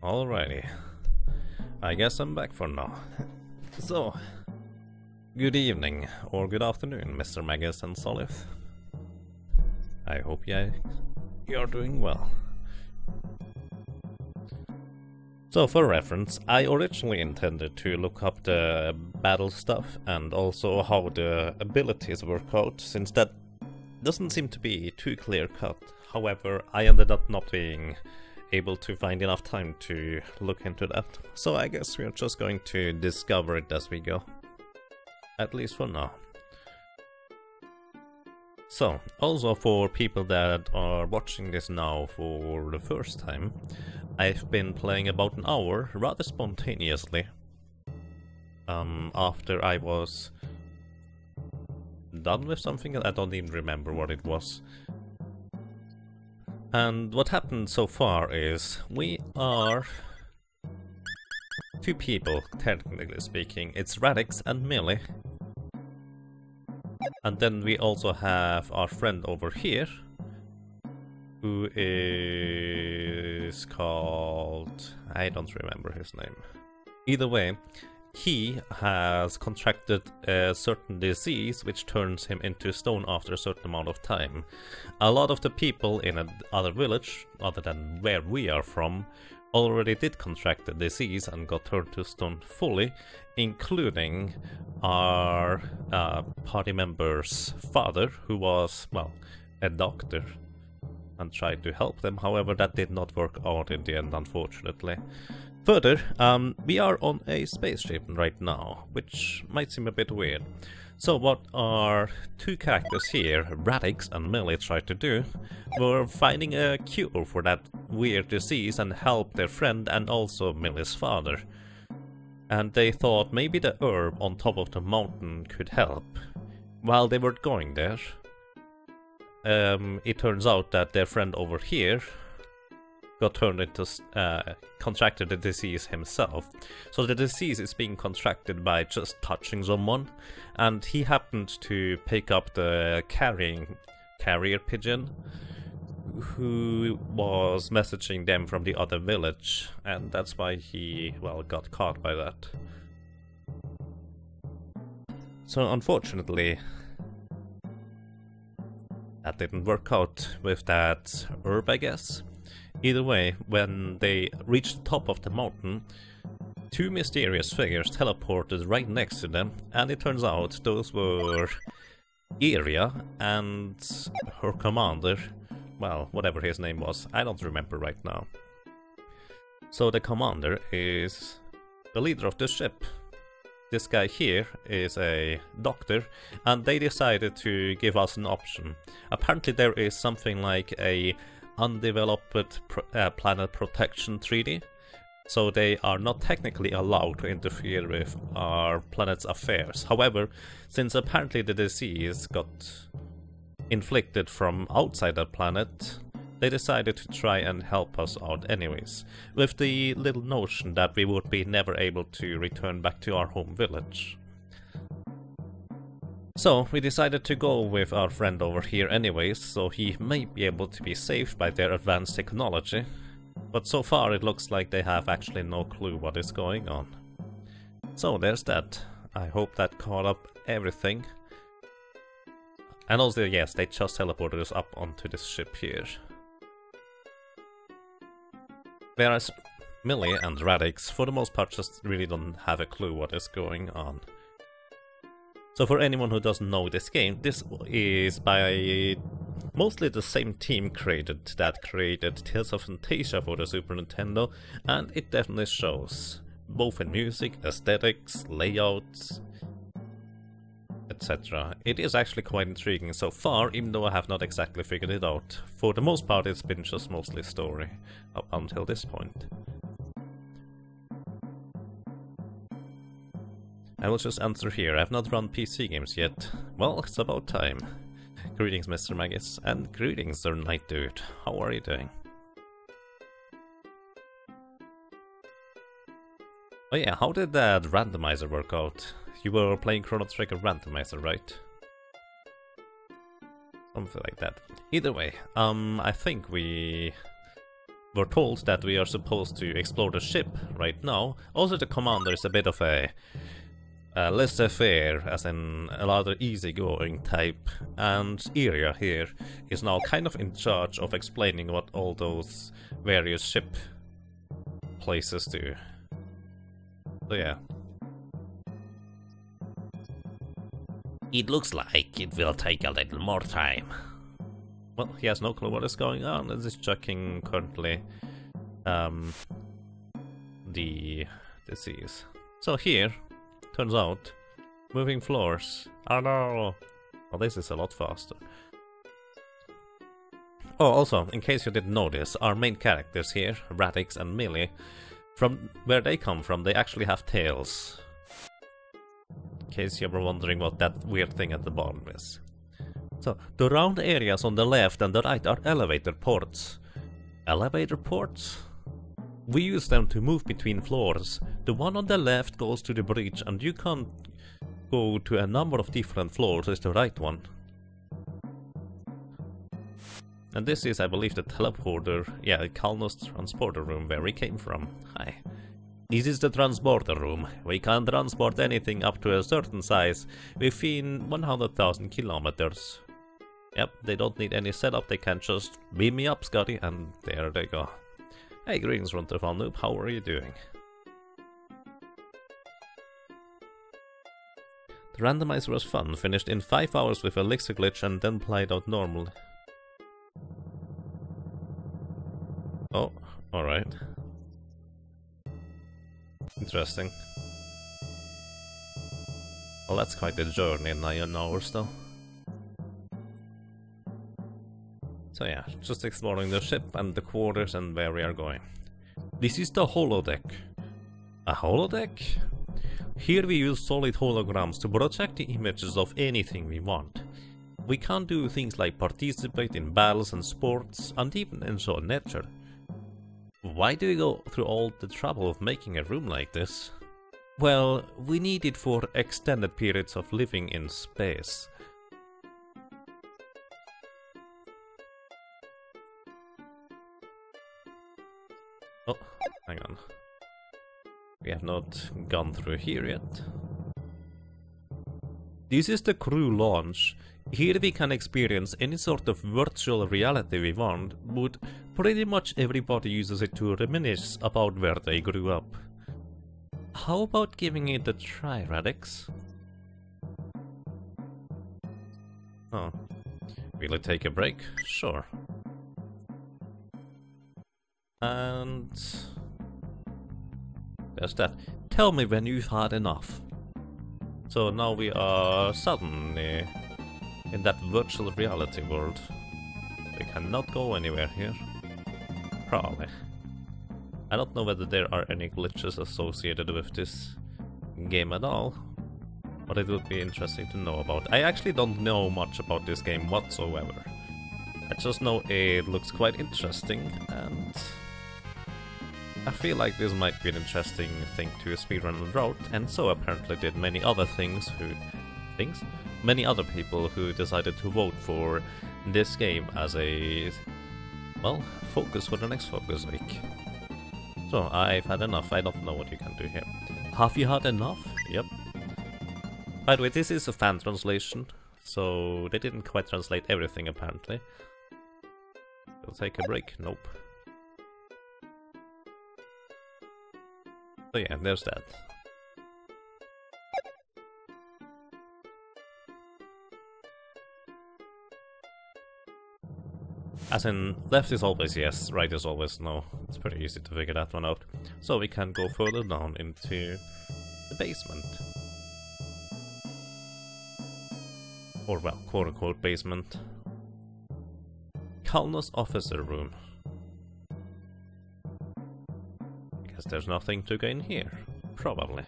Alrighty. I guess I'm back for now. So, good evening, or good afternoon, Mr. Magus and Solith. I hope you're doing well. So, for reference, I originally intended to look up the battle stuff and also how the abilities work out, since that doesn't seem to be too clear cut. However, I ended up not being able to find enough time to look into that. So I guess we're just going to discover it as we go. At least for now. So, also for people that are watching this now for the first time, I've been playing about an hour rather spontaneously. After I was done with something, I don't even remember what it was. And what happened so far is we are two people, technically speaking. It's Radix and Millie. And then we also have our friend over here, who is called... I don't remember his name. Either way, he has contracted a certain disease which turns him into stone after a certain amount of time. A lot of the people in another village, other than where we are from, already did contract the disease and got turned to stone fully, including our party member's father, who was, well, a doctor, and tried to help them. However, that did not work out in the end, unfortunately. Further, we are on a spaceship right now, which might seem a bit weird. So what our two characters here, Radix and Millie, tried to do were finding a cure for that weird disease and help their friend and also Millie's father. And they thought maybe the herb on top of the mountain could help. While they were going there, it turns out that their friend over here got turned into, contracted the disease himself. So the disease is being contracted by just touching someone, and he happened to pick up the carrier pigeon, who was messaging them from the other village, and that's why he, well, got caught by that. So unfortunately, that didn't work out with that herb, I guess. Either way, when they reached the top of the mountain, two mysterious figures teleported right next to them, and it turns out those were Iria and her commander, well, whatever his name was, I don't remember right now. So the commander is the leader of the ship. This guy here is a doctor, and they decided to give us an option. Apparently there is something like a undeveloped planet protection treaty, so they are not technically allowed to interfere with our planet's affairs. However, since apparently the disease got inflicted from outside the planet, they decided to try and help us out anyways, with the little notion that we would be never able to return back to our home village. So, we decided to go with our friend over here anyways, so he may be able to be saved by their advanced technology. But so far it looks like they have actually no clue what is going on. So there's that. I hope that caught up everything. And also, yes, they just teleported us up onto this ship here. Whereas Millie and Radix, for the most part, just really don't have a clue what is going on. So for anyone who doesn't know this game, this is by mostly the same team that created Tales of Phantasia for the Super Nintendo, and it definitely shows, both in music, aesthetics, layouts, etc. It is actually quite intriguing so far, even though I have not exactly figured it out. For the most part it's been just mostly story, up until this point. I will just answer here. I have not run PC games yet. Well, it's about time. Greetings, Mr. Magus, and greetings, Sir Night Dude. How are you doing? Oh yeah, how did that randomizer work out? You were playing Chrono Trigger randomizer, right? Something like that. Either way, I think we we're told that we are supposed to explore the ship right now. Also, the commander is a bit of a laissez-faire, as in a rather easygoing type, and Iria here is now kind of in charge of explaining what all those various ship places do. So yeah. It looks like it will take a little more time. Well, he has no clue what is going on, and is checking currently the disease. So here, turns out, moving floors. Oh no! Well, this is a lot faster. Oh, also, in case you didn't notice, our main characters here, Radix and Millie, from where they come from, they actually have tails. In case you were wondering what that weird thing at the bottom is. So, the round areas on the left and the right are elevator ports. Elevator ports? We use them to move between floors. The one on the left goes to the bridge, and you can go to a number of different floors as the right one. And this is, I believe, the teleporter, yeah, Kalnos transporter room where we came from. Hi. This is the transporter room. We can transport anything up to a certain size within 100,000 kilometers. Yep, they don't need any setup, they can just beam me up, Scotty, and there they go. Hey, greetings, Runterfall Noob, how are you doing? The randomizer was fun, finished in 5 hours with Elixir glitch and then played out normally. Oh, alright. Interesting. Well, that's quite a journey in 9 hours though. So yeah, just exploring the ship and the quarters and where we are going. This is the holodeck. A holodeck? Here we use solid holograms to project the images of anything we want. We can do things like participate in battles and sports, and even enjoy nature. Why do we go through all the trouble of making a room like this? Well, we need it for extended periods of living in space. Oh, hang on. We have not gone through here yet. This is the crew launch. Here we can experience any sort of virtual reality we want, but pretty much everybody uses it to reminisce about where they grew up. How about giving it a try, Radix? Oh. Will it take a break? Sure. And there's that. Tell me when you've had enough. So now we are suddenly in that virtual reality world. We cannot go anywhere here. Probably. I don't know whether there are any glitches associated with this game at all, but it would be interesting to know about. I actually don't know much about this game whatsoever. I just know it looks quite interesting, and I feel like this might be an interesting thing to speedrun and route, and so apparently did many other many other people who decided to vote for this game as a, well, focus for the next focus week. So I've had enough. I don't know what you can do here. Have you had enough? Yep. By the way, this is a fan translation, so they didn't quite translate everything apparently. We'll take a break. Nope. So yeah, there's that. As in, left is always yes, right is always no. It's pretty easy to figure that one out. So we can go further down into the basement. Or well, quote-unquote basement. Kalnos officer room. Guess there's nothing to gain here. Probably.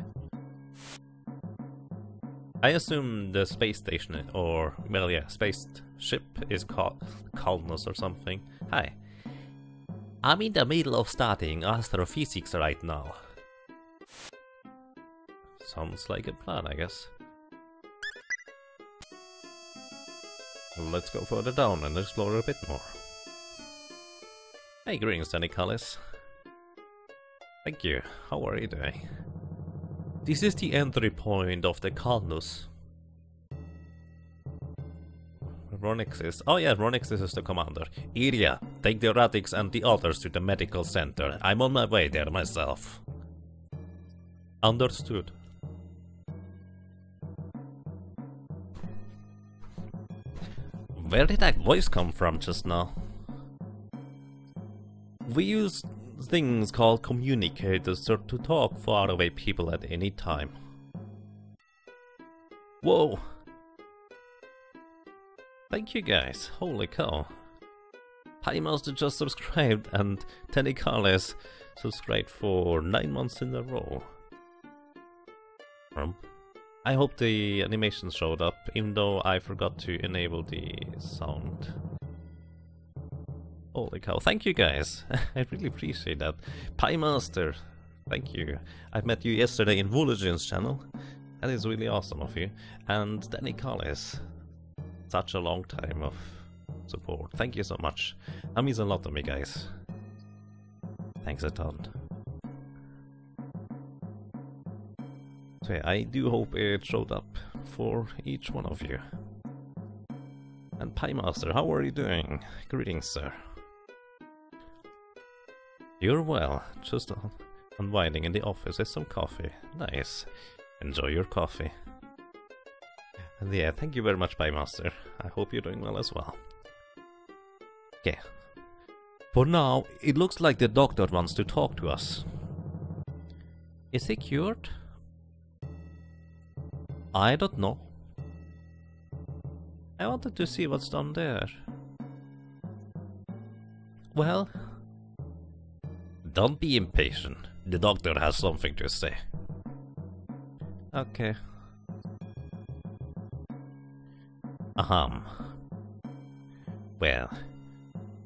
I assume the space station, or, well yeah, space ship is called Kalnos or something. Hi. I'm in the middle of studying astrophysics right now. Sounds like a plan, I guess. Let's go further down and explore a bit more. Hey, greetings, Danicalis. Thank you. How are you doing? This is the entry point of the Calnus. Ronix. Oh yeah, Ronix is the commander. Iria, take the Radix and the others to the medical center. I'm on my way there myself. Understood. Where did that voice come from just now? We use things called communicators to talk far away people at any time. Whoa! Thank you guys, holy cow. Piemaster just subscribed and Tenicales subscribed for 9 months in a row. I hope the animation showed up, even though I forgot to enable the sound. Holy cow, thank you guys, I really appreciate that. Piemaster, thank you. I met you yesterday in Woologin's channel, that is really awesome of you. And Tenicales, such a long time of support, thank you so much. That means a lot to me, guys. Thanks a ton. So yeah, I do hope it showed up for each one of you. And Piemaster, how are you doing? Greetings, sir. You're well, just unwinding in the office with some coffee. Nice. Enjoy your coffee. And yeah, thank you very much, Piemaster. I hope you're doing well as well. Okay. For now, it looks like the doctor wants to talk to us. Is he cured? I don't know. I wanted to see what's down there. Well, don't be impatient. The doctor has something to say. Okay. Well,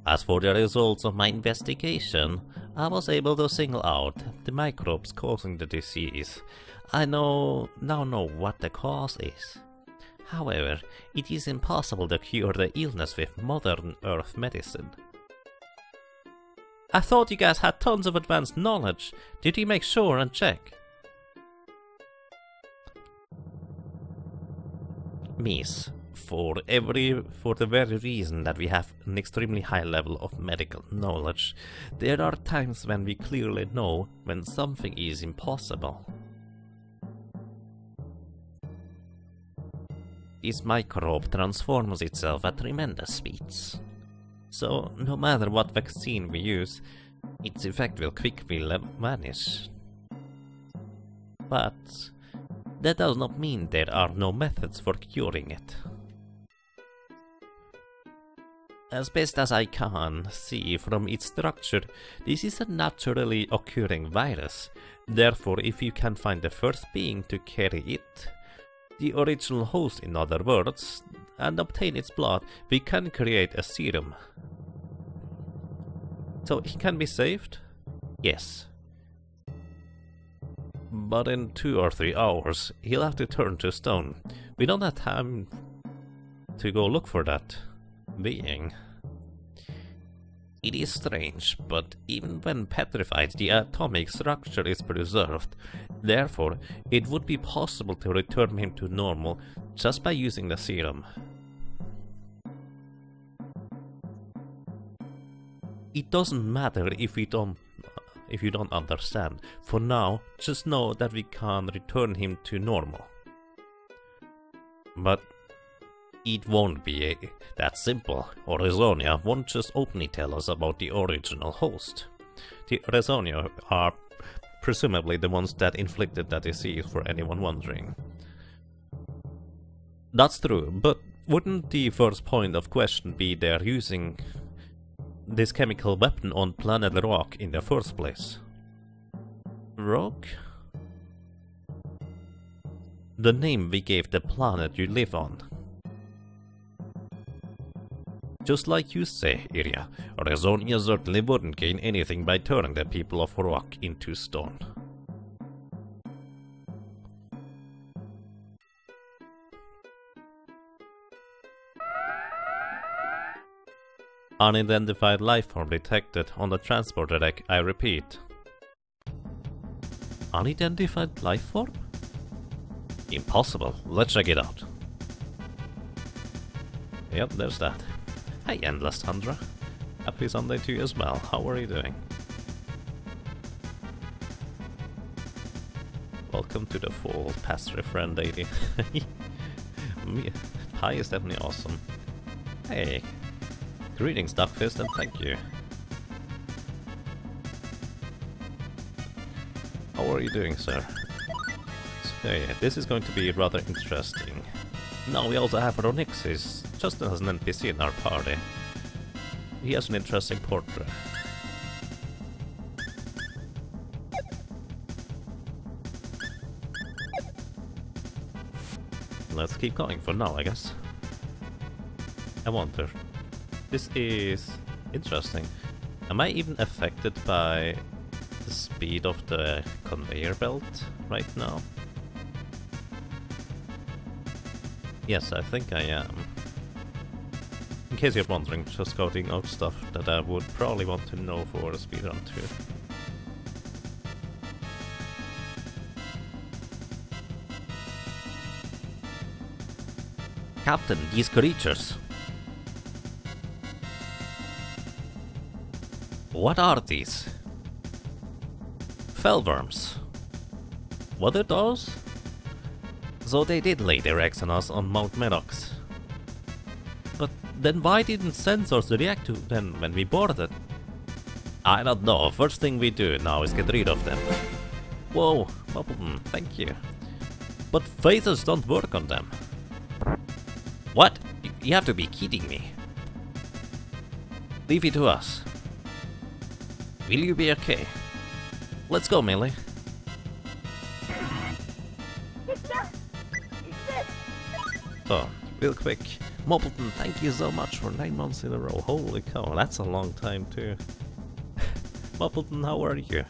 as for the results of my investigation, I was able to single out the microbes causing the disease. I now know what the cause is. However, it is impossible to cure the illness with modern Earth medicine. I thought you guys had tons of advanced knowledge. Did you make sure and check? Miss, for the very reason that we have an extremely high level of medical knowledge, there are times when we clearly know when something is impossible. This microbe transforms itself at tremendous speeds. So, no matter what vaccine we use, its effect will quickly vanish. But that does not mean there are no methods for curing it. As best as I can see from its structure, this is a naturally occurring virus. Therefore, if you can find the first being to carry it, the original host in other words, and obtain its blood, we can create a serum. So he can be saved? Yes. But in 2 or 3 hours, he'll have to turn to stone. We don't have time to go look for that being. It is strange, but even when petrified, the atomic structure is preserved. Therefore, it would be possible to return him to normal just by using the serum. It doesn't matter if you don't understand. For now, just know that we can return him to normal. But it won't be that simple. Rezonia won't just openly tell us about the original host. The Rezonia are presumably the ones that inflicted that disease, for anyone wondering. That's true, but wouldn't the first point of question be they're using this chemical weapon on planet Rock in the first place? Rock? The name we gave the planet you live on. Just like you say, Iria, Rezonia certainly wouldn't gain anything by turning the people of Rock into stone. Unidentified life form detected on the transporter deck, I repeat. Unidentified life form? Impossible. Let's check it out. Yep, there's that. Hey, Endless Tundra. Happy Sunday to you as well. How are you doing? Welcome to the fall, Pastor Friend 80. Pie is definitely awesome. Hey. Greetings, Duckfist, and thank you. How are you doing, sir? So yeah, this is going to be rather interesting. Now we also have Ronixis, just as an NPC in our party. He has an interesting portrait. Let's keep going for now, I guess. I wonder. This is interesting. Am I even affected by the speed of the conveyor belt right now? Yes, I think I am. In case you're wondering, just scouting out stuff that I would probably want to know for the speedrun too. Captain, these creatures. What are these? Fellworms. What are those? So they did lay their eggs on us on Mount Medox. But then why didn't sensors react to them when we boarded? I don't know. First thing we do now is get rid of them. Whoa, Muppleton, thank you. But phasers don't work on them. What? You have to be kidding me. Leave it to us. Will you be okay? Let's go, Millie. So, real quick, Moppleton, thank you so much for 9 months in a row. Holy cow, that's a long time too. Moppleton, how are you?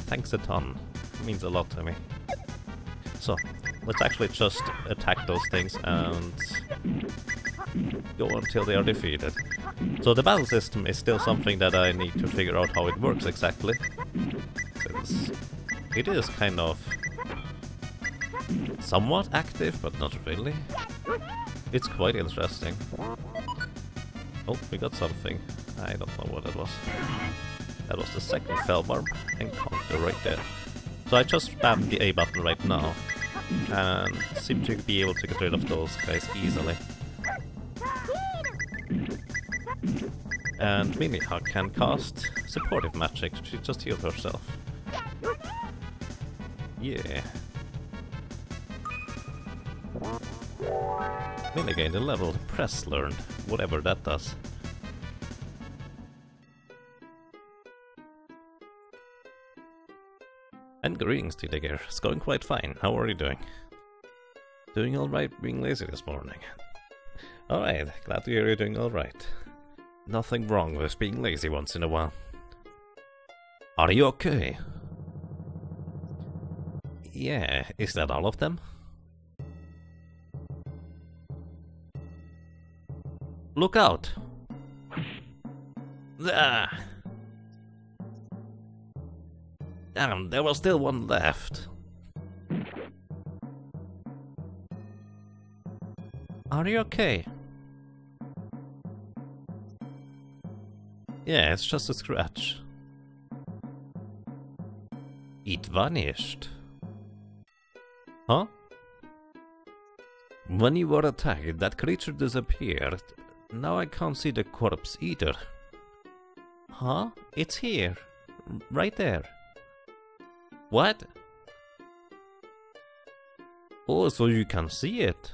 Thanks a ton. It means a lot to me. So, let's actually just attack those things and go until they are defeated. So the battle system is still something that I need to figure out how it works exactly. Since it is kind of somewhat active, but not really. It's quite interesting. Oh, we got something. I don't know what that was. That was the second Fellworm encounter right there. So I just spammed the A button right now and seem to be able to get rid of those guys easily. And Miniha can cast supportive magic. She just healed herself. Yeah. Mini gained a level. Press learned. Whatever that does. And greetings, Tidegear. It's going quite fine. How are you doing? Doing alright being lazy this morning. Alright, glad to hear you're doing alright. Nothing wrong with being lazy once in a while. Are you okay? Yeah, is that all of them? Look out! Ah! Damn, there was still one left. Are you okay? Yeah, it's just a scratch. It vanished. Huh? When you were attacked, that creature disappeared. Now I can't see the corpse either. Huh? It's here. Right there. What? Oh, so you can see it.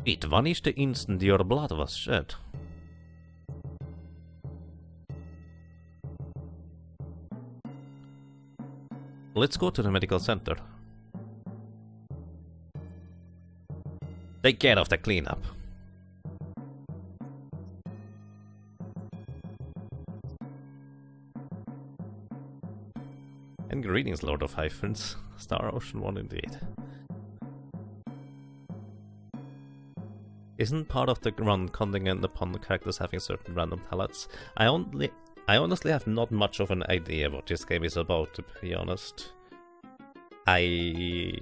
It vanished the instant your blood was shed. Let's go to the medical center. Take care of the cleanup. And greetings, Lord of Hyphens. Star Ocean 1 indeed. Isn't part of the run contingent upon the characters having certain random talents? I honestly have not much of an idea what this game is about, to be honest. I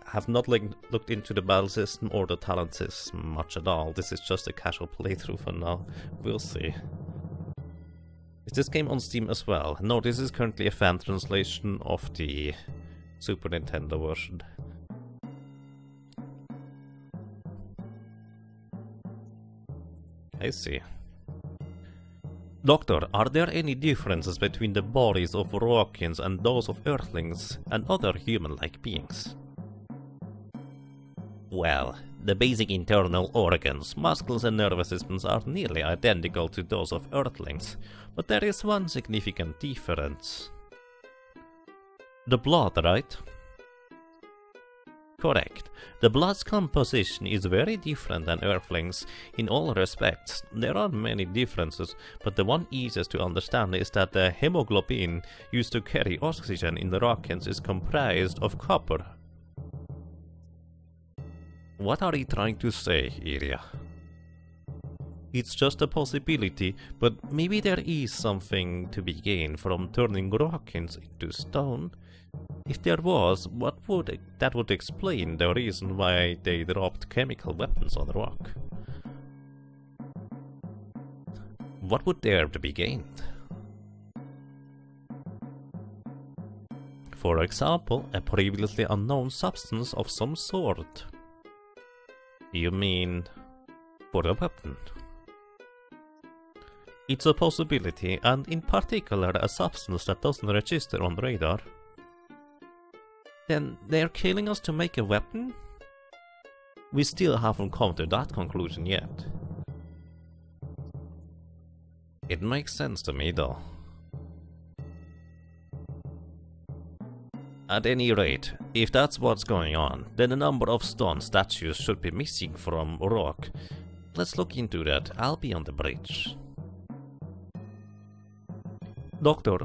have not looked into the battle system or the talent system much at all. This is just a casual playthrough for now. We'll see. Is this game on Steam as well? No, this is currently a fan translation of the Super Nintendo version. I see. Doctor, are there any differences between the bodies of Orokians and those of Earthlings and other human-like beings? Well, the basic internal organs, muscles and nervous systems are nearly identical to those of Earthlings, but there is one significant difference. The blood, right? Correct. The blood's composition is very different than Earthlings in all respects. There are many differences, but the one easiest to understand is that the hemoglobin used to carry oxygen in the Orokians is comprised of copper. What are you trying to say, Iria? It's just a possibility, but maybe there is something to be gained from turning Orokians into stone. If there was, that would explain the reason why they dropped chemical weapons on the rock. What would there to be gained? For example, a previously unknown substance of some sort. You mean for a weapon? It's a possibility, and in particular a substance that doesn't register on radar. Then they're killing us to make a weapon? We still haven't come to that conclusion yet. It makes sense to me though. At any rate, if that's what's going on, then a number of stone statues should be missing from Rock. Let's look into that. I'll be on the bridge. Doctor,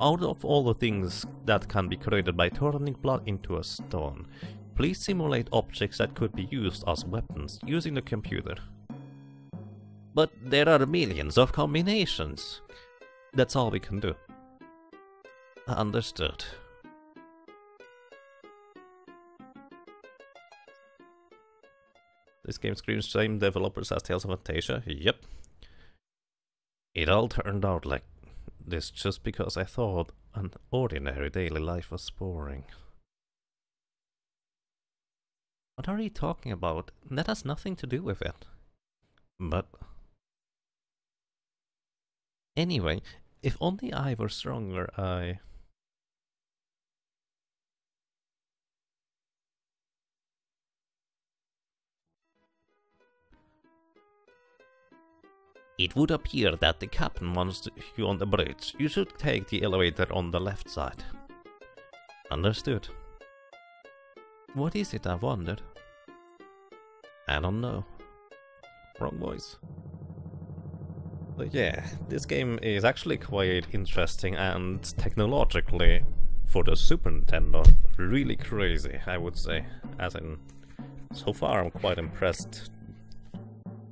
out of all the things that can be created by turning blood into a stone, please simulate objects that could be used as weapons using the computer. But there are millions of combinations. That's all we can do. Understood. This game screams same developers as Tales of Fantasia. Yep. It all turned out like this just because I thought an ordinary daily life was boring. What are you talking about? That has nothing to do with it. But anyway, if only I were stronger, It would appear that the captain wants you on the bridge. You should take the elevator on the left side. Understood. What is it, I wondered? I don't know. Wrong voice. But yeah, this game is actually quite interesting and technologically, for the Super Nintendo, really crazy, I would say. As in, so far I'm quite impressed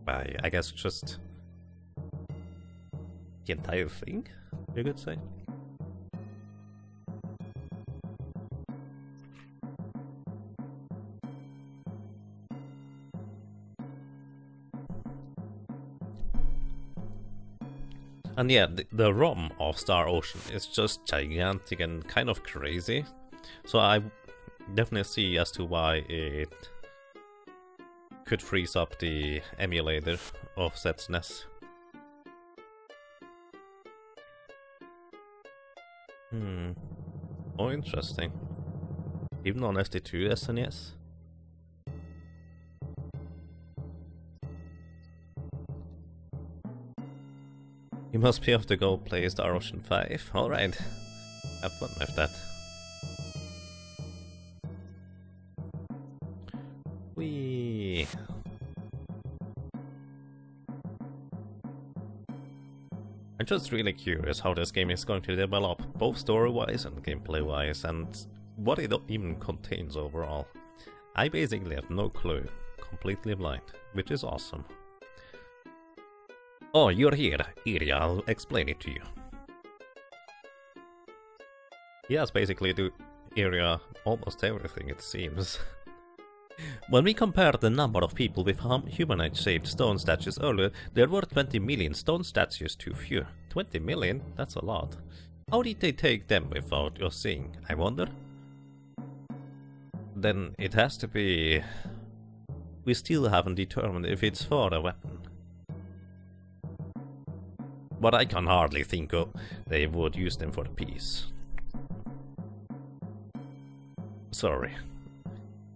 by, I guess, just the entire thing, you could say. And yeah, the ROM of Star Ocean is just gigantic and kind of crazy. So I definitely see as to why it could freeze up the emulator of SNES. Oh, interesting. Even on SD2 SNES. You must be off to go play Star Ocean 5. Alright. Have fun with that. Whee! I'm just really curious how this game is going to develop, both story-wise and gameplay-wise, and what it even contains overall. I basically have no clue completely blind, which is awesome. Oh, you're here. Iria, I'll explain it to you. He has basically to Iria almost everything, it seems. When we compared the number of people with humanoid-shaped stone statues earlier, there were 20 million stone statues too few. 20 million? That's a lot. How did they take them without us seeing, I wonder? Then it has to be... We still haven't determined if it's for a weapon. But I can hardly think they would use them for peace. Sorry.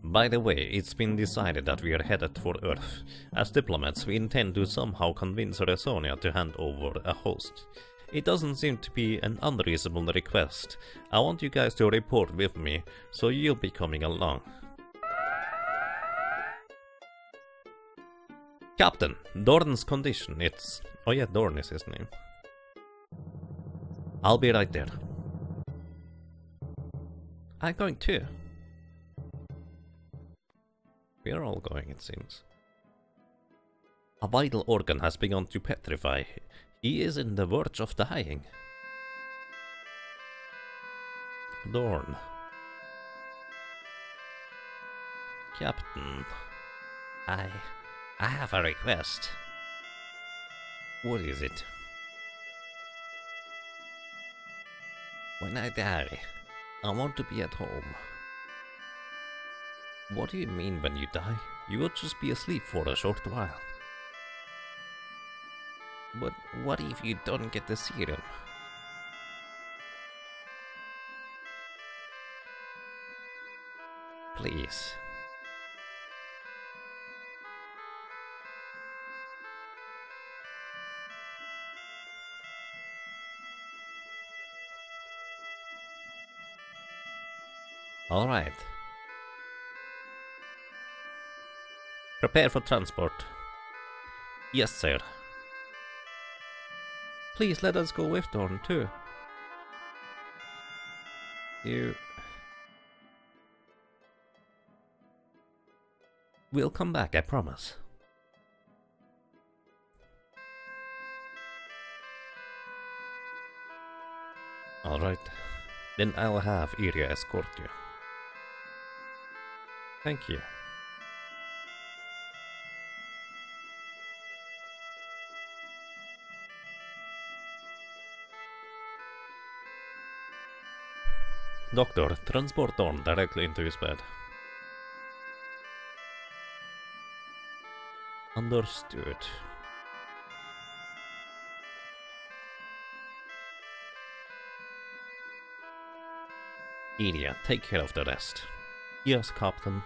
By the way, it's been decided that we are headed for Earth. As diplomats, we intend to somehow convince Resonia to hand over a host. It doesn't seem to be an unreasonable request. I want you guys to report with me, so you'll be coming along. Captain, Dorn's condition, it's... Oh yeah, Dorn is his name. I'll be right there. I'm going too. We are all going, it seems. A vital organ has begun to petrify. He is in the verge of dying. Dorn. Captain. I have a request. What is it? When I die, I want to be at home. What do you mean when you die? You will just be asleep for a short while. But what if you don't get the serum? Please. All right. Prepare for transport. Yes, sir. Please let us go with Dorn too. We'll come back, I promise. Alright. Then I'll have Iria escort you. Thank you. Doctor, transport Dorn directly into his bed. Understood. Iria, take care of the rest. Yes, Captain.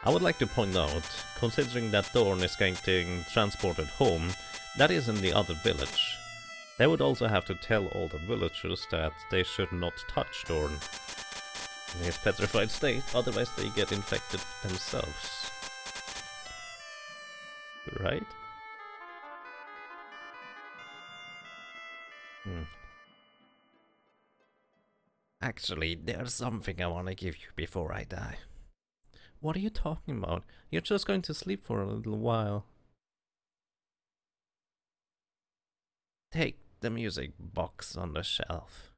I would like to point out, considering that Dorn is getting transported home, that is in the other village. They would also have to tell all the villagers that they should not touch Dorn in his petrified state, otherwise they get infected themselves. Right? Actually, there's something I want to give you before I die. What are you talking about? You're just going to sleep for a little while. Take the music box on the shelf.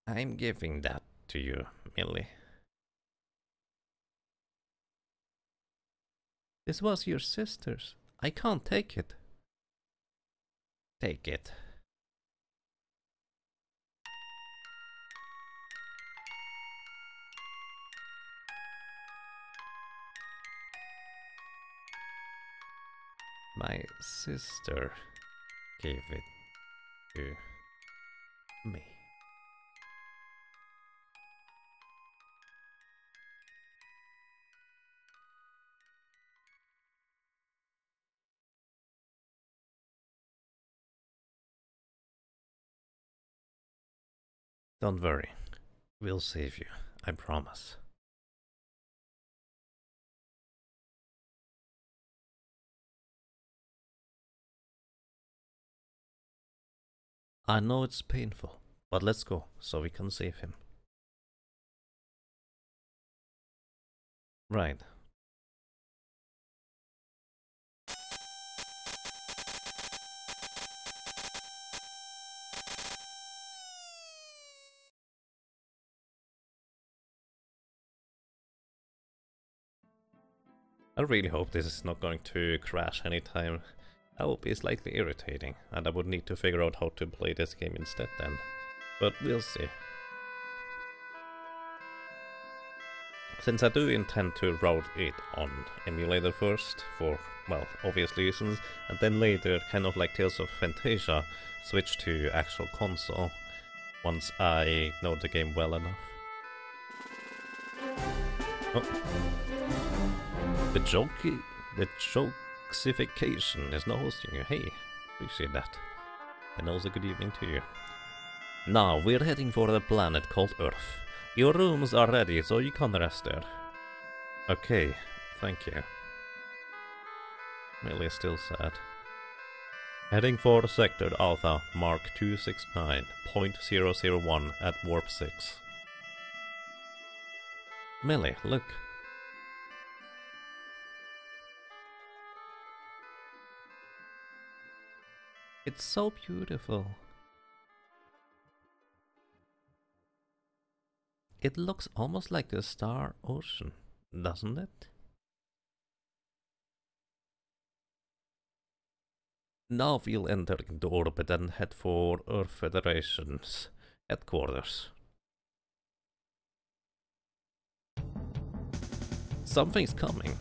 I'm giving that to you, Millie. This was your sister's. I can't take it. Take it. My sister gave it to me. Don't worry. We'll save you. I promise. I know it's painful, but let's go, so we can save him. Right. I really hope this is not going to crash anytime. That would be slightly irritating, and I would need to figure out how to play this game instead then. But we'll see. Since I do intend to route it on emulator first, for, well, obvious reasons, and then later, kind of like Tales of Fantasia, switch to actual console, once I know the game well enough. Oh. The jokesification is not hosting you. Hey, appreciate that. And also good evening to you. Now, we're heading for a planet called Earth. Your rooms are ready, so you can rest there. Okay, thank you. Really still sad. Heading for Sector Alpha, Mark 269.001 at Warp 6. Millie, look. It's so beautiful. It looks almost like a star ocean, doesn't it? Now we'll enter into orbit and head for Earth Federation's headquarters. Something's coming.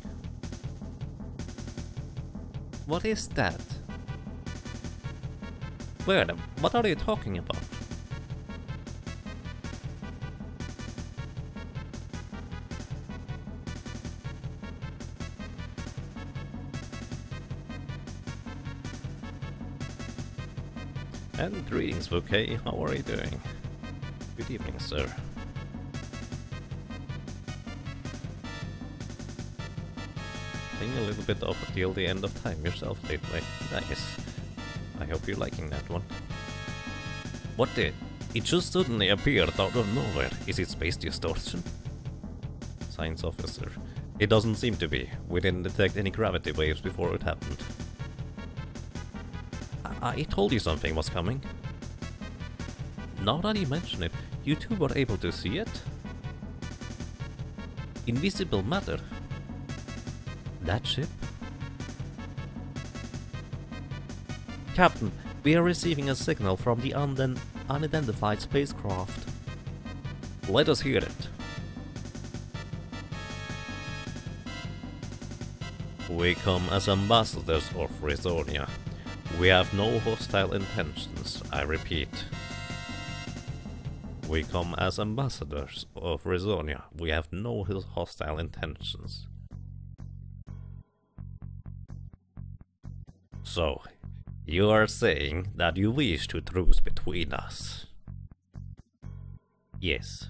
What is that? Where? What are you talking about? And greetings, Bouquet. How are you doing? Good evening, sir. Playing a little bit of Till the End of Time yourself lately. Nice. I hope you're liking that one. What did? It just suddenly appeared out of nowhere. Is it space distortion? Science officer. It doesn't seem to be. We didn't detect any gravity waves before it happened. I told you something was coming. Now that you mention it, you two were able to see it? Invisible matter? That ship? Captain, we are receiving a signal from the unidentified spacecraft. Let us hear it. We come as ambassadors of Rezonia. We have no hostile intentions, I repeat. We come as ambassadors of Rezonia. We have no hostile intentions. So, you are saying that you wish to truce between us? Yes.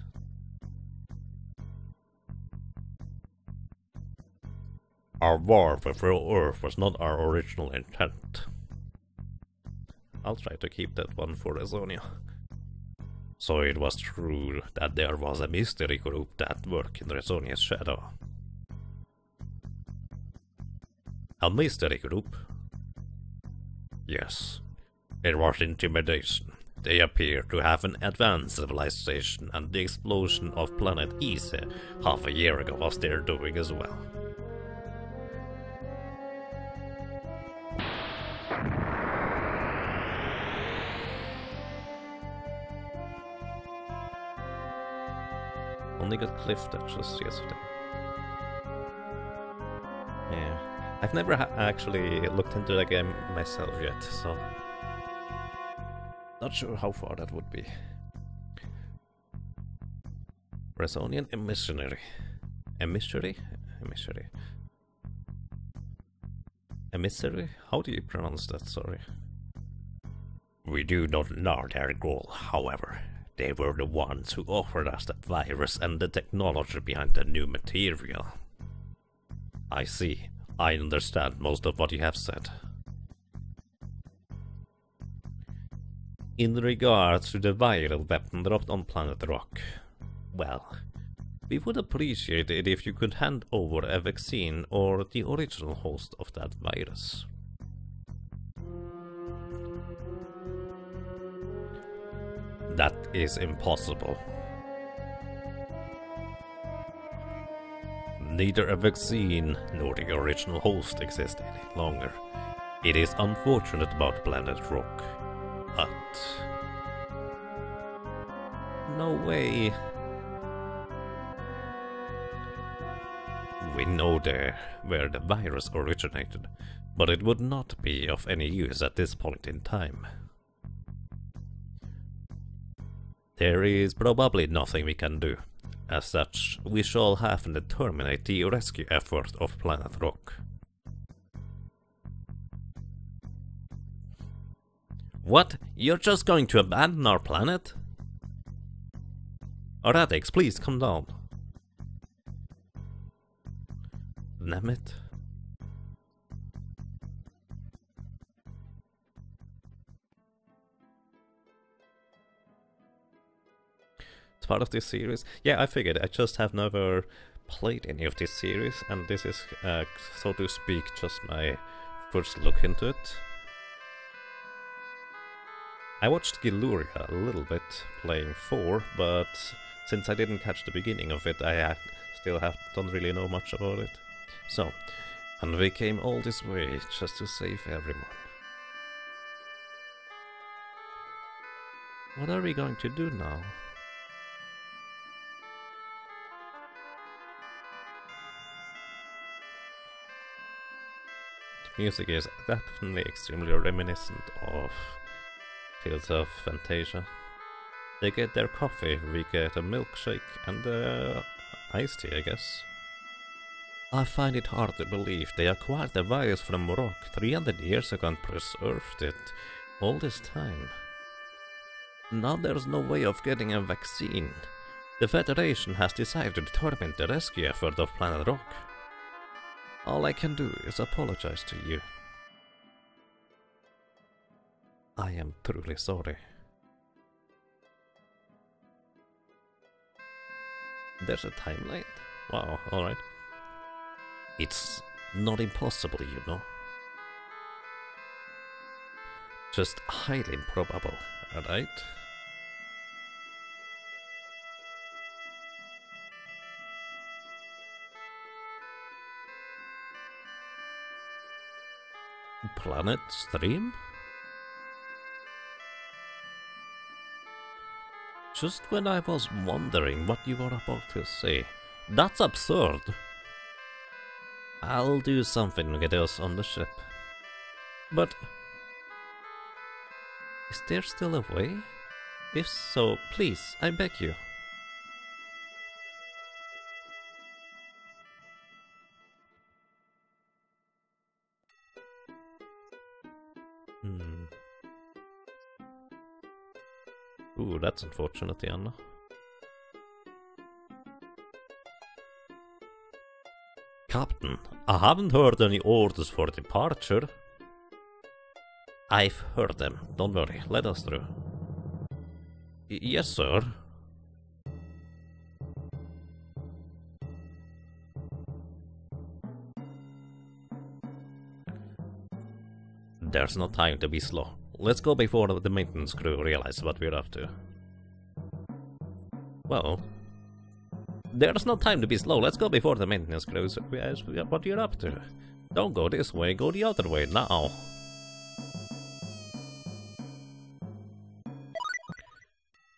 Our war with Earth was not our original intent. I'll try to keep that one for Rezonia. So it was true that there was a mystery group that worked in Rezonia's shadow. A mystery group? Yes. It was intimidation. They appear to have an advanced civilization, and the explosion of planet Ise half a year ago was their doing as well. Only got cliff touches yesterday. Yeah, I've never actually looked into the game myself yet, so not sure how far that would be. Rezonian emissary. Emissary? Emissary. Emissary? How do you pronounce that, sorry? We do not know their goal, however. They were the ones who offered us the virus and the technology behind the new material. I see. I understand most of what you have said. In regards to the viral weapon dropped on Planet Rock, well, we would appreciate it if you could hand over a vaccine or the original host of that virus. That is impossible. Neither a vaccine nor the original host exist any longer. It is unfortunate about Planet Rock, but no way. We know there where the virus originated, but it would not be of any use at this point in time. There is probably nothing we can do. As such, we shall have to terminate the rescue effort of Planet Rock. What? You're just going to abandon our planet? Radix, please come down. Damn it. It's part of this series. Yeah, I figured. I just have never played any of this series, and this is, so to speak, just my first look into it. I watched Giluria a little bit playing 4, but since I didn't catch the beginning of it, I still don't really know much about it. So, and we came all this way just to save everyone. What are we going to do now? The music is definitely extremely reminiscent of Tales of Fantasia. They get their coffee, we get a milkshake and iced tea, I guess. I find it hard to believe they acquired the virus from Rock 300 years ago and preserved it all this time. Now there's no way of getting a vaccine. The Federation has decided to terminate the rescue effort of Planet Rock. All I can do is apologize to you. I am truly sorry. There's a timeline? Wow, alright. It's not impossible, you know. Just highly improbable, alright? Planet stream? Just when I was wondering what you were about to say. That's absurd. I'll do something to get us on the ship. But is there still a way? If so, please, I beg you. Ooh, that's unfortunate, Anna. Captain, I haven't heard any orders for departure. I've heard them. Don't worry, let us through. Yes, sir. There's no time to be slow. Let's go before the maintenance crew realize what we're up to. Well, there's no time to be slow. Let's go before the maintenance crew realize what you're up to. Don't go this way, go the other way now.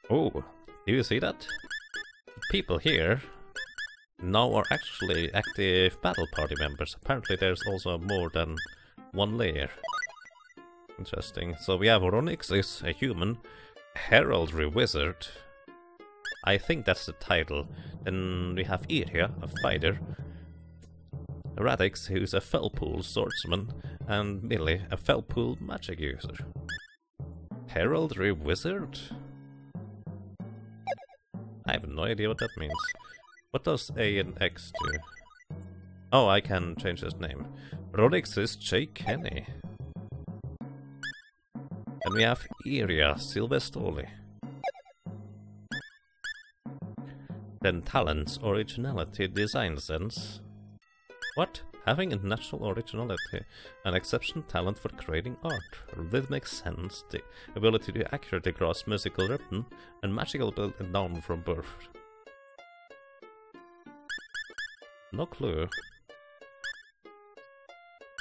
Oh, do you see that? People here now are actually active battle party members. Apparently there's also more than one layer. Interesting. So we have Ronix is a human, Heraldry Wizard. I think that's the title. Then we have Iria, a fighter, Radix, who's a Felpool swordsman, and Millie, a Felpool magic user. Heraldry Wizard? I have no idea what that means. What does A and X do? Oh, I can change his name. Ronix is Jake Kenny. Then we have Iria Silvestoli. Then talents, originality, design sense. What? Having a natural originality, an exceptional talent for creating art, rhythmic sense, the ability to accurately grasp musical rhythm, and magical ability known from birth. No clue.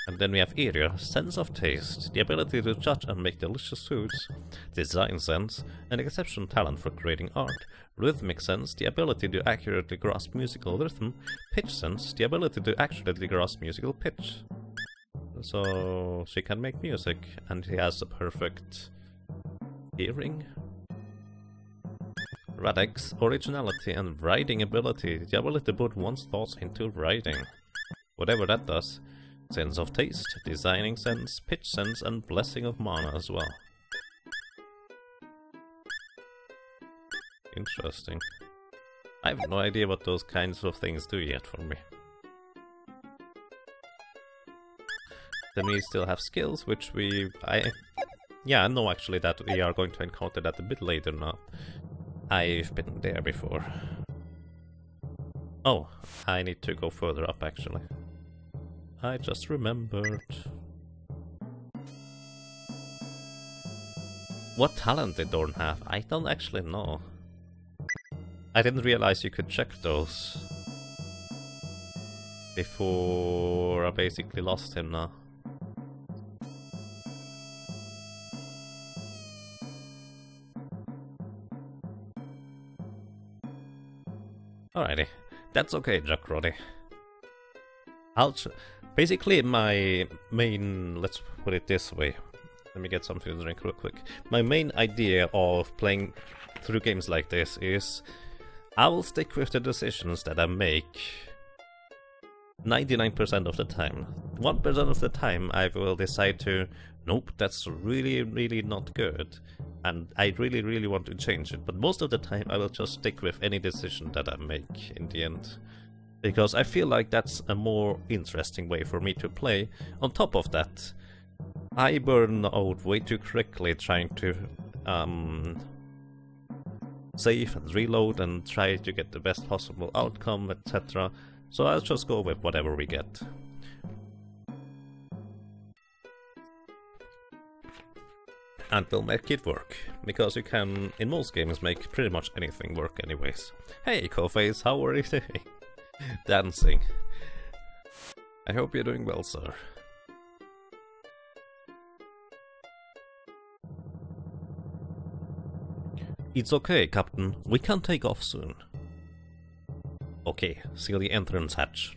And then we have Iria, sense of taste, the ability to judge and make delicious foods, design sense, an exceptional talent for creating art, rhythmic sense, the ability to accurately grasp musical rhythm, pitch sense, the ability to accurately grasp musical pitch. So she can make music, and she has a perfect hearing. Radix, originality and writing ability, the ability to put one's thoughts into writing. Whatever that does. Sense of taste, designing sense, pitch sense, and blessing of mana as well. Interesting. I have no idea what those kinds of things do yet for me. Then we still have skills, which I know actually that we are going to encounter that a bit later now. I've been there before. Oh, I need to go further up actually. I just remembered. What talent they don't have? I don't actually know. I didn't realize you could check those before I basically lost him now. Alrighty, that's okay, Jack Roddy. Basically, my main, let's put it this way. Let me get something to drink real quick. My main idea of playing through games like this is I will stick with the decisions that I make 99% of the time. 1% of the time I will decide to, nope, that's really, really not good. And I really, really want to change it. But most of the time I will just stick with any decision that I make in the end. Because I feel like that's a more interesting way for me to play. On top of that, I burn out way too quickly trying to save and reload and try to get the best possible outcome, etc. So I'll just go with whatever we get. And we'll make it work, because you can, in most games, make pretty much anything work anyways. Hey Coface, how are you today? Dancing. I hope you're doing well, sir. It's okay, Captain. We can take off soon. Okay, seal the entrance hatch.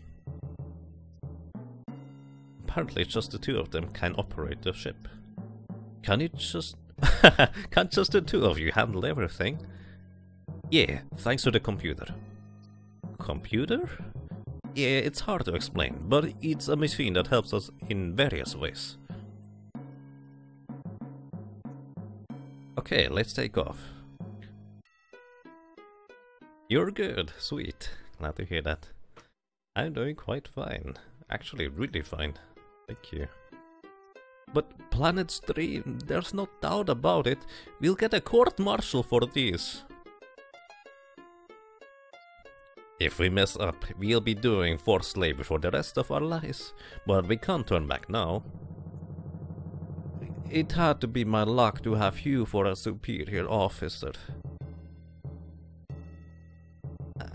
Apparently just the two of them can operate the ship. Can you just... Can't just the two of you handle everything? Yeah, thanks to the computer. Computer? Yeah, it's hard to explain, but it's a machine that helps us in various ways. Okay, let's take off. You're good, sweet. Glad to hear that. I'm doing quite fine. Actually, really fine. Thank you. But Planet Stream, there's no doubt about it. We'll get a court-martial for this. If we mess up, we'll be doing forced labor for the rest of our lives. But we can't turn back now. It had to be my luck to have you for a superior officer.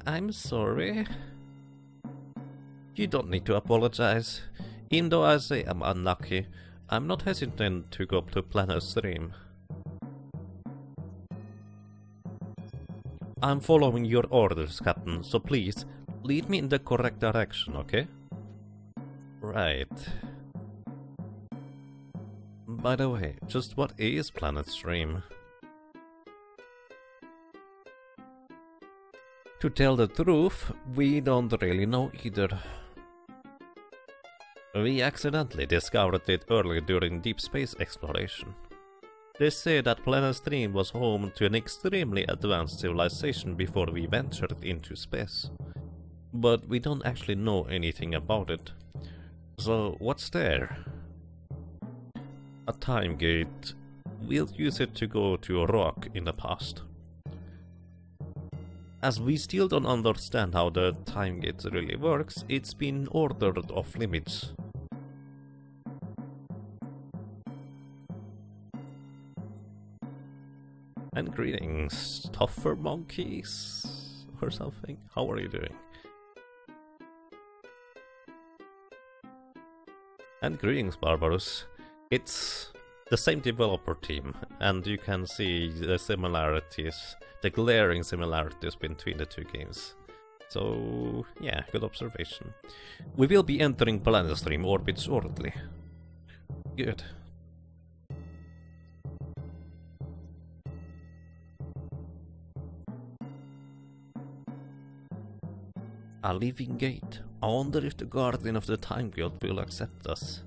I'm sorry. You don't need to apologize. Even though I say I'm unlucky, I'm not hesitant to go up to Planet Stream. I'm following your orders, Captain, so please, lead me in the correct direction, okay? Right. By the way, just what is Planet Stream? To tell the truth, we don't really know either. We accidentally discovered it early during deep space exploration. They say that Planet Stream was home to an extremely advanced civilization before we ventured into space. But we don't actually know anything about it. So what's there? A time gate. we'll use it to go to Rock in the past. As we still don't understand how the time gate really works, it's been ordered off limits. And greetings, tougher monkeys or something. How are you doing? And greetings, Barbarous. It's the same developer team, and you can see the similarities, the glaring similarities between the two games. So, yeah, good observation. We will be entering planetstream orbit shortly. Good. A living gate. I wonder if the guardian of the time guild will accept us.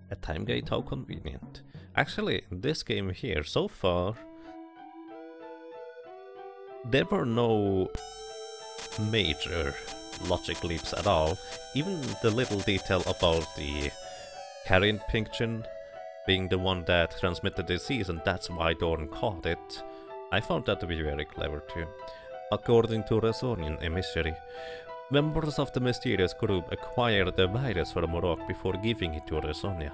A time gate, how convenient. Actually, in this game here, so far, there were no major logic leaps at all. Even the little detail about the carrion pigeon being the one that transmitted disease, and that's why Dorn caught it. I found that to be very clever too. According to Resonian emissary, members of the mysterious group acquired the virus from Rock before giving it to Resonia.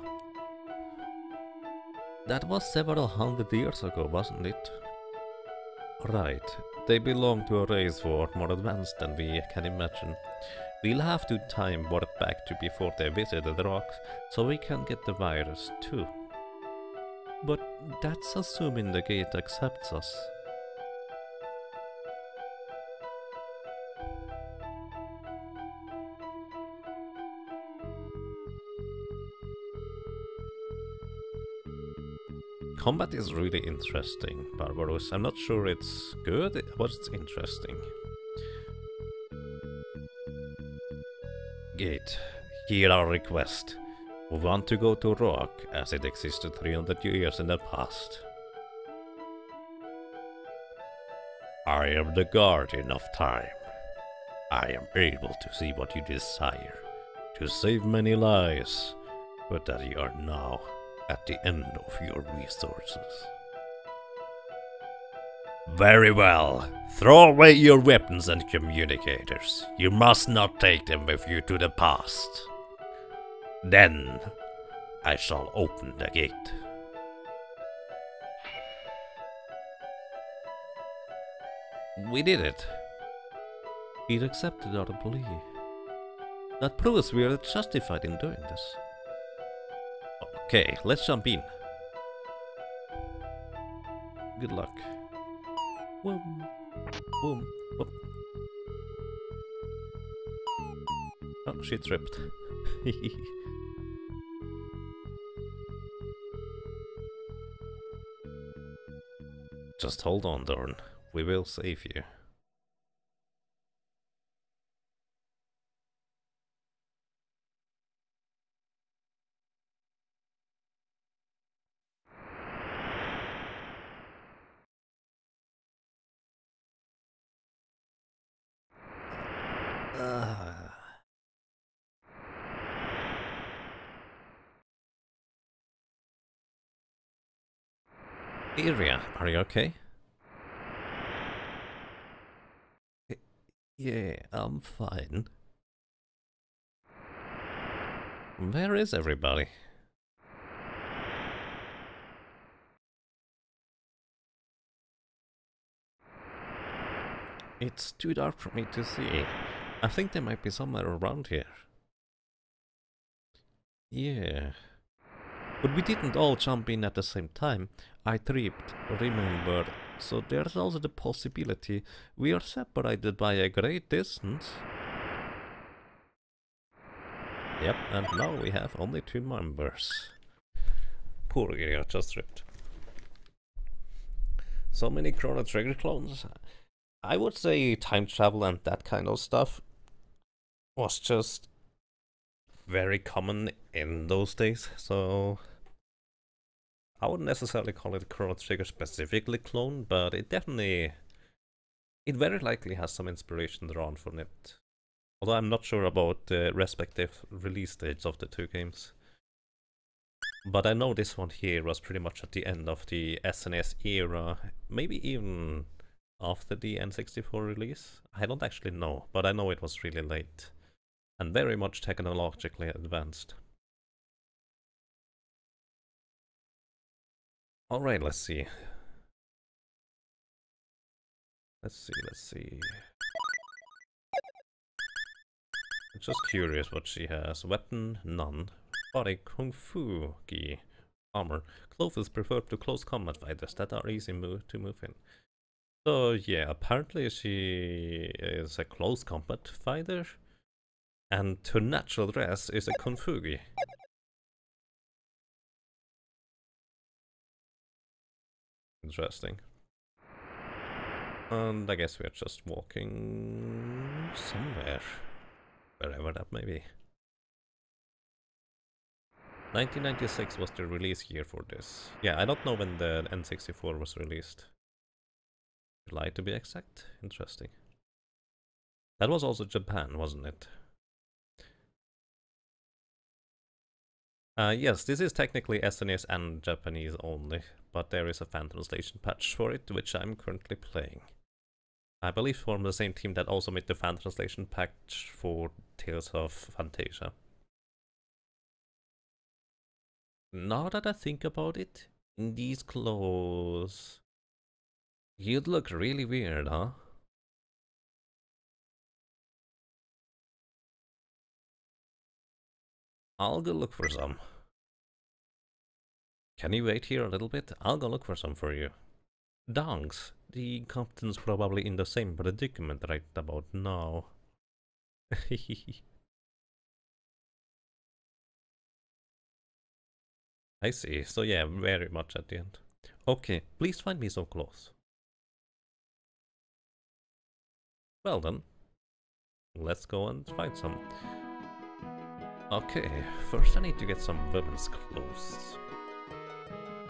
That was several hundred years ago, wasn't it? Right, they belong to a race far more advanced than we can imagine. We'll have to time warp back to before they visited Rock, so we can get the virus too. But that's assuming the gate accepts us. Combat is really interesting, Barbarous. I'm not sure it's good, but it's interesting. Gate, hear our request. We want to go to Rock, as it existed 300 years in the past. I am the guardian of time. I am able to see what you desire, to save many lives, but that you are now at the end of your resources. Very well. Throw away your weapons and communicators. You must not take them with you to the past. Then I shall open the gate. We did it. We accepted our plea. That proves we are justified in doing this. Okay, let's jump in. Good luck. Boom, boom, boom. Oh, she tripped. Just hold on, Dorn. We will save you. Iria, are you okay? Yeah, I'm fine. Where is everybody? It's too dark for me to see. I think they might be somewhere around here. Yeah. But we didn't all jump in at the same time. I tripped, remember. So there's also the possibility we are separated by a great distance. Yep, and now we have only 2 members. Poor Iria just tripped. So many Chrono Trigger clones. I would say time travel and that kind of stuff was just very common in those days, so I wouldn't necessarily call it Chrono Trigger specifically clone, but it very likely has some inspiration drawn from it. Although I'm not sure about the respective release dates of the 2 games. But I know this one here was pretty much at the end of the SNES era, maybe even after the N64 release. I don't actually know, but I know it was really late and very much technologically advanced. Alright, let's see. Let's see. I'm just curious what she has. Weapon, none. Body, kung fu, gi, armor. Clothes preferred to close combat fighters that are easy to move in. So yeah, apparently she is a close combat fighter, and her natural dress is a kung fu gi. Interesting. And I guess we're just walking somewhere. Wherever that may be. 1996 was the release year for this. Yeah, I don't know when the N64 was released. July to be exact. Interesting. That was also Japan, wasn't it? Yes, this is technically SNES and Japanese only, but there is a fan translation patch for it, which I'm currently playing. I believe from the same team that also made the fan translation patch for Tales of Phantasia. Now that I think about it, in these clothes, you'd look really weird, huh? I'll go look for some. Can you wait here a little bit? I'll go look for some for you. Dongs. The captain's probably in the same predicament right about now. I see. So yeah, very much at the end. Okay, please find me some clothes. Well then, let's go and find some. Okay, first I need to get some women's clothes.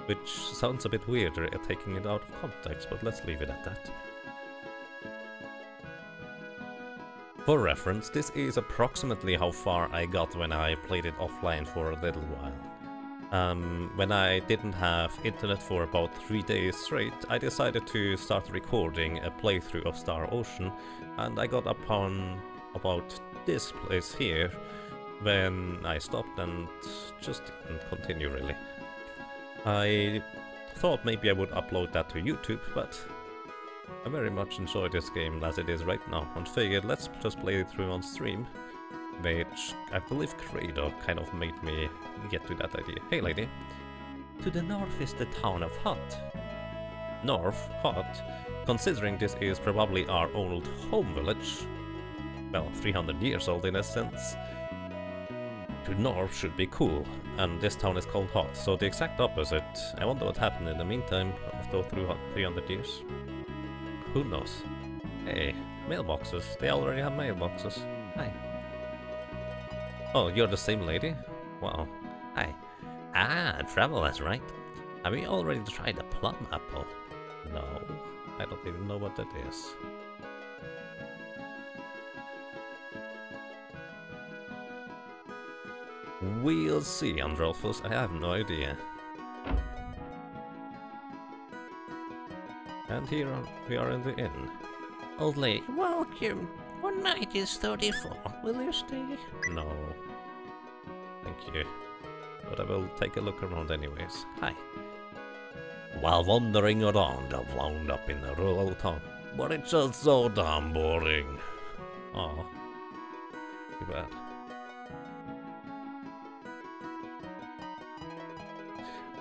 Which sounds a bit weirder taking it out of context, but let's leave it at that. For reference, this is approximately how far I got when I played it offline for a little while. When I didn't have internet for about 3 days straight, I decided to start recording a playthrough of Star Ocean, and I got upon about this place here when I stopped and just didn't continue really. I thought maybe I would upload that to YouTube, but I very much enjoy this game as it is right now, and figured let's just play it through on stream, which I believe Credo kind of made me get to that idea. Hey lady! To the north is the town of Hut. North? Hut? Considering this is probably our old home village, well, 300 years old in a sense, to north should be cool, and this town is called Hot, so the exact opposite. I wonder what happened in the meantime of those 300 years. Who knows? Hey, mailboxes. They already have mailboxes. Hi. Oh, you're the same lady? Wow. Hi. Ah, travelers, right? Have you already tried a plum apple? No, I don't even know what that is. We'll see, Androlphus. I have no idea. And here we are in the inn. Old lady, welcome. One night is 34. Will you stay? No. Thank you. But I will take a look around anyways. Hi. While wandering around, I've wound up in a rural town. But it's just so damn boring. Aw. Too bad.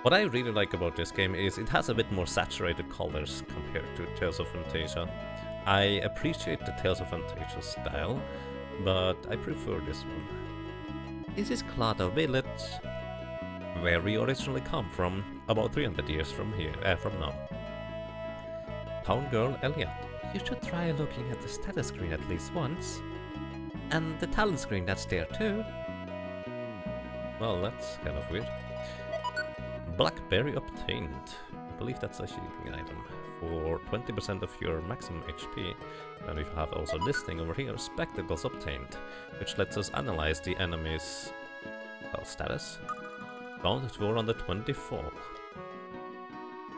What I really like about this game is it has a bit more saturated colors compared to Tales of Phantasia. I appreciate the Tales of Phantasia style, but I prefer this one. This is Clado Village, where we originally come from, about 300 years from now. Town girl Elliot, you should try looking at the status screen at least once. And the talent screen that's there too. Well, that's kind of weird. Blackberry obtained. I believe that's a shielding item for 20% of your maximum HP. And we have also this thing over here, spectacles obtained, which lets us analyze the enemy's, well, status. Found at 424.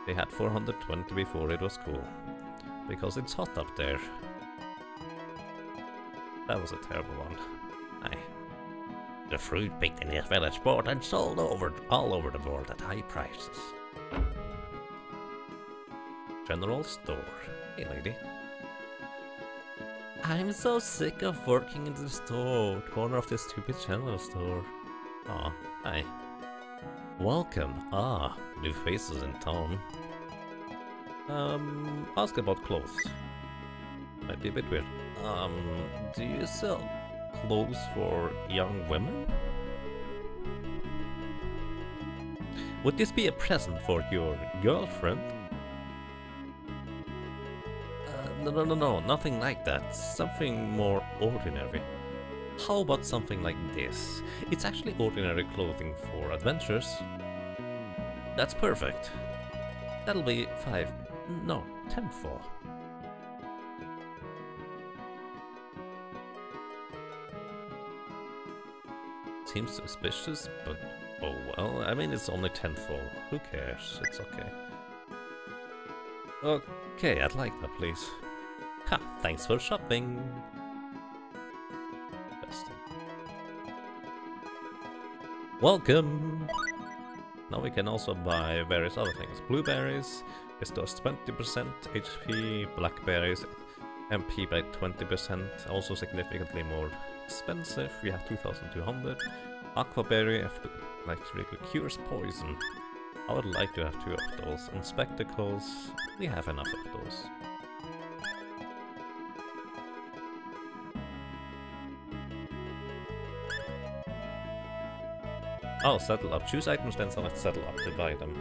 They had 420 before it was cool. Because it's hot up there. That was a terrible one. Aye. The fruit picked in this village bought and sold all over the world at high prices. General store. Hey lady. I'm so sick of working in the store, corner of this stupid general store. Aw, hi. Welcome. Ah, new faces in town. Ask about clothes. Might be a bit weird. Do you sell clothes for young women? Would this be a present for your girlfriend? No, nothing like that. Something more ordinary. How about something like this? It's actually ordinary clothing for adventures. That's perfect. That'll be 10 for. Seems suspicious, but oh well. I mean, it's only 10 for. Who cares? It's okay. Okay, I'd like that, please. Ha! Thanks for shopping. Interesting. Welcome. Now we can also buy various other things. Blueberries restores 20% HP. Blackberries MP by 20. Also significantly more expensive. We have 2,200. Aquaberry really cures poison. I would like to have 2 of those. And spectacles, we have enough of those. Oh, settle up. Choose items, then select settle up to buy them.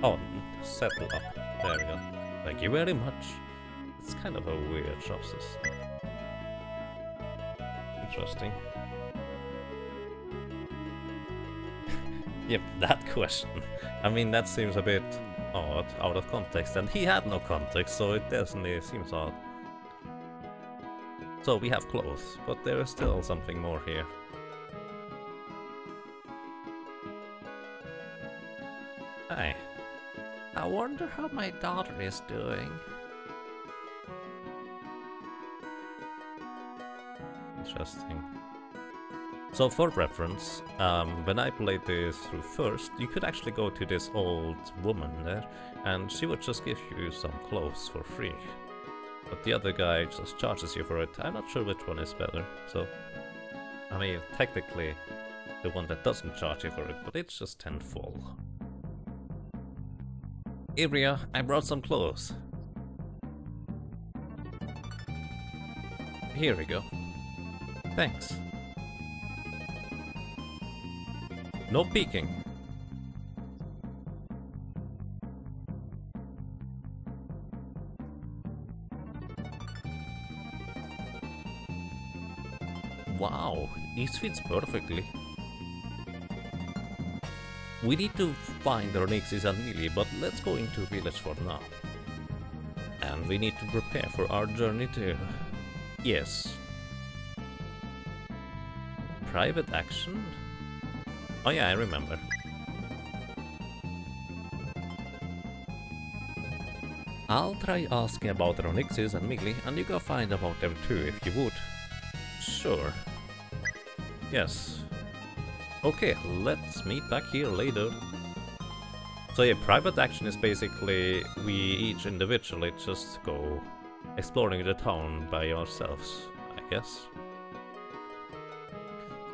Oh, settle up. There we go. Thank you very much. It's kind of a weird shop system. Interesting. Yep, that question. I mean, that seems a bit odd, out of context, and he had no context, so it definitely seems odd. So we have clothes, but there is still something more here. Hi. I wonder how my daughter is doing. Interesting. So for reference, when I played this through first, you could actually go to this old woman there, and she would just give you some clothes for free. But the other guy just charges you for it. I'm not sure which one is better, so... I mean, technically, the one that doesn't charge you for it, but it's just tenfold. Ivrea, I brought some clothes. Here we go. Thanks. No peeking. Wow, this fits perfectly. We need to find Ronixis and Millie, but let's go into village for now. And we need to prepare for our journey too. Yes. Private action? Oh yeah, I remember. I'll try asking about Ronixis and Millie, and you go find about them too if you would. Sure. Yes. Okay, let's meet back here later. So yeah, private action is basically we each individually just go exploring the town by ourselves, I guess.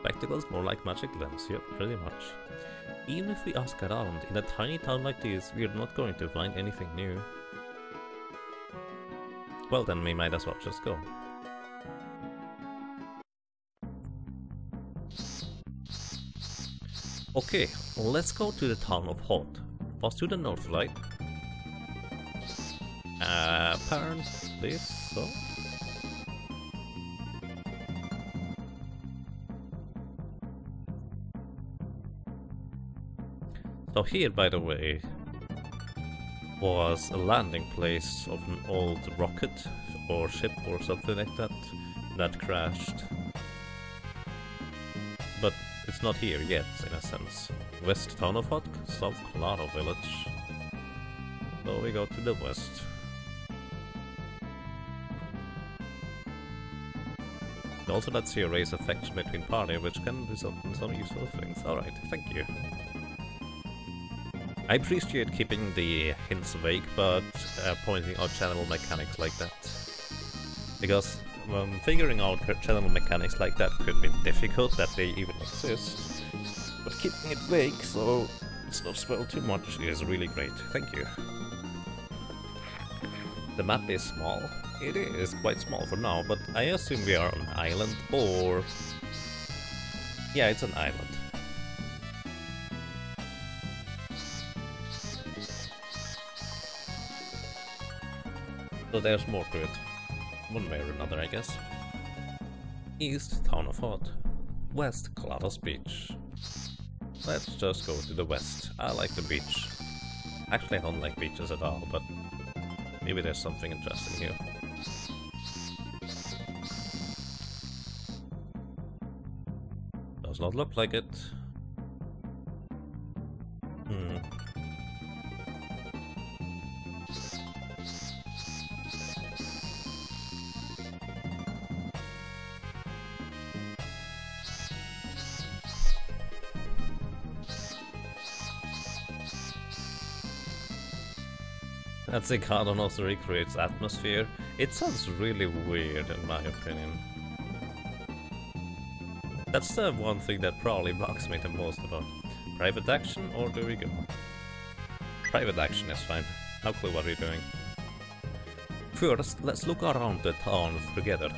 Spectacles more like magic lens, yep, pretty much. Even if we ask around, in a tiny town like this, we're not going to find anything new. Well then, we might as well just go. Okay, let's go to the town of Holt. Was to the north, right? Apparently so. So here, by the way, was a landing place of an old rocket or ship or something like that that crashed. But it's not here yet, in a sense. West Tonofot, South Claro Village. So we go to the west. Also, let's see a race affection between party, which can result in some useful things. Alright, thank you. I appreciate keeping the hints vague, but pointing out channel mechanics like that. Because figuring out channel mechanics like that could be difficult, that they even exist. But keeping it vague, so it's not spoiled too much, is really great. Thank you. The map is small. It is quite small for now, but I assume we are on an island, or... Yeah, it's an island. So there's more to it. One way or another, I guess. East Tonofot. West Claros Beach. Let's just go to the west. I like the beach. Actually, I don't like beaches at all, but maybe there's something interesting here. Does not look like it. That Cicada also recreates atmosphere. It sounds really weird in my opinion. That's the one thing that probably bugs me the most about. Private action, or do we go? Private action is fine. No clue what we're doing. First, let's look around the town together.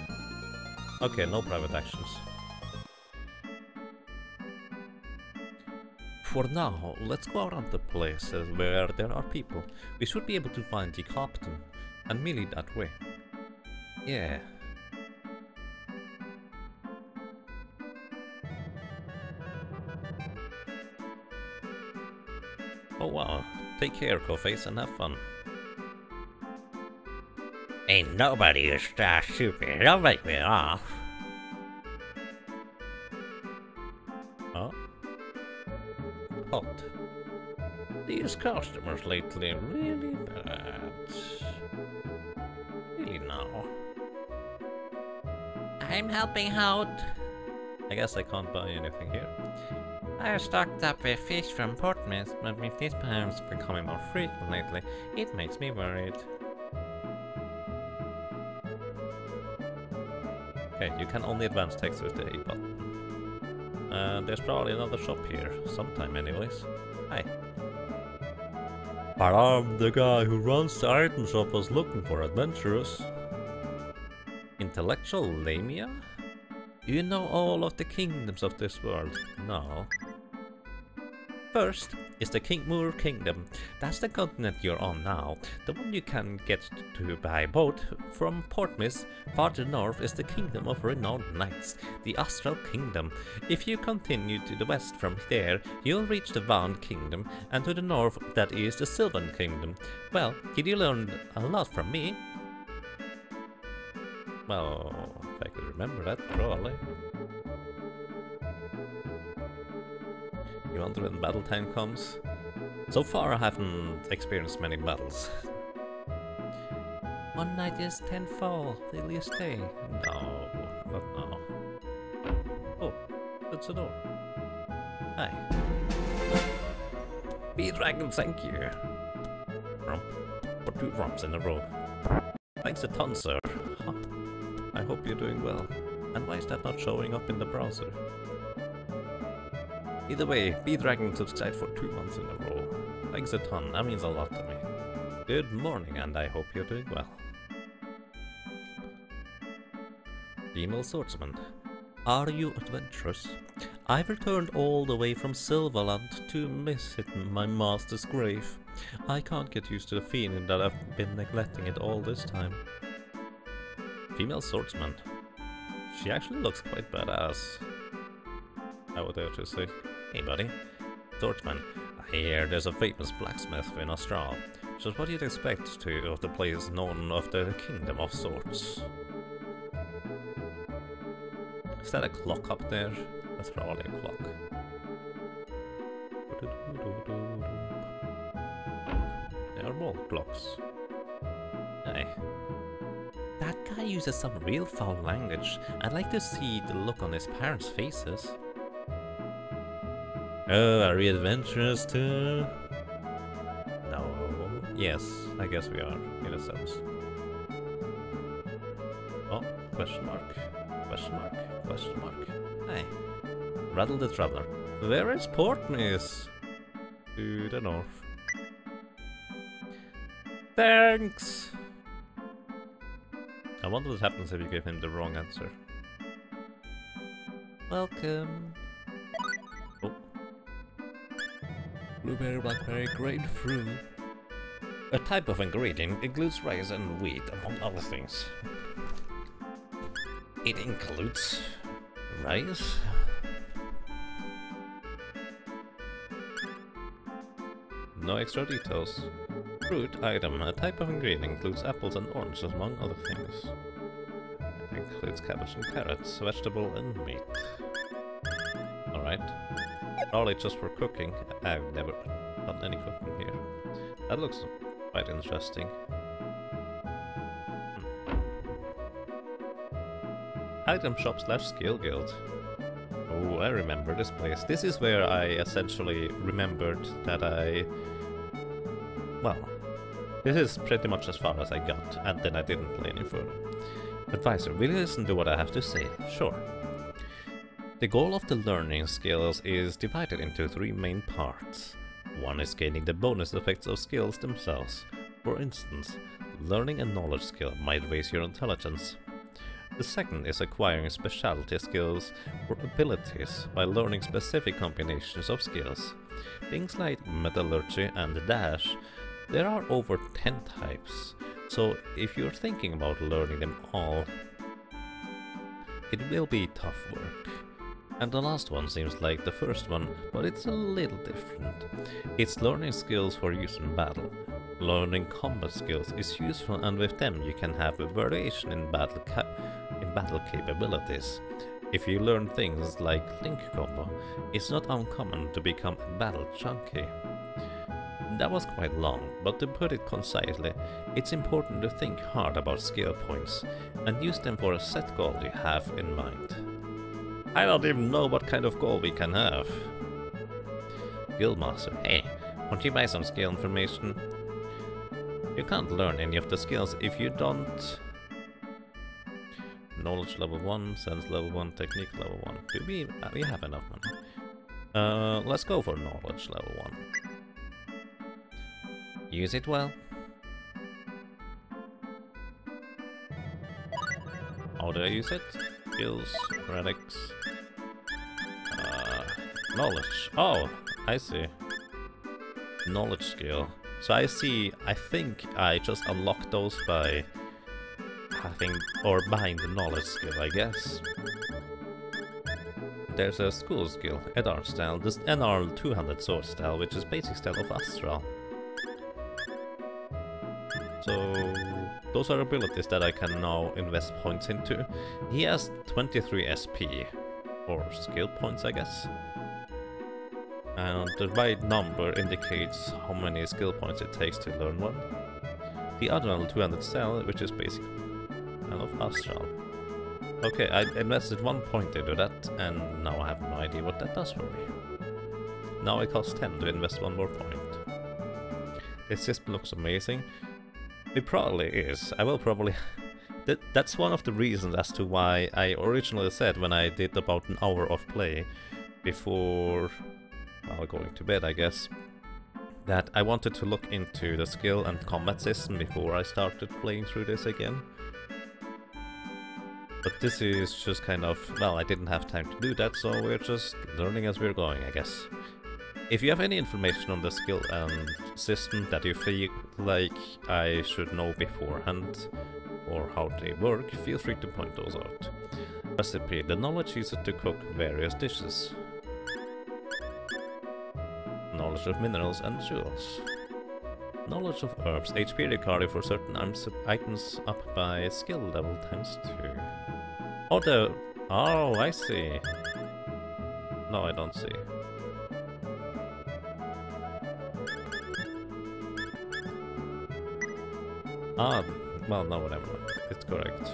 Okay, no private actions. For now, let's go around the places where there are people. We should be able to find the captain, and merely that way. Yeah. Oh wow, take care, Coface, and have fun. Ain't nobody is that stupid, don't make me laugh. Huh? Hot. These customers lately really bad. Really now. I'm helping out. I guess I can't buy anything here. I stocked up with fish from Portsmouth, but with these pounds becoming more frequent lately, it makes me worried. Okay, you can only advance text with the A button. There's probably another shop here, sometime anyways. Hi. But I'm the guy who runs the item shop was looking for adventurers. Intellectual Lamia? You know all of the kingdoms of this world? No. First is the Kingmoor Kingdom. That's the continent you're on now. The one you can get to by boat from Portsmouth. Farther north is the Kingdom of Renowned Knights, the Astral Kingdom. If you continue to the west from there, you'll reach the Vand Kingdom, and to the north that is the Sylvan Kingdom. Well, did you learn a lot from me? Well, if I could remember that, probably. You wonder when battle time comes? So far I haven't experienced many battles. One night is tenfold, till you stay. No, not now. Oh, that's a door. Hi. B-Dragon, thank you. Rump. For 2 rumps in a row. Thanks a ton, sir. Huh. I hope you're doing well. And why is that not showing up in the browser? Either way, B-Dragon subscribed for 2 months in a row. Thanks a ton, that means a lot to me. Good morning, and I hope you're doing well. Female Swordsman. Are you adventurous? I've returned all the way from Silverland to visit my master's grave. I can't get used to the feeling that I've been neglecting it all this time. Female Swordsman. She actually looks quite badass, I would dare to say. Hey buddy. Swordsman, I hear there's a famous blacksmith in Astral. Just what you'd expect of the place known of the Kingdom of Swords. Is that a clock up there? That's probably a clock. There are more clocks. Hey. That guy uses some real foul language. I'd like to see the look on his parents' faces. Oh, are we adventurous too? No. Yes, I guess we are, in a sense. Oh, question mark. Question mark. Question mark. Hey. Rattle the Traveler. Where is Portneys? To the north. Thanks! I wonder what happens if you give him the wrong answer. Welcome. Oh. Blueberry, blackberry, grapefruit. A type of ingredient includes rice and wheat, among other things. It includes rice. No extra details. Fruit item. A type of ingredient includes apples and oranges, among other things. It includes cabbage and carrots, vegetable and meat. Alright. Probably just for cooking. I've never done any cooking here. That looks quite interesting. Item shop / skill guild. Oh, I remember this place. This is where I essentially remembered that well, this is pretty much as far as I got, and then I didn't play any further. Advisor, will you listen to what I have to say? Sure. The goal of the learning skills is divided into 3 main parts. One is gaining the bonus effects of skills themselves. For instance, learning a knowledge skill might raise your intelligence. The second is acquiring specialty skills or abilities by learning specific combinations of skills. Things like metallurgy and dash. There are over 10 types, so if you're thinking about learning them all, it will be tough work. And the last one seems like the first one, but it's a little different. It's learning skills for use in battle. Learning combat skills is useful, and with them you can have a variation in battle capabilities. If you learn things like Link Combo, it's not uncommon to become a battle junkie. That was quite long, but to put it concisely, it's important to think hard about skill points and use them for a set goal you have in mind. I don't even know what kind of goal we can have. Guildmaster, hey, won't you buy some skill information? You can't learn any of the skills if you don't... Knowledge level 1, sense level 1, technique level 1. Do we have enough money? Let's go for knowledge level 1. Use it well. How do I use it? Skills, relics, knowledge. Oh, I see. Knowledge skill. So I think I just unlocked those by having or buying the knowledge skill, I guess. There's a school skill, Eddard style, this NR 200 sword style, which is basic style of Astral. So those are abilities that I can now invest points into. He has 23 SP, or skill points, I guess. And the right number indicates how many skill points it takes to learn one. The other 200 style, which is basic style of Astral. Okay, I invested 1 point into that, and now I have no idea what that does for me. Now it costs 10 to invest 1 more point. This system looks amazing. It probably is. I will probably... That's one of the reasons as to why I originally said when I did about an hour of play before, well, going to bed, I guess, that I wanted to look into the skill and combat system before I started playing through this again. But this is just kind of, well, I didn't have time to do that, so we're just learning as we're going, I guess. If you have any information on the skill and system that you feel like I should know beforehand, or how they work, feel free to point those out. Recipe, the knowledge used to cook various dishes. Knowledge of minerals and jewels. Knowledge of herbs, HP recovery for certain items up by skill level ×2. Oh, I see. No, I don't see. Ah, well, no, whatever. It's correct.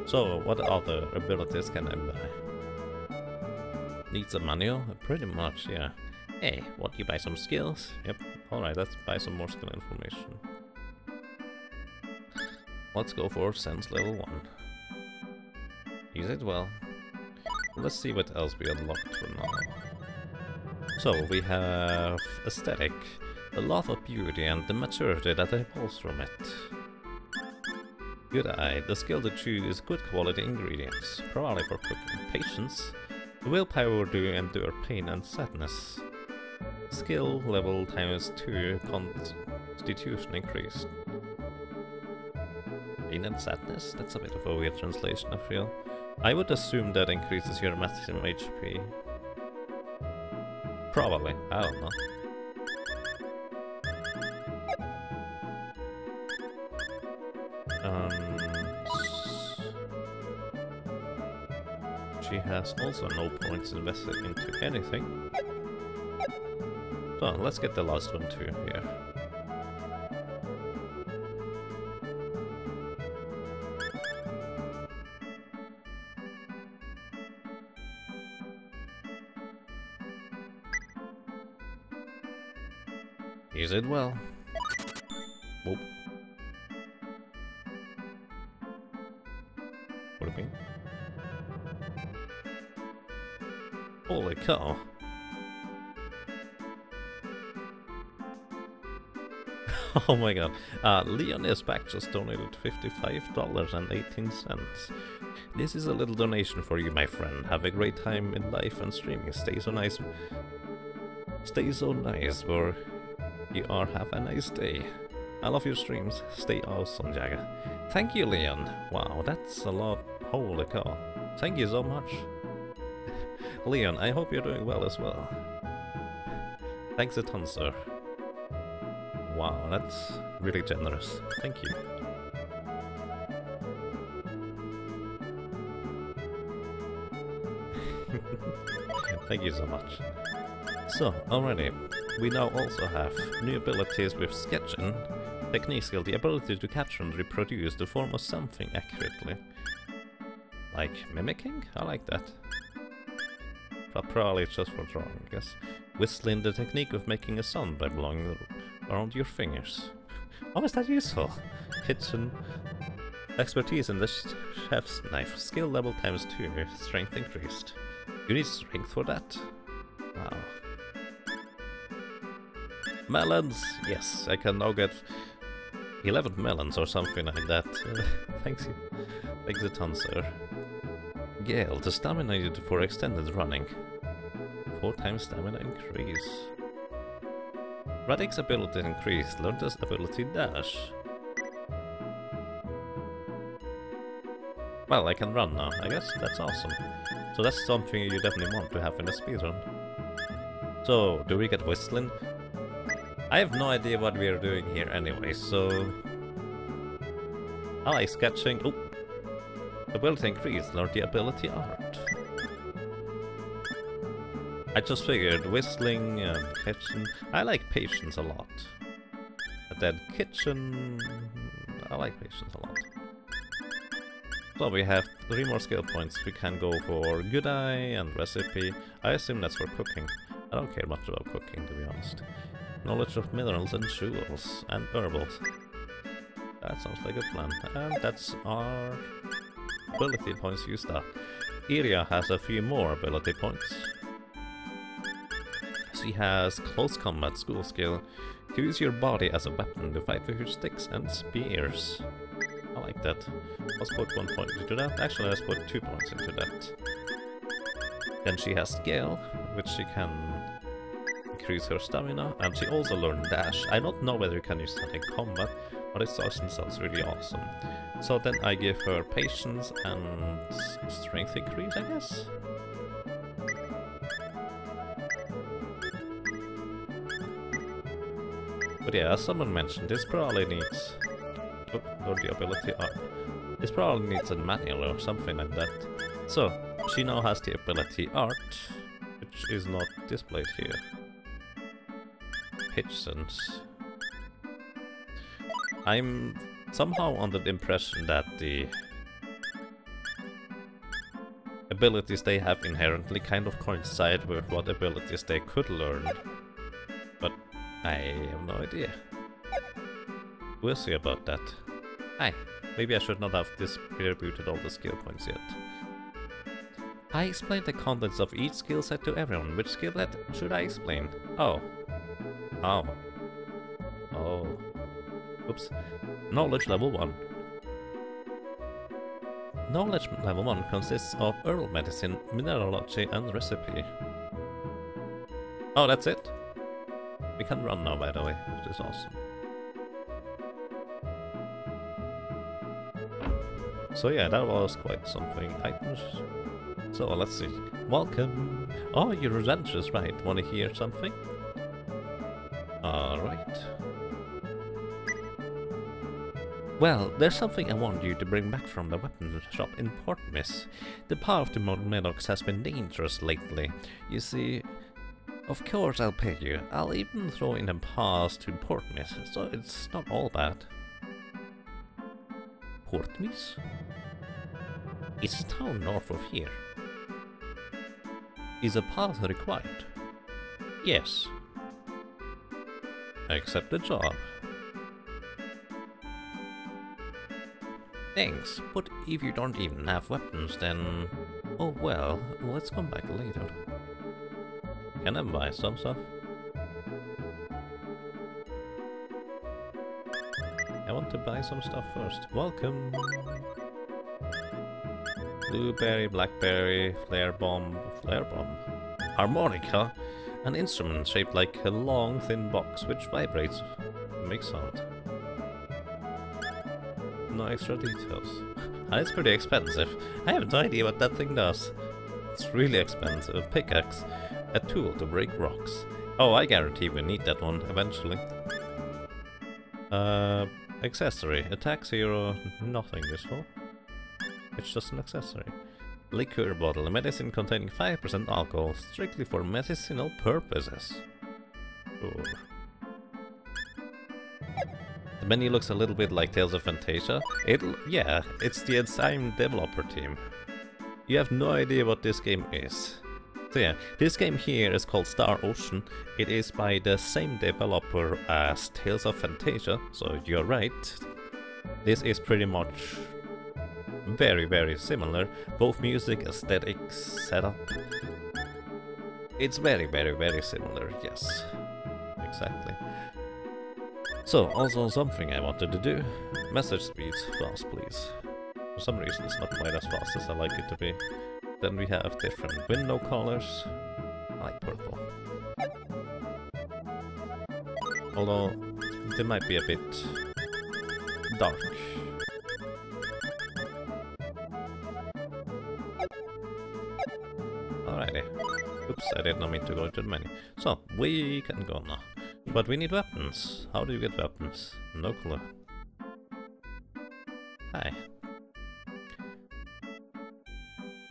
So, what other abilities can I buy? Needs a manual? Pretty much, yeah. Hey, what, you buy some skills? Yep, alright, let's buy some more skill information. Let's go for sense level 1. Use it well. Let's see what else we unlocked for now. So, we have aesthetic, the love of beauty and the maturity that evolves from it. Good eye, the skill to choose good quality ingredients, probably for cooking. Patience, the willpower to endure pain and sadness. Skill level times 2, constitution increased. Pain and sadness? That's a bit of a weird translation, I feel. I would assume that increases your maximum HP. Probably, I don't know. She has also no points invested into anything. So let's get the last one too here. Use it well. Whoop. What do you mean? Holy cow. Oh my god. Leon is back, just donated $55.18. This is a little donation for you, my friend. Have a great time in life and streaming. Stay so nice. Stay so nice where you are. Have a nice day. I love your streams. Stay awesome, Jagger. Thank you, Leon. Wow, that's a lot. Holy cow. Thank you so much. Leon, I hope you're doing well as well. Thanks a ton, sir. Wow, that's really generous. Thank you. Thank you so much. So, already, we now also have new abilities with sketching. Technique skill, the ability to capture and reproduce the form of something accurately. Like mimicking? I like that. But probably it's just for drawing, I guess. Whistling, the technique of making a sound by blowing around your fingers. How is that useful? Kitchen. Expertise in the chef's knife. Skill level times 2, strength increased. You need strength for that? Wow. Melons! Yes, I can now get 11 melons or something like that. Thanks a ton, sir. Gale, the stamina needed for extended running. 4 times stamina increase. Radix ability increased. Learn this ability dash. Well, I can run now. I guess that's awesome. So that's something you definitely want to have in a speedrun. So, do we get whistling? I have no idea what we are doing here anyway, so... I like sketching. Oh! Ability increased. Learn the ability art. I just figured whistling and kitchen. I like patience a lot. But then kitchen... I like patience a lot. So we have 3 more skill points. We can go for good eye and recipe. I assume that's for cooking. I don't care much about cooking, to be honest. Knowledge of minerals and jewels and herbals. That sounds like a plan. And that's our ability points used up. Iria has a few more ability points. She has close combat school skill. To use your body as a weapon to fight with your sticks and spears. I like that. Let's put 1 point into that. Actually, let's put 2 points into that. Then she has scale, which she can increase her stamina, and she also learned dash. I don't know whether you can use that in combat, but it sounds really awesome. So then I give her patience and strength increase, I guess? But yeah, as someone mentioned, this probably needs... Oh, or the ability art. This probably needs a manual or something like that. So, she now has the ability Art, which is not displayed here. Pitch sense. I'm somehow under the impression that the abilities they have inherently kind of coincide with what abilities they could learn. But I have no idea. We'll see about that. Hi, maybe I should not have distributed all the skill points yet. I explained the contents of each skill set to everyone. Which skill set should I explain? Oh. Oh. Oh. Oops. Knowledge level 1. Knowledge level 1 consists of herbal medicine, mineralogy, and recipe. Oh, that's it? We can run now, by the way, which is awesome. So yeah, that was quite something. Items. So let's see. Welcome! Oh, you're adventurous, right? Wanna hear something? Alright. Well, there's something I want you to bring back from the weapon shop in Portmis. The path to Modern Meadows has been dangerous lately. You see, of course I'll pay you. I'll even throw in a pass to Portmis, so it's not all bad. Portmis? It's a town north of here. Is a pass required? Yes. Accept the job. Thanks, but if you don't even have weapons, then... Oh well, let's come back later. Can I buy some stuff? I want to buy some stuff first. Welcome! Blueberry, blackberry, flare bomb, harmonica, an instrument shaped like a long, thin box which vibrates, makes sound. No extra details. It's pretty expensive. I have no idea what that thing does. It's really expensive. A pickaxe, a tool to break rocks. Oh, I guarantee we need that one eventually. Accessory. Attack 0, nothing useful. It's just an accessory. Liqueur bottle, a medicine containing 5% alcohol, strictly for medicinal purposes. Ooh. The menu looks a little bit like Tales of Fantasia. Yeah, it's the Enzyme developer team. You have no idea what this game is. So yeah, this game here is called Star Ocean. It is by the same developer as Tales of Fantasia, so you're right. This is pretty much very, very similar. Both music, aesthetics, setup. It's very, very, very similar, yes. Exactly. So, also something I wanted to do. Message speed, fast please. For some reason it's not quite as fast as I like it to be. Then we have different window colors. I like purple. Although, they might be a bit dark. Alrighty. Oops, I did not mean to go into the menu. So, we can go now. But we need weapons. How do you get weapons? No clue. Hi.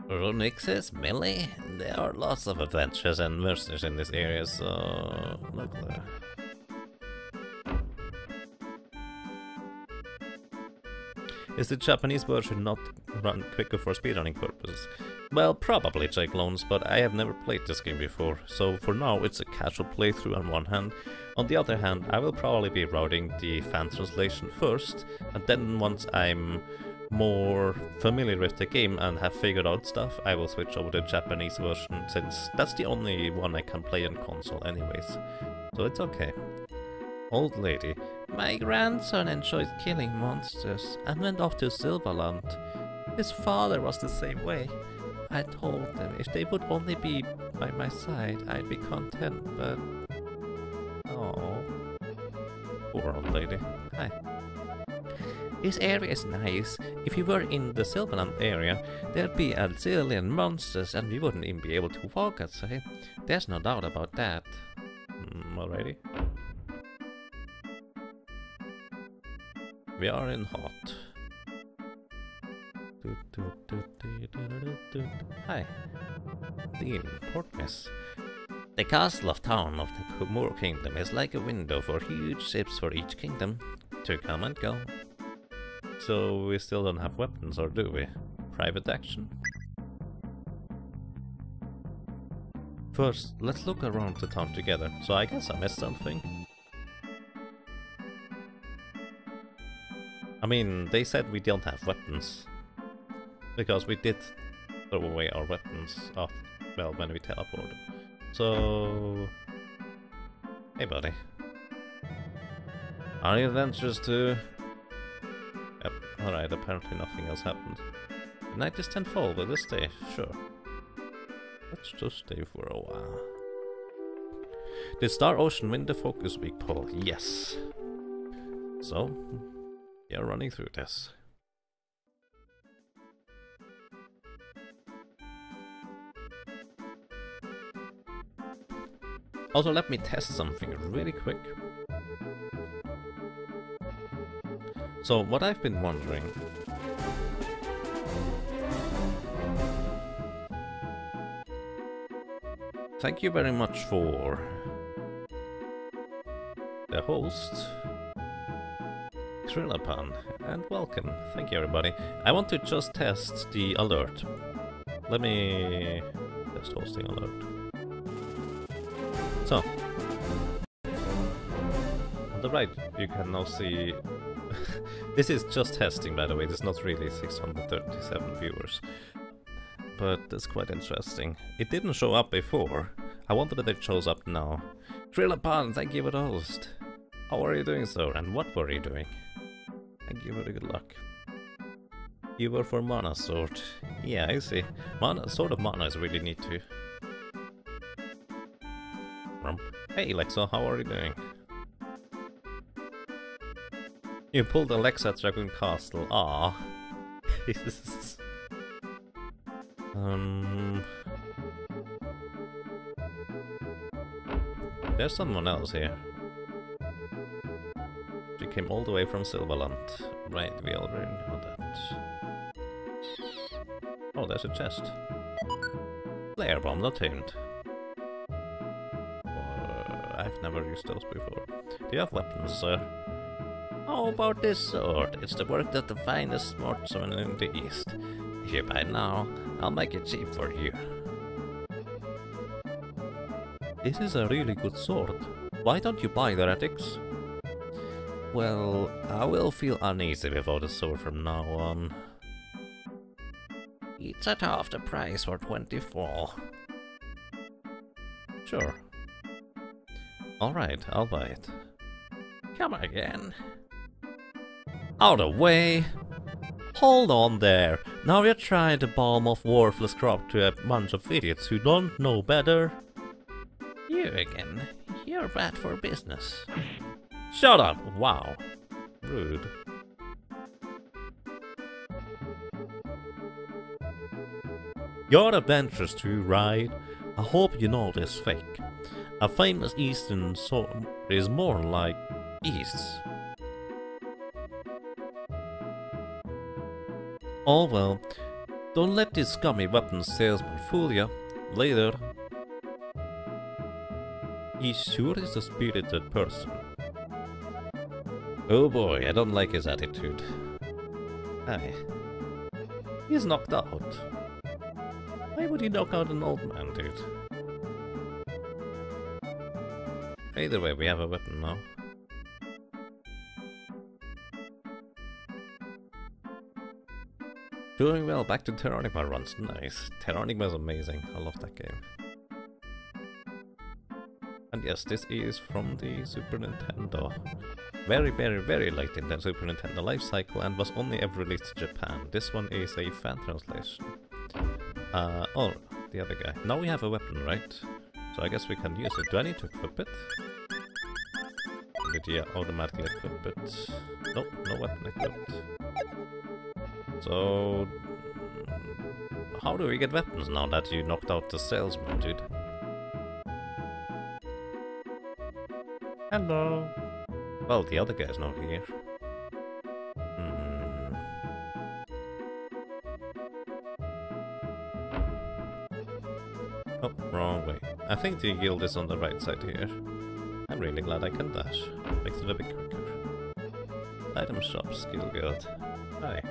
Runix says melee? There are lots of adventures and mercenaries in this area, so... no clue. Is the Japanese version not run quicker for speedrunning purposes? Well, probably, Jake Loans, but I have never played this game before, so for now it's a casual playthrough on one hand. On the other hand, I will probably be routing the fan translation first, and then once I'm more familiar with the game and have figured out stuff, I will switch over to the Japanese version, since that's the only one I can play on console anyways. So it's okay. Old lady. My grandson enjoys killing monsters and went off to Silverland. His father was the same way. I told them if they would only be by my side, I'd be content, but... oh, poor old lady. Hi. This area is nice. If you were in the Silverland area, there'd be a zillion monsters and we wouldn't even be able to walk outside. There's no doubt about that. Alrighty. We are in hot. Hi. Dean Portmiss. The castle of town of the Moor Kingdom is like a window for huge ships for each kingdom to come and go. So we still don't have weapons, or do we? Private action? First, let's look around the town together. So I guess I missed something. I mean, they said we don't have weapons. Because we did throw away our weapons after, well, when we teleported. So... Hey buddy. Are you adventurous too? Yep, alright, apparently nothing else happened. The night is tenfold, will this stay? Sure. Let's just stay for a while. Did Star Ocean win the Focus Week poll? Yes. So, we are running through this. Also, let me test something really quick. So, what I've been wondering... Thank you very much for the host, Trillapan, and welcome. Thank you, everybody. I want to just test the alert. Let me test hosting alert. So, on the right, you can now see... This is just testing, by the way. There's not really 637 viewers. But that's quite interesting. It didn't show up before. I wonder if it shows up now. Trillapan, thank you for the host. How are you doing, sir? And what were you doing? Thank you for the good luck. You were for Mana Sword. Yeah, I see. Sword of Mana is really neat too. Hey Lexa, how are you doing? You pulled Alexa at Dragon Castle. Ah. There's someone else here. She came all the way from Silverland. Right, we already know that. Oh, there's a chest. Player bomb, not tuned. I've never used those before. Do you have weapons, sir? How about this sword? It's the work of the finest swordsman in the East. If you buy it now, I'll make it cheap for you. This is a really good sword. Why don't you buy the Heretics? Well, I will feel uneasy without a sword from now on. It's at half the price for 24. Sure. Alright, I'll buy it. Come again. Out of the way! Hold on there! Now you're trying to palm off worthless crop to a bunch of idiots who don't know better. You again. You're bad for business. Shut up! Wow. Rude. You're adventurous too, right? I hope you know this fake. A famous Eastern sword is more like East's. Oh well, don't let this scummy weapons salesman fool you. Later. He sure is a spirited person. Oh boy, I don't like his attitude. Aye. He's knocked out. Why would he knock out an old man, dude? Either way, we have a weapon now. Doing well, back to Terranigma runs. Nice. Terranigma is amazing. I love that game. And yes, this is from the Super Nintendo. Very, very, very late in the Super Nintendo life cycle and was only ever released in Japan. This one is a fan translation. Oh, the other guy. Now we have a weapon, right? So I guess we can use it. Do I need to equip it? Did you automatically equip it? Nope, no weapon equipped. So... how do we get weapons now that you knocked out the salesman, dude? Hello! Well, the other guy's not here. Oh, wrong way. I think the guild is on the right side here. I'm really glad I can dash. Makes it a bit quicker. Item shop, skill guild. Hi.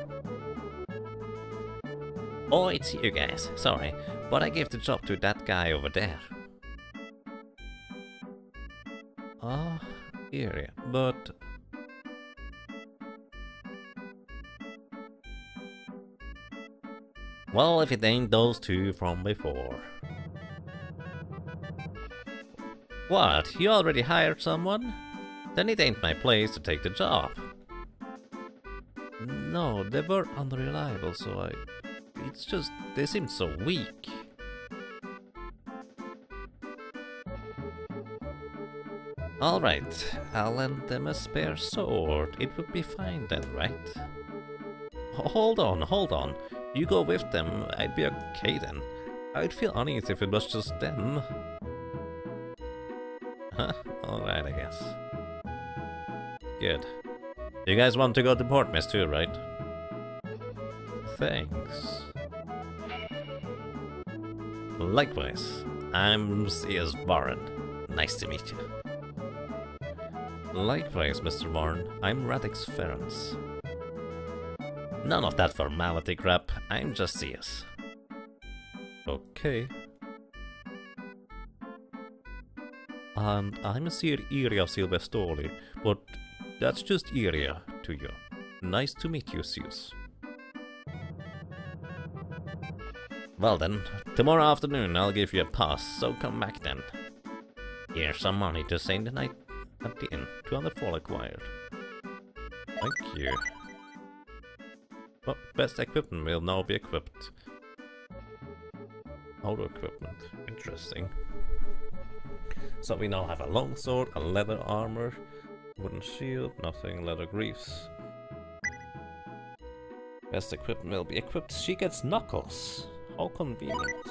Oh, it's you guys. Sorry, but I gave the job to that guy over there. Ah, area, but... Well, if it ain't those two from before. What? You already hired someone? Then it ain't my place to take the job. No, they were unreliable, so I... It's just, they seemed so weak. Alright, I'll lend them a spare sword. It would be fine then, right? Hold on. You go with them, I'd be okay then. I'd feel uneasy if it was just them. Huh? Alright, I guess. Good. You guys want to go to Portmist too, right? Thanks. Likewise. I'm C.S. Barron. Nice to meet you. Likewise, Mr. Barn. I'm Radix Ferenc. None of that formality crap. I'm just C.S. Okay. And I'm Sir Iria Silvestoli, but that's just Iria to you. Nice to meet you, Zeus. Well then, tomorrow afternoon I'll give you a pass, so come back then. Here's some money to stay the night at the inn. 200 fall acquired. Thank you. Well, best equipment will now be equipped. Auto equipment. Interesting. So we now have a longsword, a leather armor, wooden shield, nothing, leather greaves. Best equipment will be equipped. She gets knuckles. How convenient.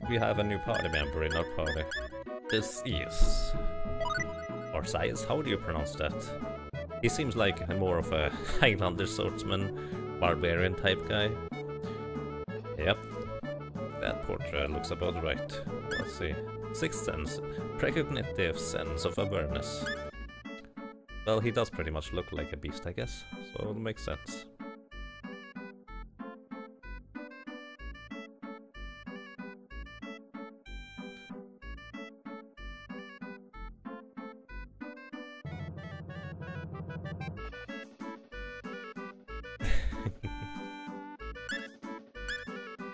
We have a new party member in our party. This is... Or Sias, how do you pronounce that? He seems like more of a Highlander swordsman, barbarian type guy. Yep. That portrait looks about right. Let's see. Sixth sense. Precognitive sense of awareness. Well, he does pretty much look like a beast, I guess. So it makes sense.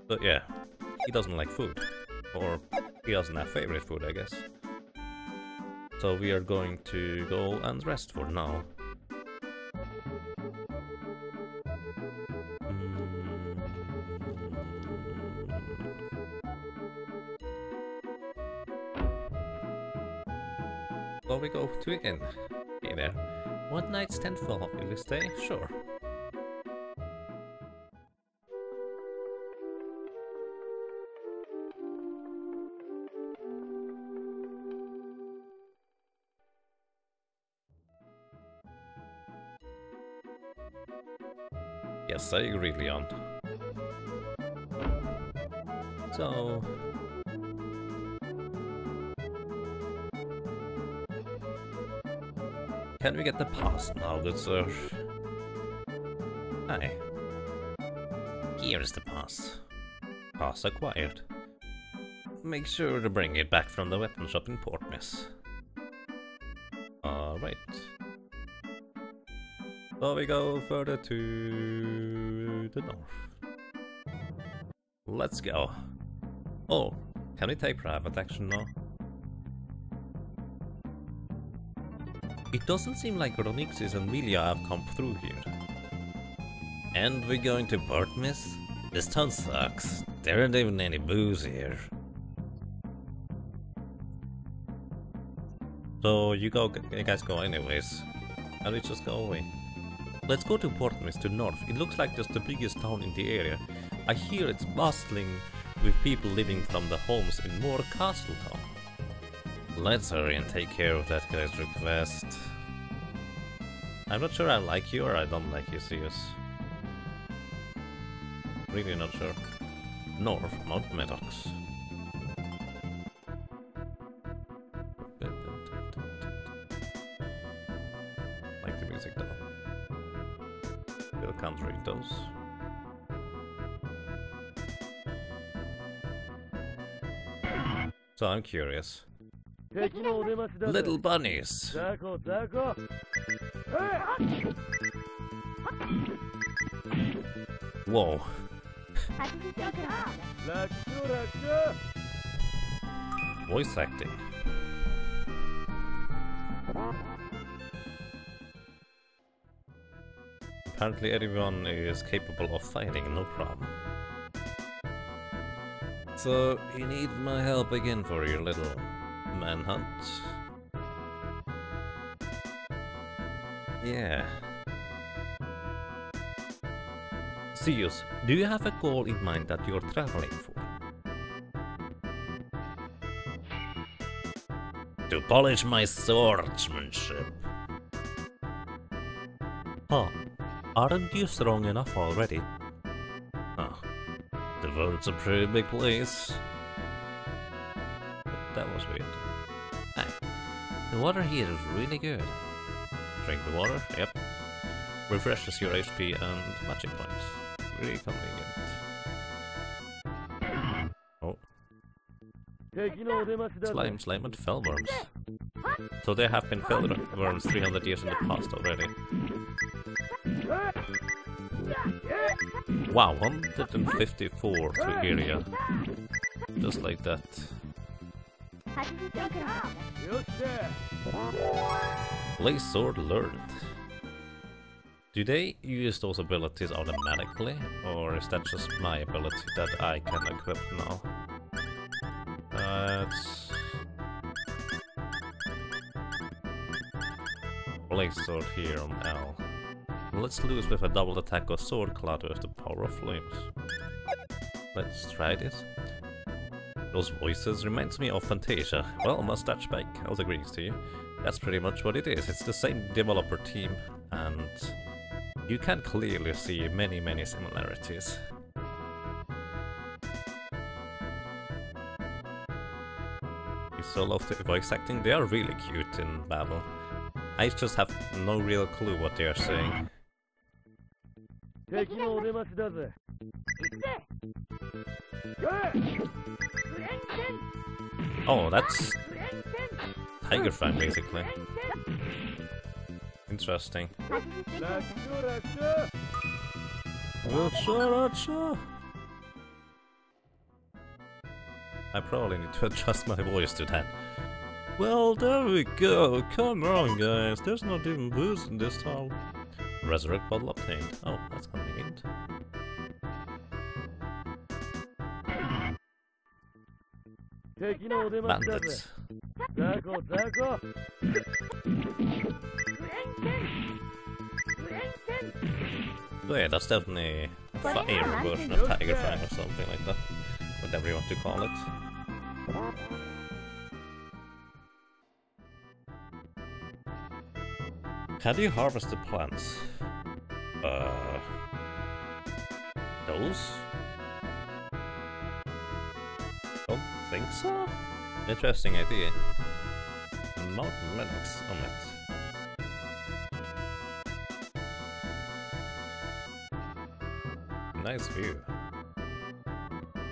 But yeah, he doesn't like food. Or he doesn't have favorite food, I guess. So we are going to go and rest for now. So we go to the inn. Hey there. One night's stand full. Will you stay? Sure. Yes, I agree, Leon. So... Can we get the pass now, good sir? Hi. Here is the pass. Pass acquired. Make sure to bring it back from the weapon shop in Portmist. Alright. So we go further to the north. Let's go. Oh, can we take private action now? It doesn't seem like Ronixis and Milia have come through here. And we're going to Portmist? This town sucks. There aren't even any booze here. So you guys go anyways. And we just go away. Let's go to Portmist to north. It looks like just the biggest town in the area. I hear it's bustling with people living from the homes in Moor Castle Town. Let's hurry and take care of that guy's request. I'm not sure I like you or I don't like you, Zeus. Really not sure. north, Mount Maddox. Like the music though. Still can't read those. So I'm curious. Little bunnies. Whoa. Voice acting. Apparently everyone is capable of fighting, no problem. So, you need my help again for your little manhunt? Yeah. Zeus, do you have a goal in mind that you're traveling for? To polish my swordsmanship. Huh. Aren't you strong enough already? Huh. The world's a pretty big place. But that was weird. Hey, the water here is really good. Drink the water, yep. Refreshes your HP and magic points. Really convenient. Oh. Slime and fellworms. So there have been fellworms 300 years in the past already. Wow, 154 to area. Just like that. Blaze Sword learned. Do they use those abilities automatically, or is that just my ability that I can equip now? Blaze Sword here on L. Let's lose with a double attack or sword cloud with the power of flames. Let's try this. Those voices reminds me of Fantasia. Well, mustache bike, I was agreeing to you. That's pretty much what it is. It's the same developer team, and you can clearly see many similarities. You so love the voice acting, they are really cute in battle. I just have no real clue what they are saying. Oh, that's Tiger Fan basically. Interesting. I probably need to adjust my voice to that. Well, there we go. Come on, guys. There's not even booze in this town. Resurrect bottle obtained. Oh, that's convenient. Bandits. So yeah, that's definitely a fire version of Tiger Fang or something like that. Whatever you want to call it. How do you harvest the plants? Those? Don't think so? Interesting idea. Mount Maddox Summit. Nice view.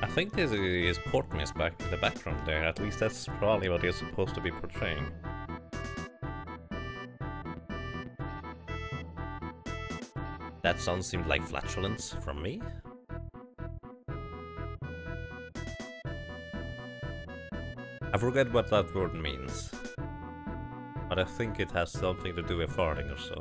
I think this is Port Mist back in the background there, at least that's probably what it's supposed to be portraying. That sound seemed like flatulence from me? I forget what that word means, but I think it has something to do with farting or so.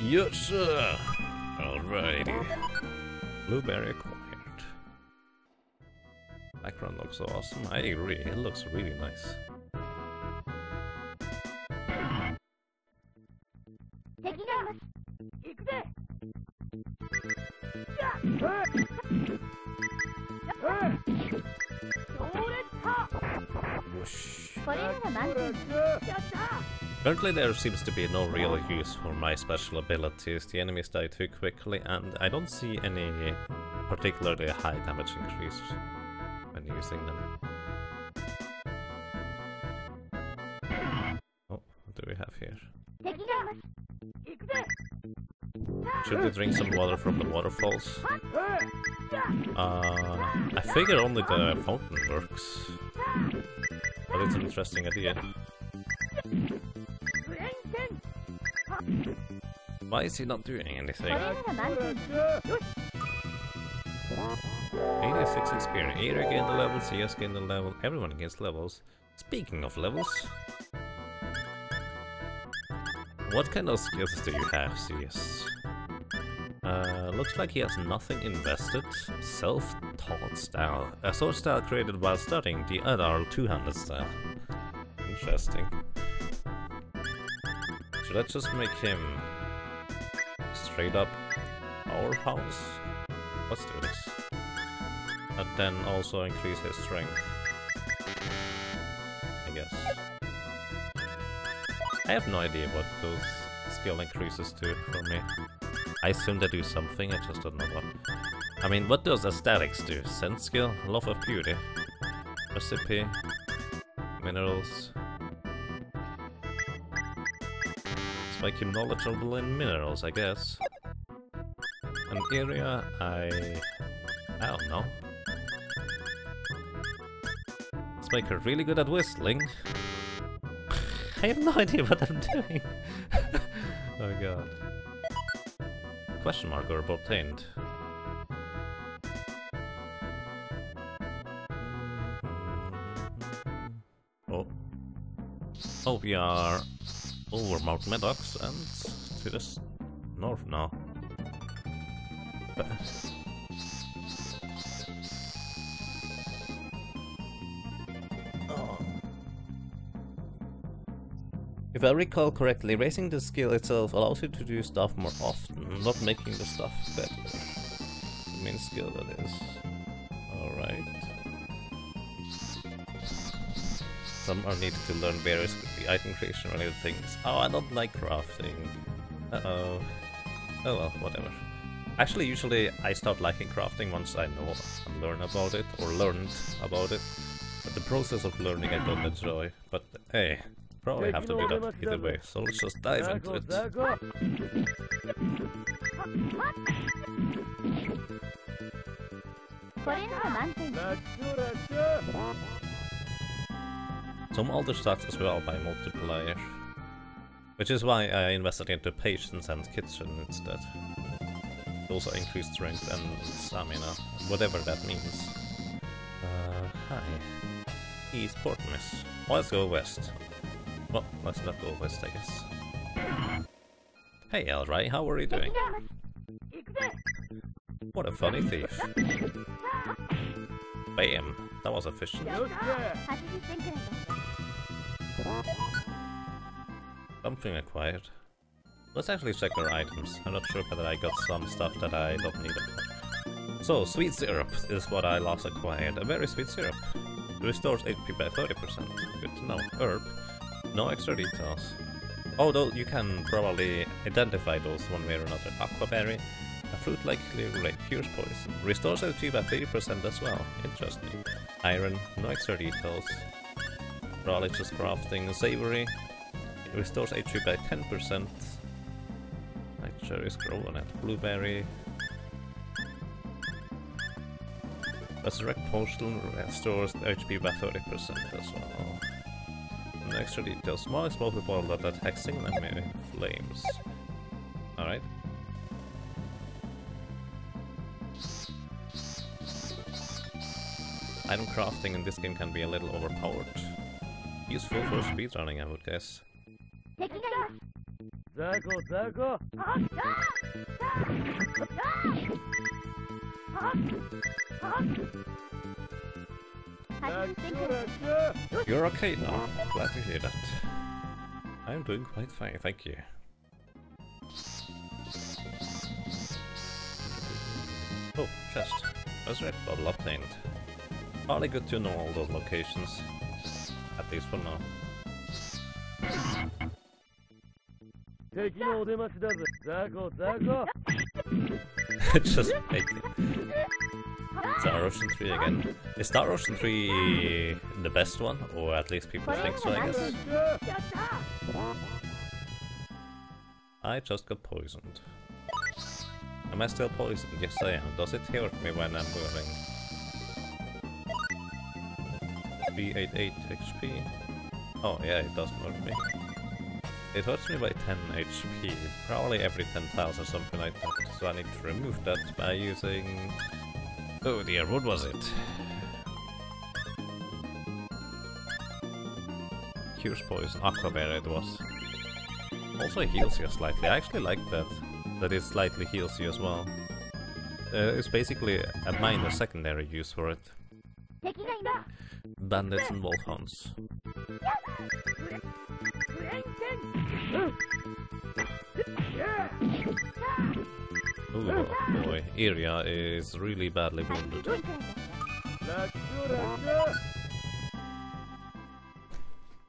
Yes, sir. Alrighty. Blueberry acquired. Background looks awesome. I agree. It looks really nice. Whoosh. Currently there seems to be no real use for my special abilities. The enemies die too quickly and I don't see any particularly high damage increase when using them. Oh, what do we have here? Should we drink some water from the waterfalls? I figure only the fountain works. But it's an interesting idea. Why is he not doing anything? 86 experience. Aira gained a level, CS gained a level, everyone gains levels. Speaking of levels, what kind of skills do you have, CS? Looks like he has nothing invested. Self-taught style. A sword style created while studying, the other two-handed style. Interesting. Should I just make him straight up powerhouse? Let's do this. And then also increase his strength, I guess. I have no idea what those skill increases do for me. I assume they do something, I just don't know what. I mean, what does aesthetics do? Sense skill? Love of beauty? Recipe? Minerals? Let's make him knowledgeable in minerals, I guess. An area, I don't know. Let's make her really good at whistling. I have no idea what I'm doing. Oh god. Question mark orb obtained. Oh. Oh, we are over Mount Maddox and to the north now. If I recall correctly, raising the skill itself allows you to do stuff more often, not making the stuff better. The main skill, that is. Alright. Some are needed to learn various item creation related things. Oh, I don't like crafting. Uh-oh. Oh well, whatever. Actually, usually I start liking crafting once I know and learn about it, or learned about it. But the process of learning I don't enjoy. But hey, probably have to do that either way, so let's just dive into it. Some other stats as well by multiplier. Which is why I invested into patience and kitchen instead. Also increased strength and stamina, whatever that means. Hi. East Portmas. Let's go west. Well, let's not go west, I guess. Hey Elrai, how are you doing? What a funny thief. Bam! That was efficient. Something acquired. Let's actually check our items. I'm not sure whether I got some stuff that I don't need. So, sweet syrup is what I last acquired. A very sweet syrup. Restores HP by 30%. Good to know. Herb. No extra details. Although you can probably identify those one way or another. Aquaberry. A fruit like cures poison. Restores HP by 30% as well. Interesting. Iron. No extra details. Probably just crafting. Savory. It restores HP by 10%. Like cherries grow on it. Blueberry. Resurrect Potion restores HP by 30% as well. No extra details. Small explosive bottle that attacks single enemy flames. Alright. Item crafting in this game can be a little overpowered. Useful for speedrunning, I would guess. You're okay now. Glad to hear that. I'm doing quite fine, thank you. Oh, chest. Resurrect bottle obtained. Probably good to know all those locations. At least for now. Just making. Star Ocean 3 again. Is Star Ocean 3 the best one? Or at least people think so, I guess. I just got poisoned. Am I still poisoned? Yes I am. Does it hurt me when I'm moving? 388 HP. Oh yeah, it does hurt me. It hurts me by 10 HP, probably every 10,000 or something like that, so I need to remove that by using... Oh dear, what was it? Cures poison, Aquaberry it was. Also heals you slightly, I actually like that it slightly heals you as well. It's basically a minor secondary use for it. Bandits and wolfhounds. Oh boy, Iria is really badly wounded.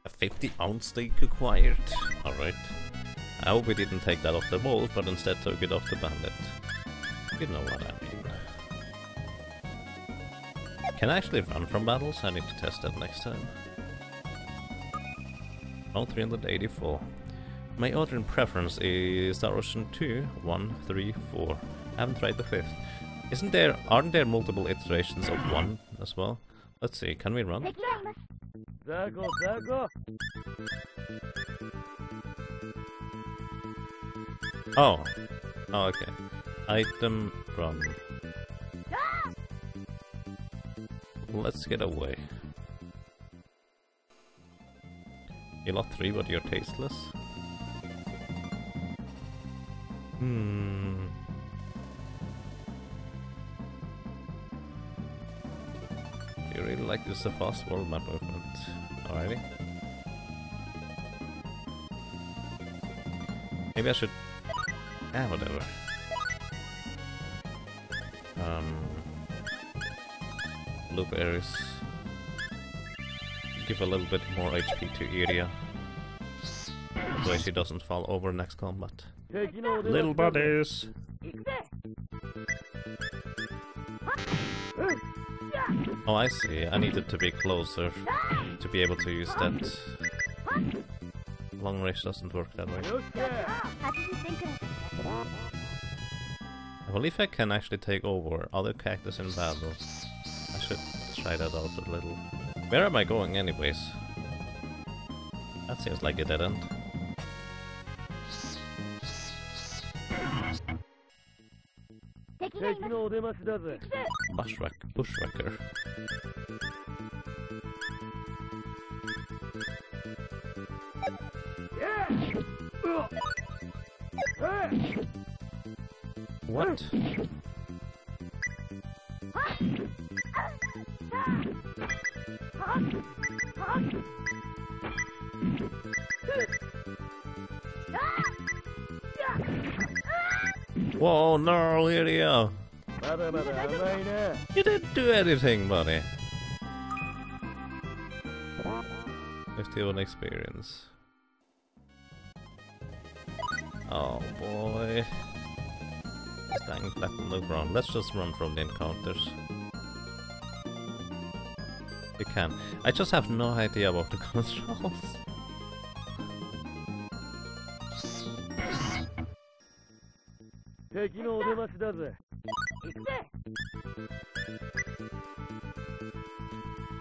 A 50-ounce steak acquired. Alright. I hope we didn't take that off the wolf, but instead took it off the bandit. You know what I mean. Can I actually run from battles? I need to test that next time. Oh, 384. My order in preference is Star Ocean 2, 1, 3, 4. I haven't tried the 5th. Aren't there multiple iterations of 1 as well? Let's see, can we run? Oh. Oh, okay. Item, run. Let's get away. You're lot 3, but you're tasteless. You really like this a fast world map movement. Alrighty. Maybe I should... whatever. Blueberries. Give a little bit more HP to Iria. That way she doesn't fall over next combat. Little buddies! Oh, I see. I needed to be closer to be able to use that. Long range doesn't work that way. Well, if I can actually take over other cactus in battle, I should try that out a little. Where am I going anyways? That seems like a dead end. Bushwhacker. What? Whoa, no, Iria! You didn't do anything, buddy. 51 experience. Oh boy. Staying flat on the ground. Let's just run from the encounters. You can. I just have no idea about the controls.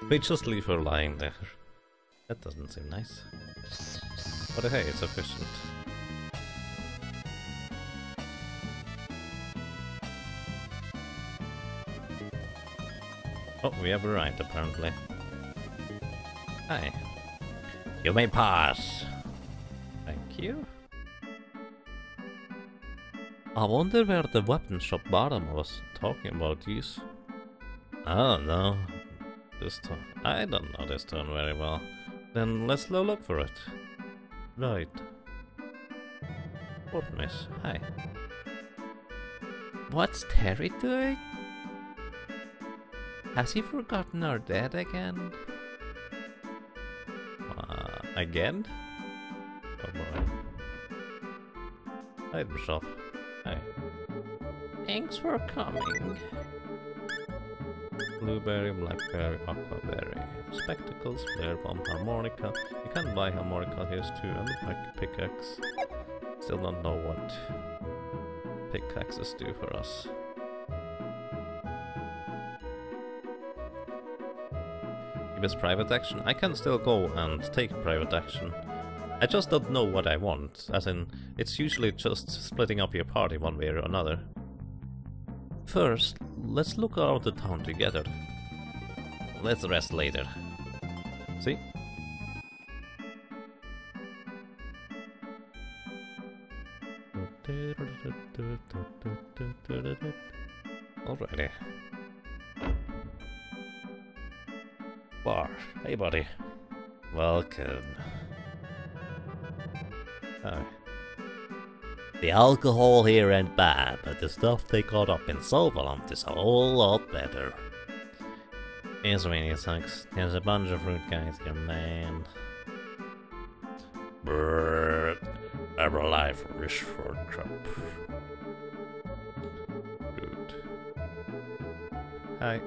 We just leave her lying there. That doesn't seem nice. But hey, it's efficient. Oh, we have arrived apparently. Hi. You may pass. Thank you. I wonder where the weapon shop bottom was talking about these. I don't know. I don't know this turn very well. Then let's go look for it. Right. What miss? Hi. What's Terry doing? Has he forgotten our dead again? Again? Oh boy. Hi, Bishop. Hi. Thanks for coming. Blueberry, blackberry, aquaberry. Spectacles, flare bomb, harmonica. You can buy harmonica, here's 2, and a pickaxe. Still don't know what pickaxes do for us. Give us private action. I can still go and take private action. I just don't know what I want, as in, it's usually just splitting up your party one way or another. First, let's look around the town together. Let's rest later. See? Alrighty. Bar. Hey, buddy. Welcome. Hi. The alcohol here ain't bad, but the stuff they got up in Silverland is a whole lot better. Here's Weenie Sucks. There's a bunch of fruit guys here, man. Brrr. Ever life wish for crap. Rude. Hi.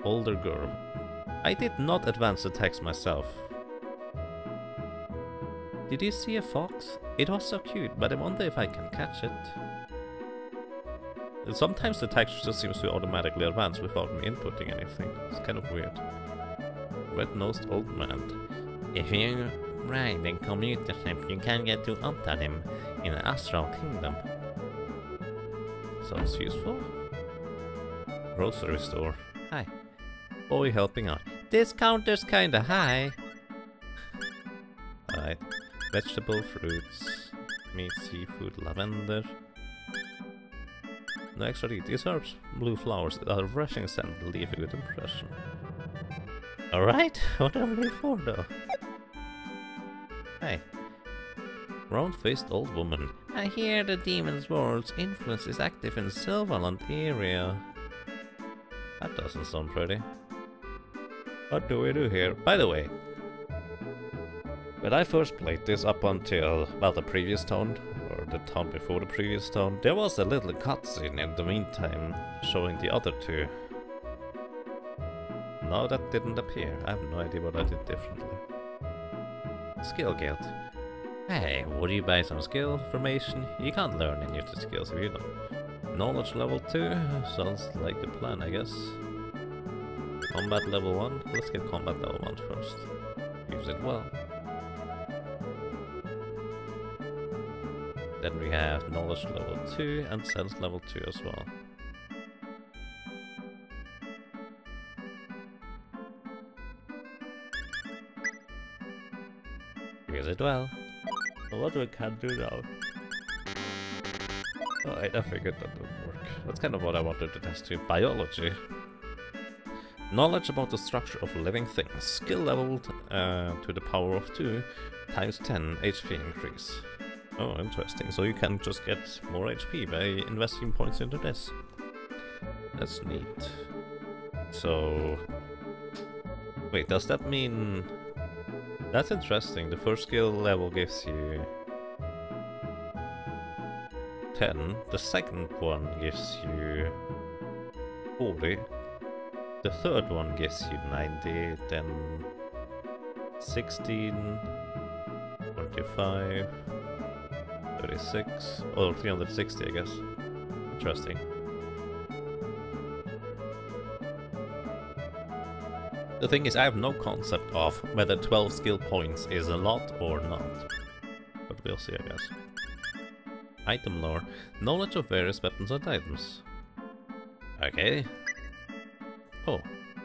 Older girl. I did not advance the text myself. Did you see a fox? It was so cute, but I wonder if I can catch it. Sometimes the text just seems to automatically advance without me inputting anything. It's kind of weird. Red-nosed old man. If you ride a commuter ship, you can get to Antalim in the Astral Kingdom. Sounds useful. Grocery store. Hi. Boy helping out. This counter's kinda high. Alright. Vegetable, fruits, meat, seafood, lavender. No extra heat. These herbs, blue flowers, a refreshing scent, leave a good impression. Alright, what are they for though? Hey. Round-faced old woman. I hear the demon's world's influence is active in the Silverland area. That doesn't sound pretty. What do we do here? By the way, when I first played this up until, well, the previous town, or the town before the previous town, there was a little cutscene in the meantime showing the other two. No, that didn't appear. I have no idea what I did differently. Skill guild. Hey, would you buy some skill information? You can't learn any of the skills if you don't. Knowledge level 2. Sounds like a plan, I guess. Combat level 1. Let's get combat level 1 first. Use it well. Then we have knowledge level 2 and sense level 2 as well. Use it well. What we can do now? Alright, I figured that would work. That's kind of what I wanted to test too. Biology. Knowledge about the structure of living things. Skill leveled to the power of 2 times 10 HP increase. Oh, interesting. So you can just get more HP by investing points into this. That's neat. So... wait, does that mean... That's interesting. The first skill level gives you 10. The second one gives you 40. The third one gives you 90, then 16, 25, 36, or 360 I guess. Interesting. The thing is, I have no concept of whether 12 skill points is a lot or not. But we'll see, I guess. Item lore. Knowledge of various weapons and items. Okay. Oh.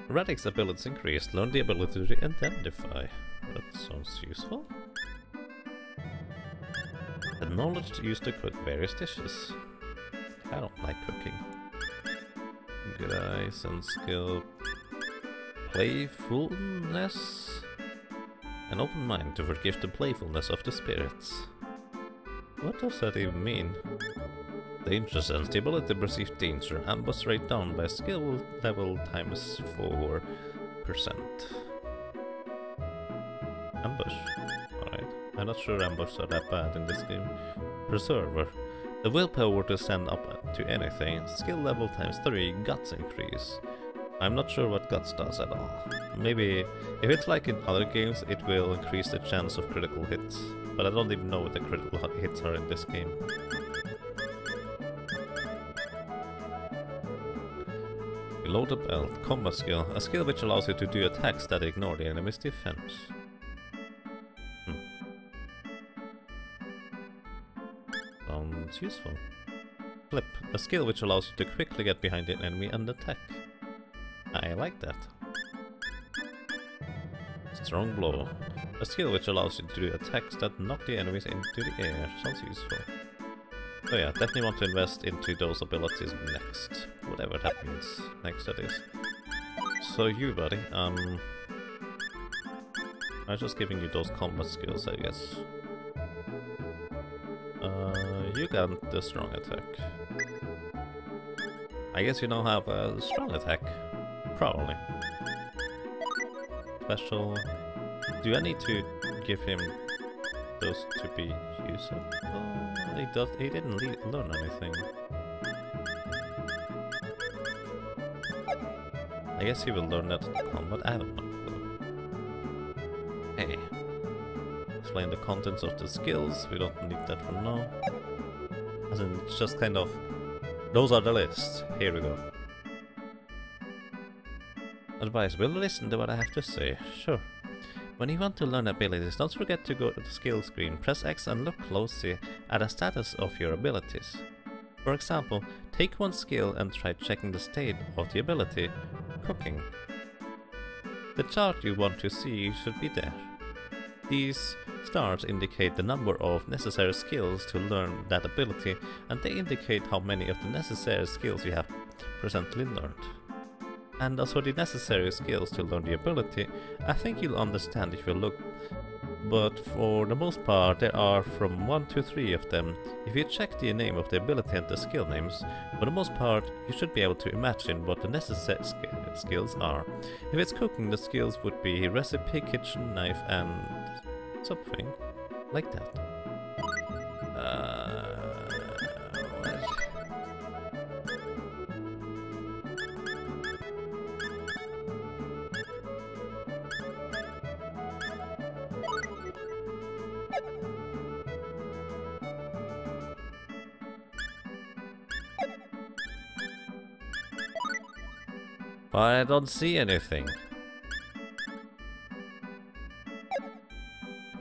Radix abilities increased. Learn the ability to identify. That sounds useful. The knowledge used to cook various dishes. I don't like cooking. Good eyes and skill. Playfulness? An open mind to forgive the playfulness of the spirits. What does that even mean? Danger sense. The ability to perceive danger. Ambush rate down by skill level times 4%. Ambush. Alright. I'm not sure ambush are that bad in this game. Preserver. The willpower to stand up to anything. Skill level times 3. Guts increase. I'm not sure what Guts does at all. Maybe if it's like in other games, it will increase the chance of critical hits. But I don't even know what the critical hits are in this game. Below the belt, combat skill. A skill which allows you to do attacks that ignore the enemy's defense. Sounds useful. Flip. A skill which allows you to quickly get behind an enemy and attack. I like that. Strong blow. A skill which allows you to do attacks that knock the enemies into the air. Sounds useful. So yeah, definitely want to invest into those abilities next. Whatever that means. Next that is. So you, buddy, I'm just giving you those combat skills, I guess. You got the strong attack. I guess you now have a strong attack. Probably. Special. Do I need to give him those to be usable? He didn't learn anything. I guess he will learn that in combat. I don't know. Hey. Explain the contents of the skills. We don't need that for now. As in, it's just kind of... Those are the list. Here we go. Advice, will listen to what I have to say. Sure. When you want to learn abilities, don't forget to go to the skill screen, press X and look closely at the status of your abilities. For example, take one skill and try checking the state of the ability, cooking. The chart you want to see should be there. These stars indicate the number of necessary skills to learn that ability, and they indicate how many of the necessary skills you have presently learned. And as for the necessary skills to learn the ability, I think you'll understand if you look, but for the most part there are from 1 to 3 of them. If you check the name of the ability and the skill names, for the most part you should be able to imagine what the necessary skills are. If it's cooking, the skills would be recipe, kitchen, knife and something like that. But I don't see anything.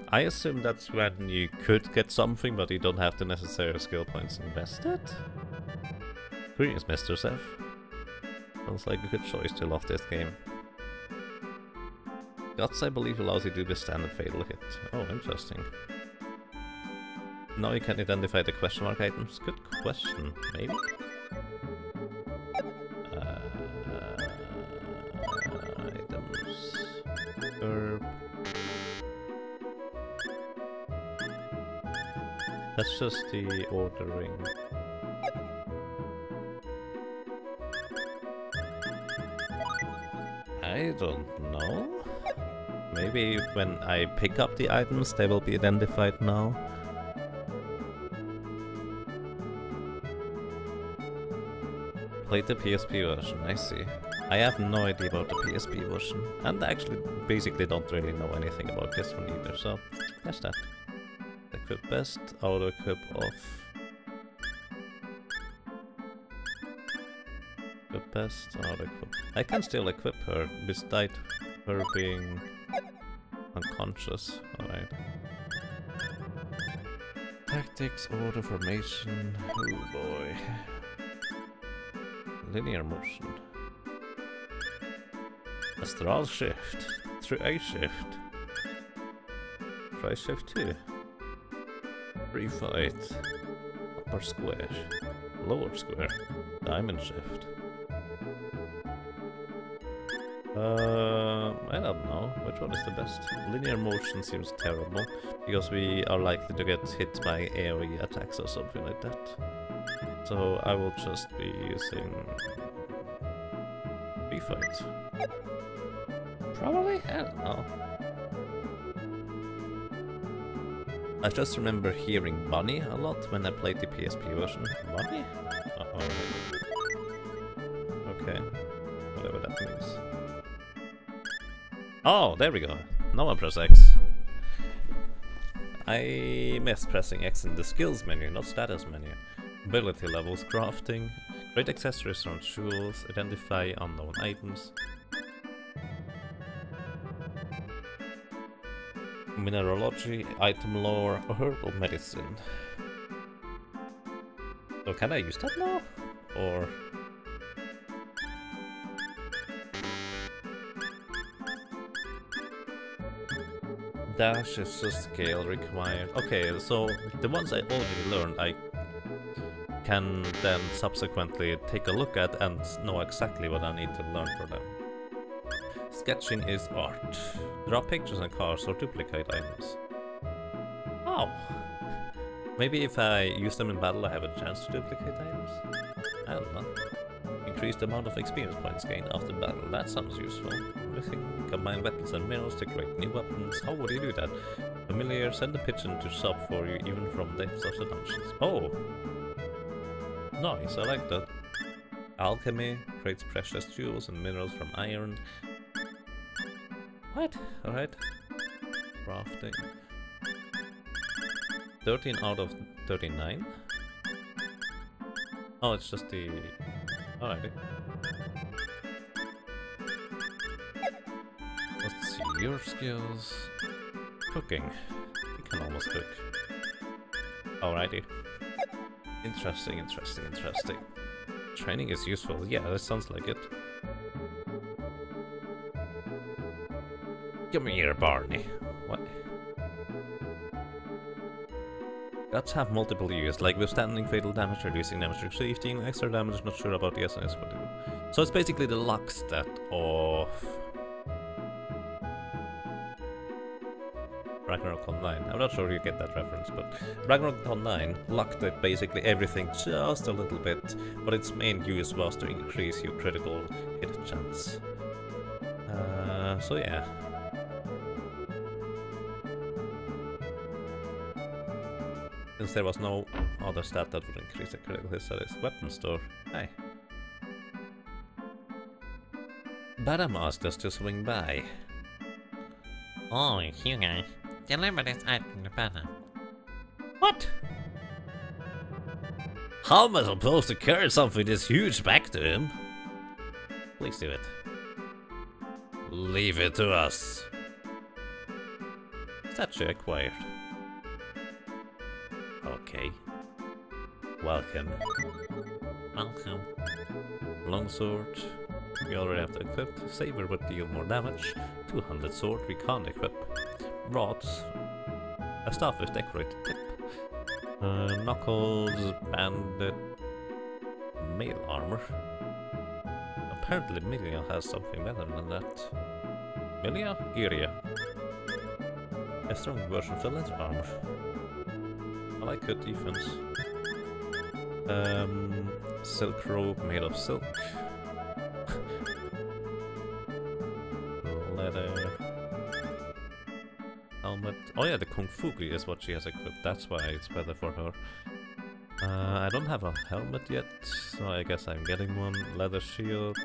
I assume that's when you could get something, but you don't have the necessary skill points invested. Greetings, Mr. Seth. Sounds like a good choice to love this game. Guts, I believe, allows you to withstand a fatal hit. Oh, interesting. Now you can identify the question mark items. Good question, maybe? Items... Herb... That's just the ordering. I don't know. Maybe when I pick up the items they will be identified now. Play the PSP version, I see. I have no idea about the PSP version, and I actually basically don't really know anything about this one either, so that's that. Equip best, auto equip off. Equip best, auto equip. I can still equip her, despite her being unconscious. Alright. Tactics, order, formation. Oh boy. Linear motion. Astral shift. Through A shift. Try shift 2. Free fight. Upper square. Lower square. Diamond shift. I don't know. Which one is the best? Linear motion seems terrible, because we are likely to get hit by AoE attacks or something like that. So I will just be using Fight. Probably? I don't know. I just remember hearing Bunny a lot when I played the PSP version. Bunny? Uh-oh. Okay. Whatever that means. Oh, there we go. Now I press X. I missed pressing X in the skills menu, not status menu. Ability levels, crafting, create accessories from jewels, identify unknown items. Mineralogy, item lore, herbal medicine. So can I use that now? Or... Dash is just scale required. Okay, so the ones I already learned, I can then subsequently take a look at and know exactly what I need to learn for them. Sketching is art. Draw pictures and cars or duplicate items. Oh! Maybe if I use them in battle I have a chance to duplicate items? I don't know. Increase the amount of experience points gained after battle. That sounds useful. Combine weapons and minerals to create new weapons. How would you do that? Familiar, send a pigeon to shop for you even from depths of the dungeons. Oh! Nice, I like that. Alchemy creates precious jewels and minerals from iron. What? Alright. Crafting. 13 out of 39? Oh, it's just the... Alrighty. Let's see, your skills... Cooking. You can almost cook. Alrighty. Interesting, interesting, interesting. Training is useful. Yeah, that sounds like it. Come here, Barney. What? Guts have multiple use, like withstanding fatal damage, reducing damage, receiving extra damage, not sure about the SNS, but so it's basically the luck stat of Ragnarok Online. I'm not sure you get that reference, but Ragnarok Online lucked at basically everything just a little bit, but its main use was to increase your critical hit chance. So yeah. Since there was no other stat that would increase the critical hit status. Weapon store. Hi. Badam asked us to swing by. Oh, you guys. Deliver this item to Badam. What? How am I supposed to carry something this huge back to him? Please do it. Leave it to us. Statue acquired. Okay. Welcome. Welcome. Longsword. We already have to equip. Saber would deal more damage. 200 sword we can't equip. Rods. A staff with decorated tip. Knuckles, bandit, mail armor. Apparently Milia has something better than that. Milia? Iria. A strong version of the leather armor. I like good defense. Silk robe made of silk. Leather. Helmet. Oh yeah, the Kung Fugi is what she has equipped. That's why it's better for her. I don't have a helmet yet, so I guess I'm getting one. Leather shield.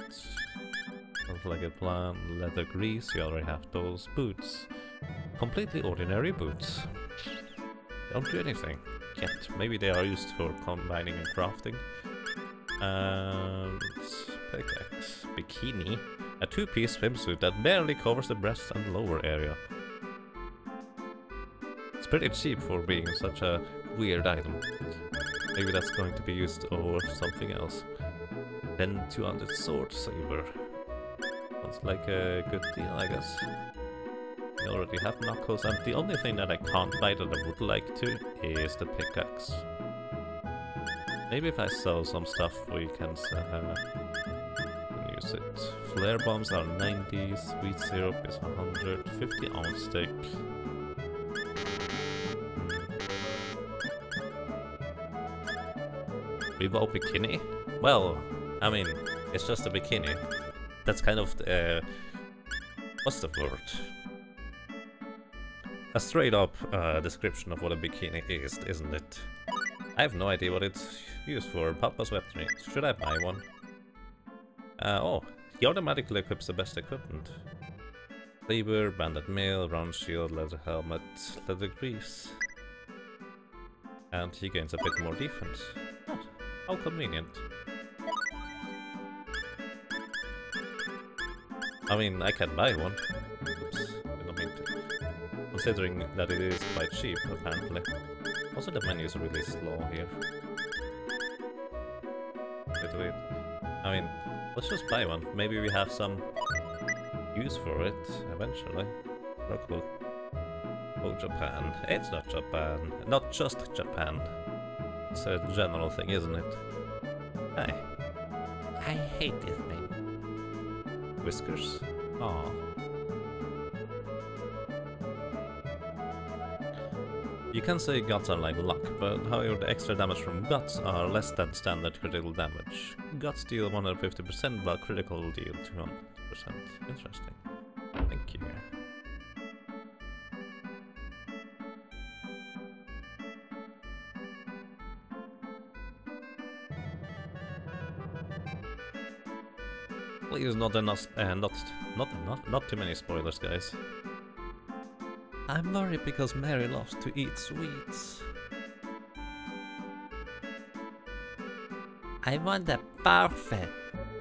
Like a plan. Leather grease. You already have those. Boots. Completely ordinary boots. Don't do anything yet. Maybe they are used for combining and crafting. And pickaxe. Bikini. A two-piece swimsuit that barely covers the breast and lower area. It's pretty cheap for being such a weird item. Maybe that's going to be used over something else. Then 200 sword saber. Sounds like a good deal, I guess. We already have Knuckles, and the only thing that I can't buy that I would like to is the pickaxe. Maybe if I sell some stuff we can use it. Flare bombs are 90, sweet syrup is 100, 50 ounce stick. Revo bikini? Well, I mean, it's just a bikini. That's kind of what's the word? A straight up description of what a bikini is, isn't it? I have no idea what it's used for. Papa's weaponry. Should I buy one? Oh, he automatically equips the best equipment. Saber, banded mail, round shield, leather helmet, leather greaves. And he gains a bit more defense. Oh, how convenient. I mean, I can buy one. Oops, didn't mean to. Considering that it is quite cheap, apparently. Also, the menu is really slow here. Wait. I mean, let's just buy one. Maybe we have some use for it eventually. No clue. Oh, Japan. It's not Japan. Not just Japan. It's a general thing, isn't it? Hey. I hate this thing. Whiskers? Aw. You can say guts are like luck, but however the extra damage from guts are less than standard critical damage. Guts deal 150% while critical deal 200%. Interesting. Thank you. Please not too many spoilers, guys. I'm worried because Mary loves to eat sweets. I want a parfait,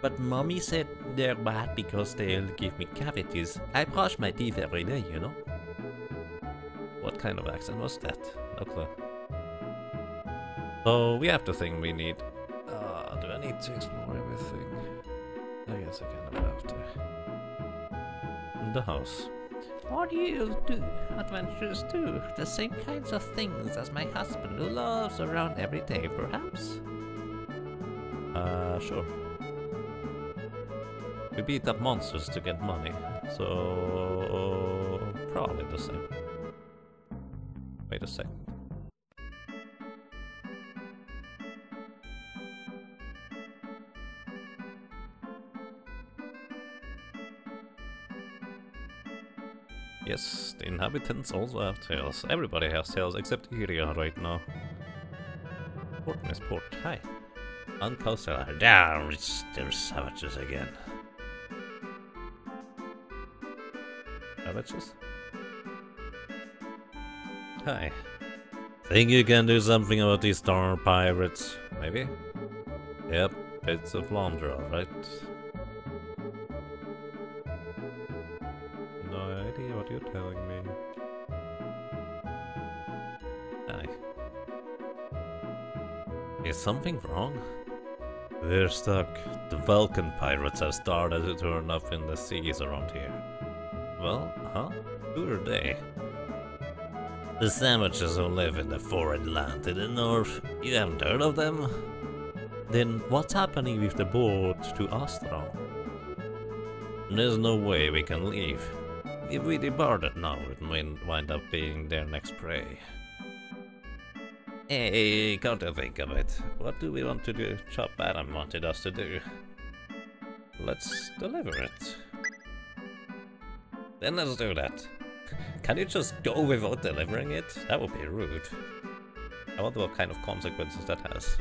but mommy said they're bad because they'll give me cavities. I brush my teeth every day, you know? What kind of accent was that? No clue. So we have the thing we need. Do I need to explore everything? I guess I kind of have to. The house. What do you do? Adventures too. The same kinds of things as my husband who loves around every day, perhaps? Sure. We beat up monsters to get money, so probably the same. Wait a second. Yes, the inhabitants also have tails. Everybody has tails except Iria right now. Port Miss Port, hi. Uncoastal, down, they're savages again. Savages? Hi. Think you can do something about these darn pirates? Maybe? Yep, it's a Flandre, alright. No idea what you're telling me. Hi. Is something wrong? We're stuck. The Vulcan pirates have started to turn up in the seas around here. Well, huh? Who are they? The savages who live in the foreign land to the north. You haven't heard of them? Then what's happening with the boat to Astra? There's no way we can leave. If we departed now, it might wind up being their next prey. Hey, come to think of it, what do we want to do? Chop Adam wanted us to do. Let's deliver it. Then let's do that. Can you just go without delivering it? That would be rude. I wonder what kind of consequences that has.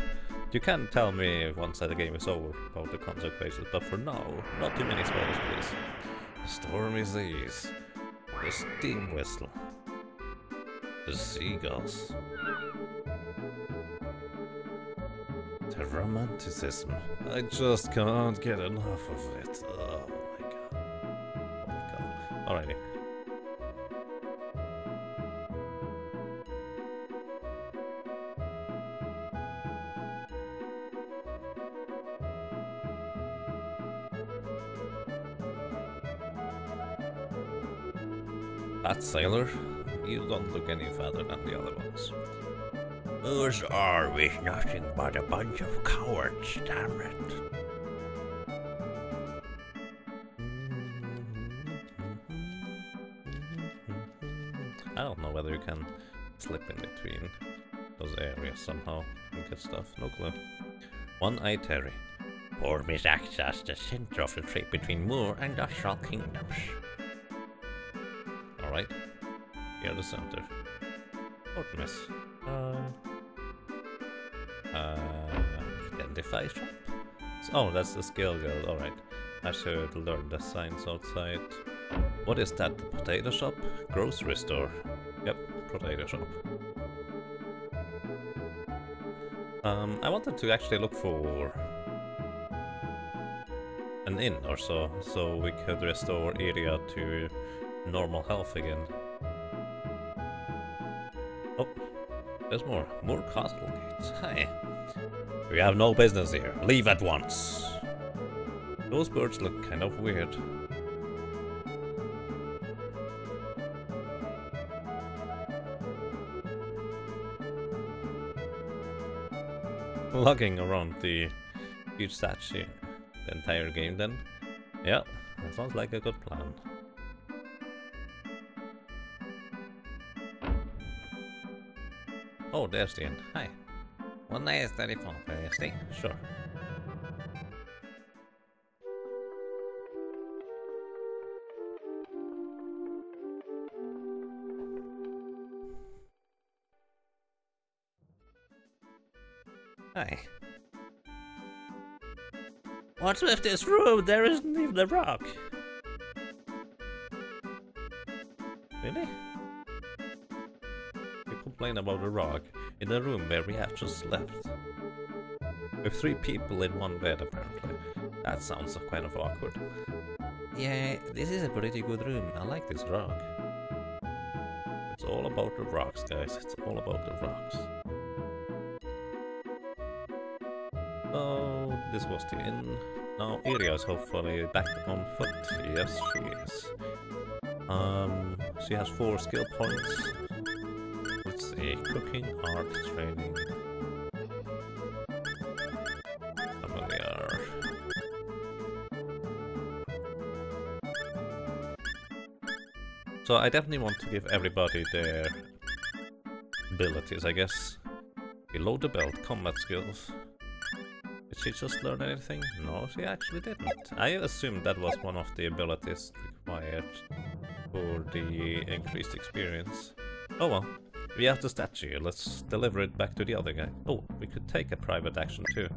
You can tell me once the game is over about the consequences, but for now, not too many spoilers, please. The stormy seas, the steam whistle, the seagulls, the romanticism. I just can't get enough of it. Oh my god. Oh my god. Alrighty. That sailor, you don't look any fatter than the other ones. Whose are we? Nothing but a bunch of cowards, damn it. I don't know whether you can slip in between those areas somehow and get stuff. No clue. One-Eyed Terry. Portmis acts as the center of the trade between Moor and Dashral kingdoms. Alright. Here the center. Portmis. Identify shop? Oh, that's the skill guild. Alright. I should learn the signs outside. What is that? The potato shop? Grocery store. Yep, potato shop. I wanted to actually look for an inn or so we could restore Iria to normal health again. Oh, there's more. More castle gates. Hi. We have no business here. Leave at once. Those birds look kind of weird. Lugging around the huge statue the entire game then. Yeah, that sounds like a good plan. Oh, there's the inn. Hi. 1 day is 34. Will you stay? Sure. Hi. What's with this room? There isn't even a rock. Really? You complain about a rock in the room where we have just left. With 3 people in one bed apparently. That sounds kind of awkward. Yeah, this is a pretty good room. I like this rock. It's all about the rocks, guys. It's all about the rocks. Oh, this was the inn. Now Iria is hopefully back on foot. Yes, she is. She has 4 skill points. Let's see, cooking, art, training. Familiar. So I definitely want to give everybody their abilities, I guess. Below the belt, combat skills. Did she just learn anything? No, she actually didn't. I assumed that was one of the abilities required for the increased experience. Oh well, we have the statue. Let's deliver it back to the other guy. Oh, we could take a private action too.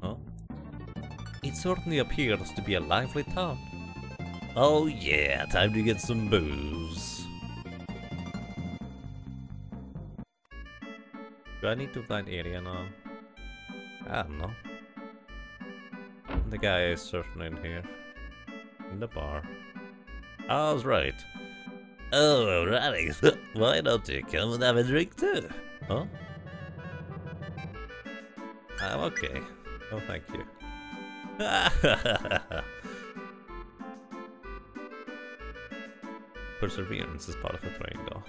Oh. It certainly appears to be a lively town. Oh yeah, time to get some booze. Do I need to find Iria now? I don't know. The guy is certainly in here. In the bar. I was right. Oh, righty. Why don't you come and have a drink too? Huh? I'm okay. Oh, thank you. Perseverance is part of the training though.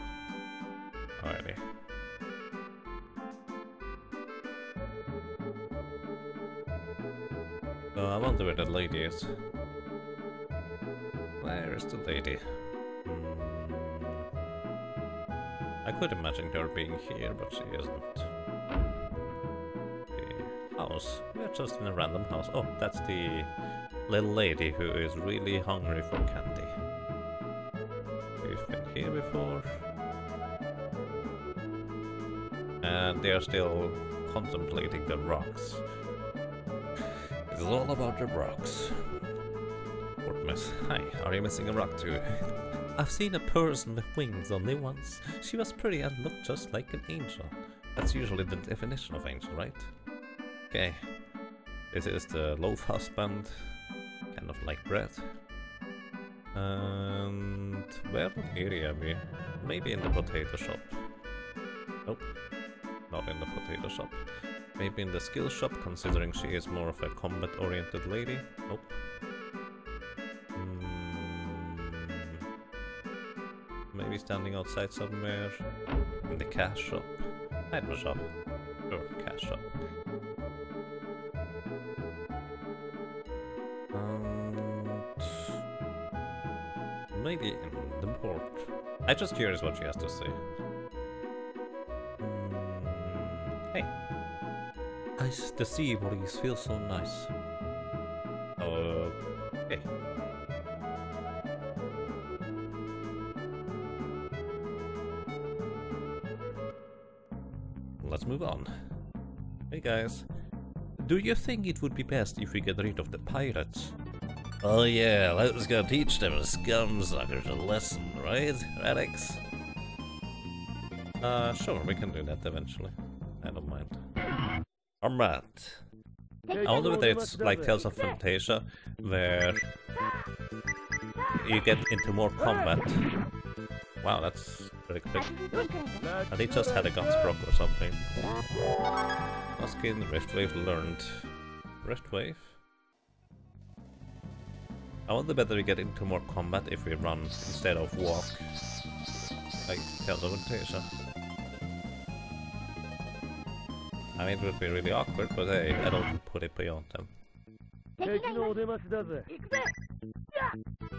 Alrighty. So I wonder where that lady is. Where is the lady? I could imagine her being here, but she isn't. The house. We're just in a random house. Oh, that's the little lady who is really hungry for candy. We've been here before. And they are still contemplating the rocks. It's all about the rocks. Portmis, hi, are you missing a rock too? I've seen a person with wings only once. She was pretty and looked just like an angel. That's usually the definition of angel, right? Okay. This is the loaf husband. Kind of like bread. And where would Iria be? Maybe in the potato shop. Nope. Not in the potato shop. Maybe in the skill shop, considering she is more of a combat-oriented lady. Nope. Maybe standing outside somewhere. In the cash shop. Item shop. Sure, cash shop. Maybe in the port. I'm just curious what she has to say. Hey. The sea breeze feels so nice. Okay. Let's move on. Hey guys. Do you think it would be best if we get rid of the pirates? Oh yeah, let's go teach them scumsuckers a lesson, right, Radix? Sure, we can do that eventually. I don't mind. Alright. I wonder whether it's like Tales of Fantasia, where you get into more combat. Wow, that's pretty quick. And he just had a Gunsbrook or something. Muskin, Riftwave learned. Riftwave? I wonder whether we get into more combat if we run instead of walk. Like Tales of Fantasia. I mean, it would be really awkward, but hey, I don't put it beyond them. You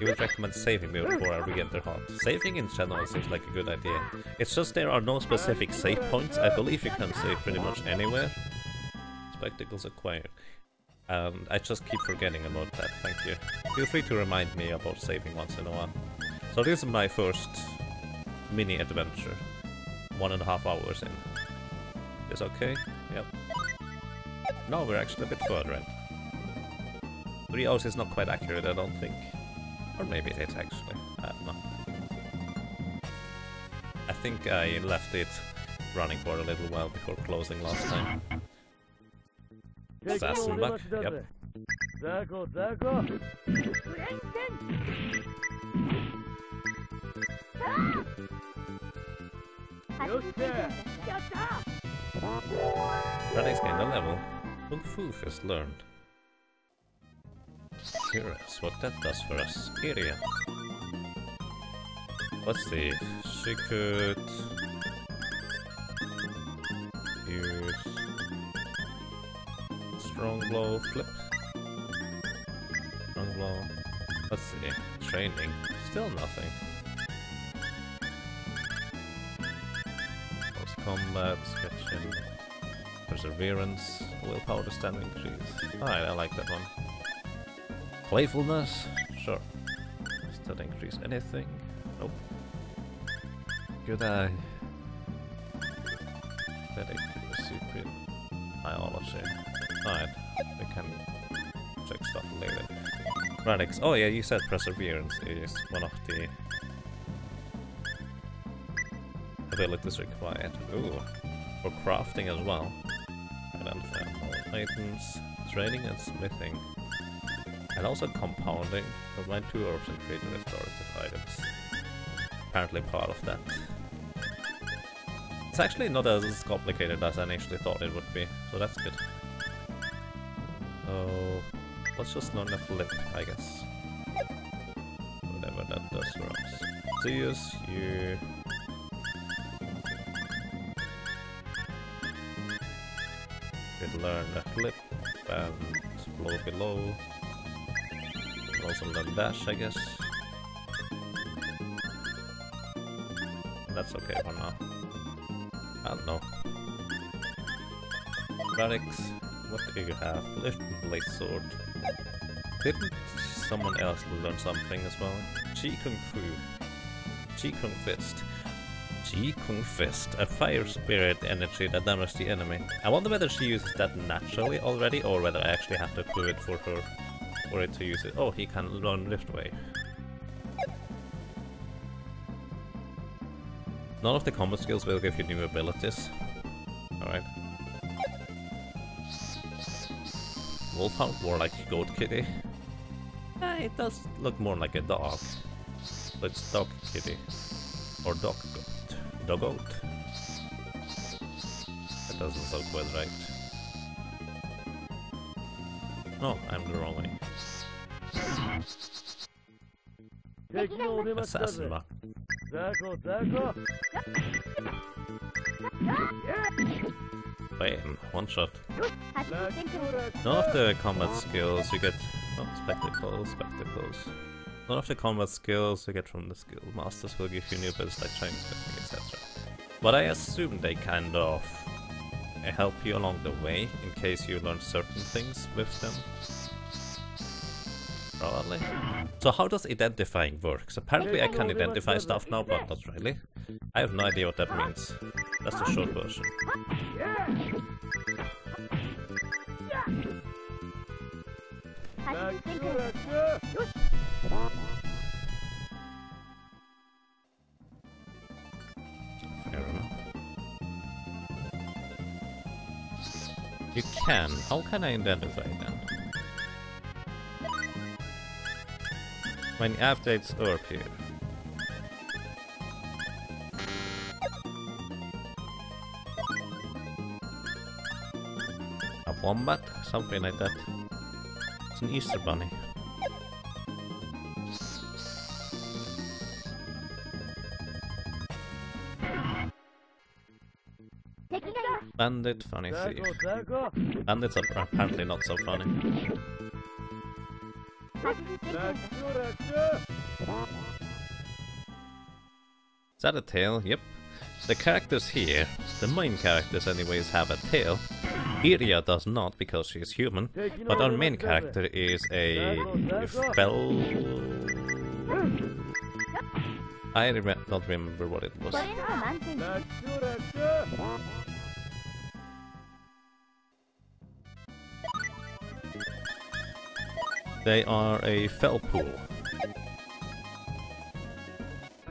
would recommend saving before I re-enter Hot. Saving in general seems like a good idea. It's just there are no specific save points. I believe you can save pretty much anywhere. Spectacles acquired. And I just keep forgetting about that, thank you. Feel free to remind me about saving once in a while. So this is my first mini adventure. 1.5 hours in. Is okay? Yep. No, we're actually a bit further in. 3 hours is not quite accurate, I don't think. Or maybe it is actually. I don't know. I think I left it running for a little while before closing last time. Sassenbach, yep. Radix gained a level. Kung Fu is learned. Curious what that does for us. Iria. Let's see. She could use strong blow, flip. Strong blow. Let's see. Training. Still nothing. Close combat, sketching. Perseverance. Willpower to stand increase. Alright, I like that one. Playfulness? Sure. Does that increase anything? Nope. Good eye. Aesthetic, secret. Biology. Alright, we can check stuff later. Radix. Oh yeah, you said perseverance is one of the abilities required. Ooh. For crafting as well. Identify all items. Training and smithing. And also compounding. Combine 2 orbs and create restorative items. Apparently part of that. It's actually not as complicated as I initially thought it would be, so that's good. So let's just learn a flip, I guess. Whatever that does for us. Zeus, you... could learn a flip and blow below. Also learn dash, I guess. That's okay for now. I don't know. Radix, what do you have? Lift Blaze Sword. Didn't someone else learn something as well? Chi Kung Fu. Chi Kung Fist. Chi Kung Fist, a fire spirit energy that damages the enemy. I wonder whether she uses that naturally already, or whether I actually have to do it for her. For it to use it. Oh, he can learn Riftwave. None of the combat skills will give you new abilities. Alright. Wolfhound, more like Goat Kitty. It does look more like a dog. But it's Dog Kitty. Or Dog Goat. Dog Goat. That doesn't sound quite right. No, I'm the wrong way. Assassin. Bam, one shot. None of the combat skills you get... Oh, spectacles, spectacles. None of the combat skills you get from the skill masters will give you new abilities like chain smithing, etc. But I assume they kind of help you along the way in case you learn certain things with them. Probably. So how does identifying works? Apparently I can identify stuff now, but not really. I have no idea what that means. That's the short version. Fair enough. You can. How can I identify then? When updates appear. A wombat? Something like that. It's an Easter bunny. Bandit, funny thief. Bandits are apparently not so funny. Is that a tail? Yep. The characters here, the main characters anyways, have a tail. Iria does not because she is human, but our main character is a fell... I don't remember what it was. They are a Felpool.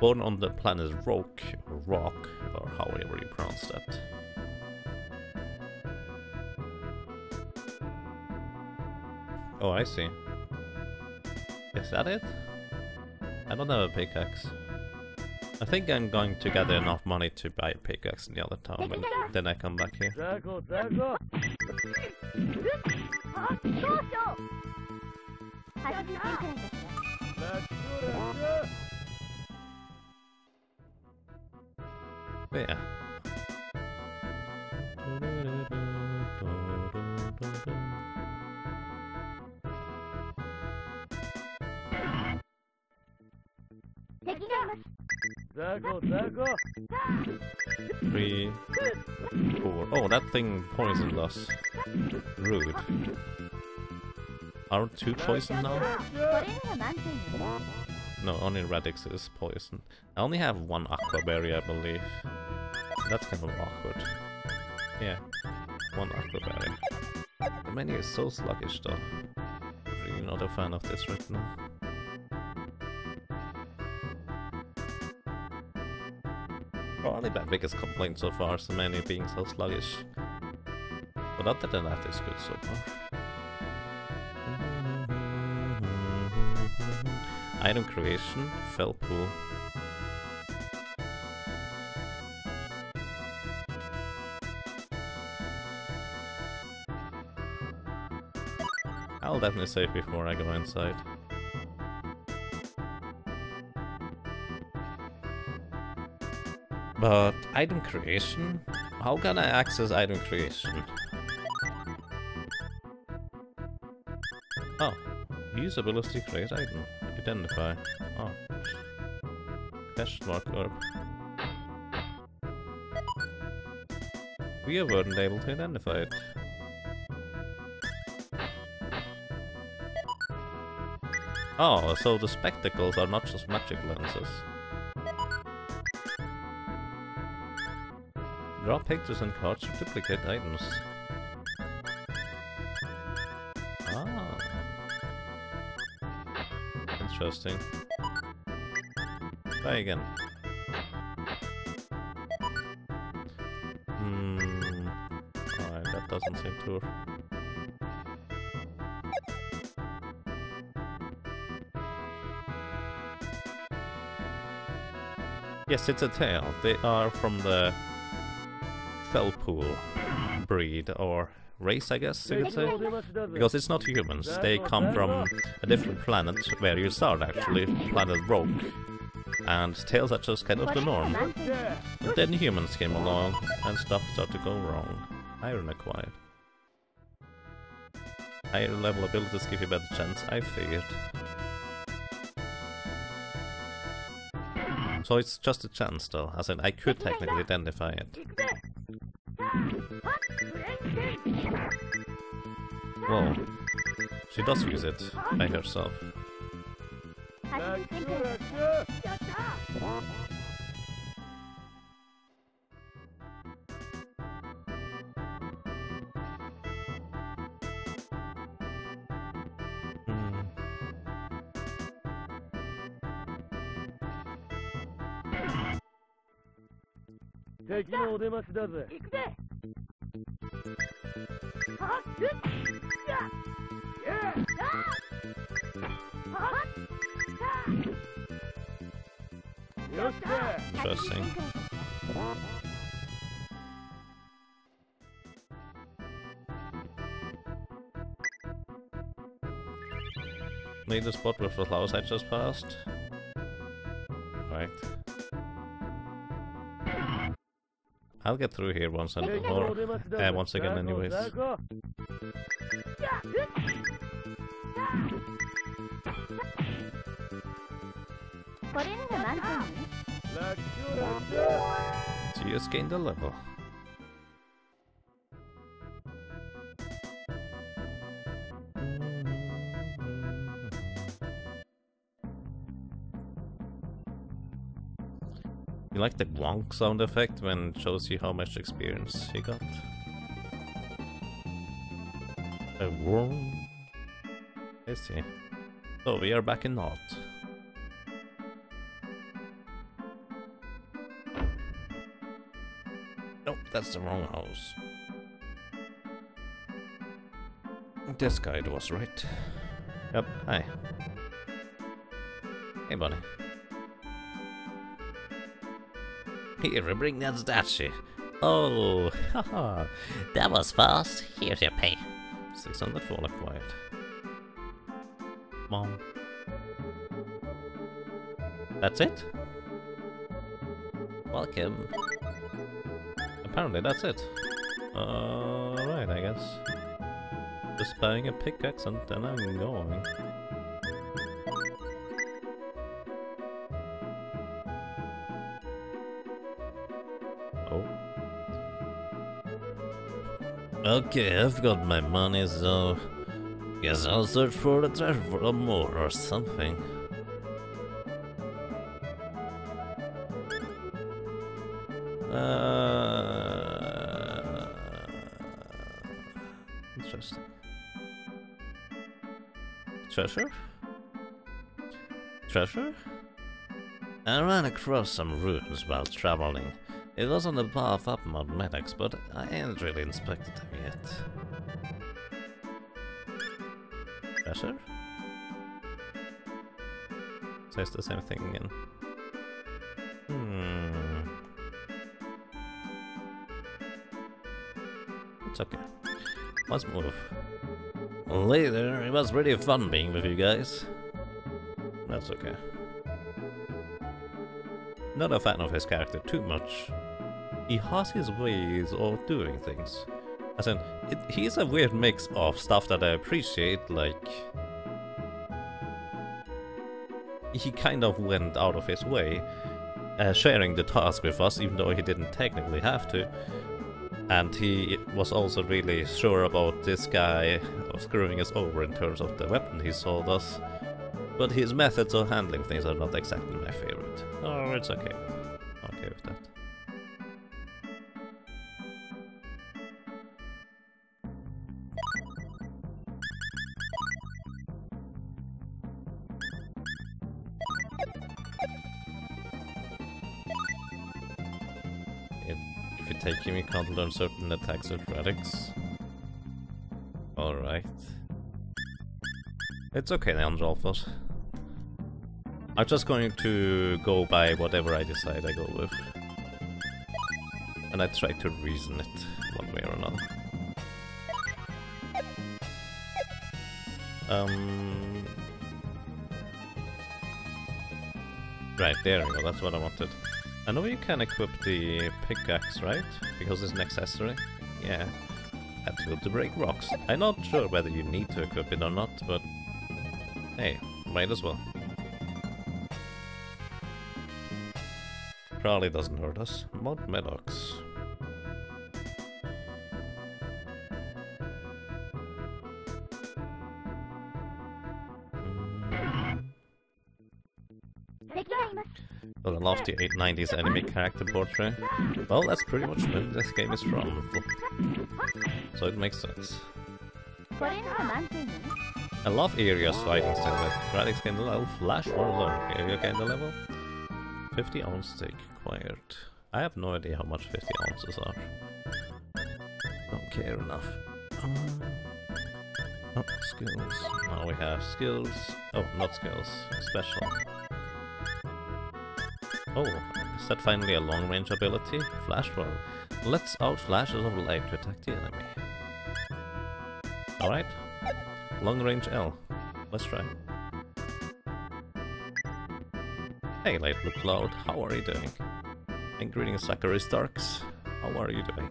Born on the planet Rock, or however you pronounce that. Oh, I see. Is that it? I don't have a pickaxe. I think I'm going to gather enough money to buy a pickaxe in the other town, and then I come back here. Yeah. Three, four. Oh, that thing poisoned us. Rude. Aren't two poisoned now? No, only Radix is poisoned. I only have one Aqua Berry, I believe. That's kind of awkward. Yeah, one Aqua Berry. The menu is so sluggish though. Really not a fan of this right now. Probably my biggest complaint so far is the menu being so sluggish. But other than that, it's good so far. Item creation, Felpool. I'll definitely save before I go inside. But item creation? How can I access item creation? Oh, use ability to create item. Identify. Oh. Question mark herb. We weren't able to identify it. Oh, so the spectacles are not just magic lenses. Draw pictures and cards to duplicate items. Ah. Interesting. Try again. Alright, that doesn't seem to... Yes, it's a tail. They are from the Felpool breed, or race, I guess you could say. Because it's not humans. They come from a different planet where you start, actually, planet Rogue. And tails are just kind of the norm. But then humans came along, and stuff started to go wrong. Iron acquired. Higher level abilities give you a better chance, I figured. So it's just a chance though, as in I could technically identify it. Whoa. She does use it by herself. Interesting. Need the spot with the flowers I just passed. Right. I'll get through here once and once again anyways. So you just gained a level. You like the wonk sound effect when it shows you how much experience you got? A worm. I see. So we are back in North. Nope, that's the wrong house. This guide was right. Yep, hi. Hey, buddy. Here, bring that statue. Oh, haha. That was fast. Here's your pay. 600 for acquired. Mom. That's it? Welcome. Apparently that's it. Alright, I guess. Just buying a pickaxe and then I'm going. Oh. Okay, I've got my money, so guess I'll search for the treasure for more or something. Interesting. Treasure? Treasure? I ran across some ruins while traveling. It was on the path up Mount Medax, but I ain't really inspected them yet. Treasure? Says the same thing again. It's okay. Let's move. Later, it was pretty fun being with you guys. That's okay. Not a fan of his character too much. He has his ways of doing things. As in, he's a weird mix of stuff that I appreciate, like... He kind of went out of his way, sharing the task with us, even though he didn't technically have to. And he was also really sure about this guy screwing us over in terms of the weapon he sold us. But his methods of handling things are not exactly my favorite. Oh, it's okay. I'm okay with that. If you take him, you can't learn certain attacks or relics. Alright. It's okay, Neanderthals. I'm just going to go by whatever I decide I go with. And I try to reason it one way or another. Right, there we go, that's what I wanted. I know you can equip the pickaxe, right? Because it's an accessory. Yeah. That's good to break rocks. I'm not sure whether you need to equip it or not, but... Hey, might as well. Probably doesn't hurt us. Mount Medax. love the 90s anime character portrait. Well, that's pretty much where this game is from. So it makes sense. I love Aria's fighting style, but graphics gain the level, flash or learn. Aria gain the level. 50 ounce stick acquired. I have no idea how much 50 ounces are. Don't care enough. Oh, skills. Now we have skills. Oh, not skills. Special. Oh, is that finally a long range ability? Flash roll. Lets out flashes of light to attack the enemy. Alright. Long range L. Let's try. Hey, Lightblue Cloud, how are you doing? And greetings, Zachary Starks. How are you doing?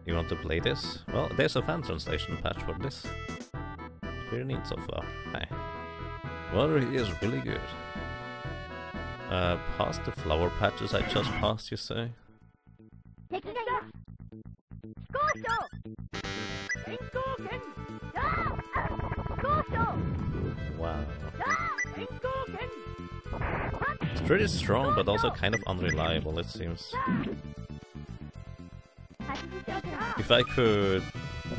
You want to play this? Well, there's a fan translation patch for this. Very neat so far. Hey. Water is really good. Past the flower patches I just passed, you say? Wow. It's pretty strong, but also kind of unreliable, it seems. If I could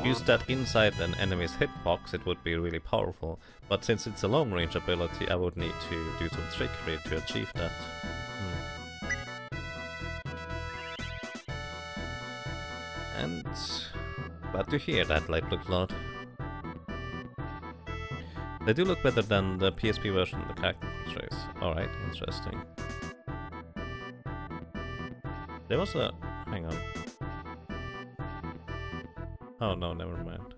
use that inside an enemy's hitbox, it would be really powerful. But since it's a long-range ability, I would need to do some trickery to achieve that. And glad to hear that, Lightblue Cloud. They do look better than the PSP version of the character portraits. Alright, interesting. There was a... hang on. Oh no, never mind.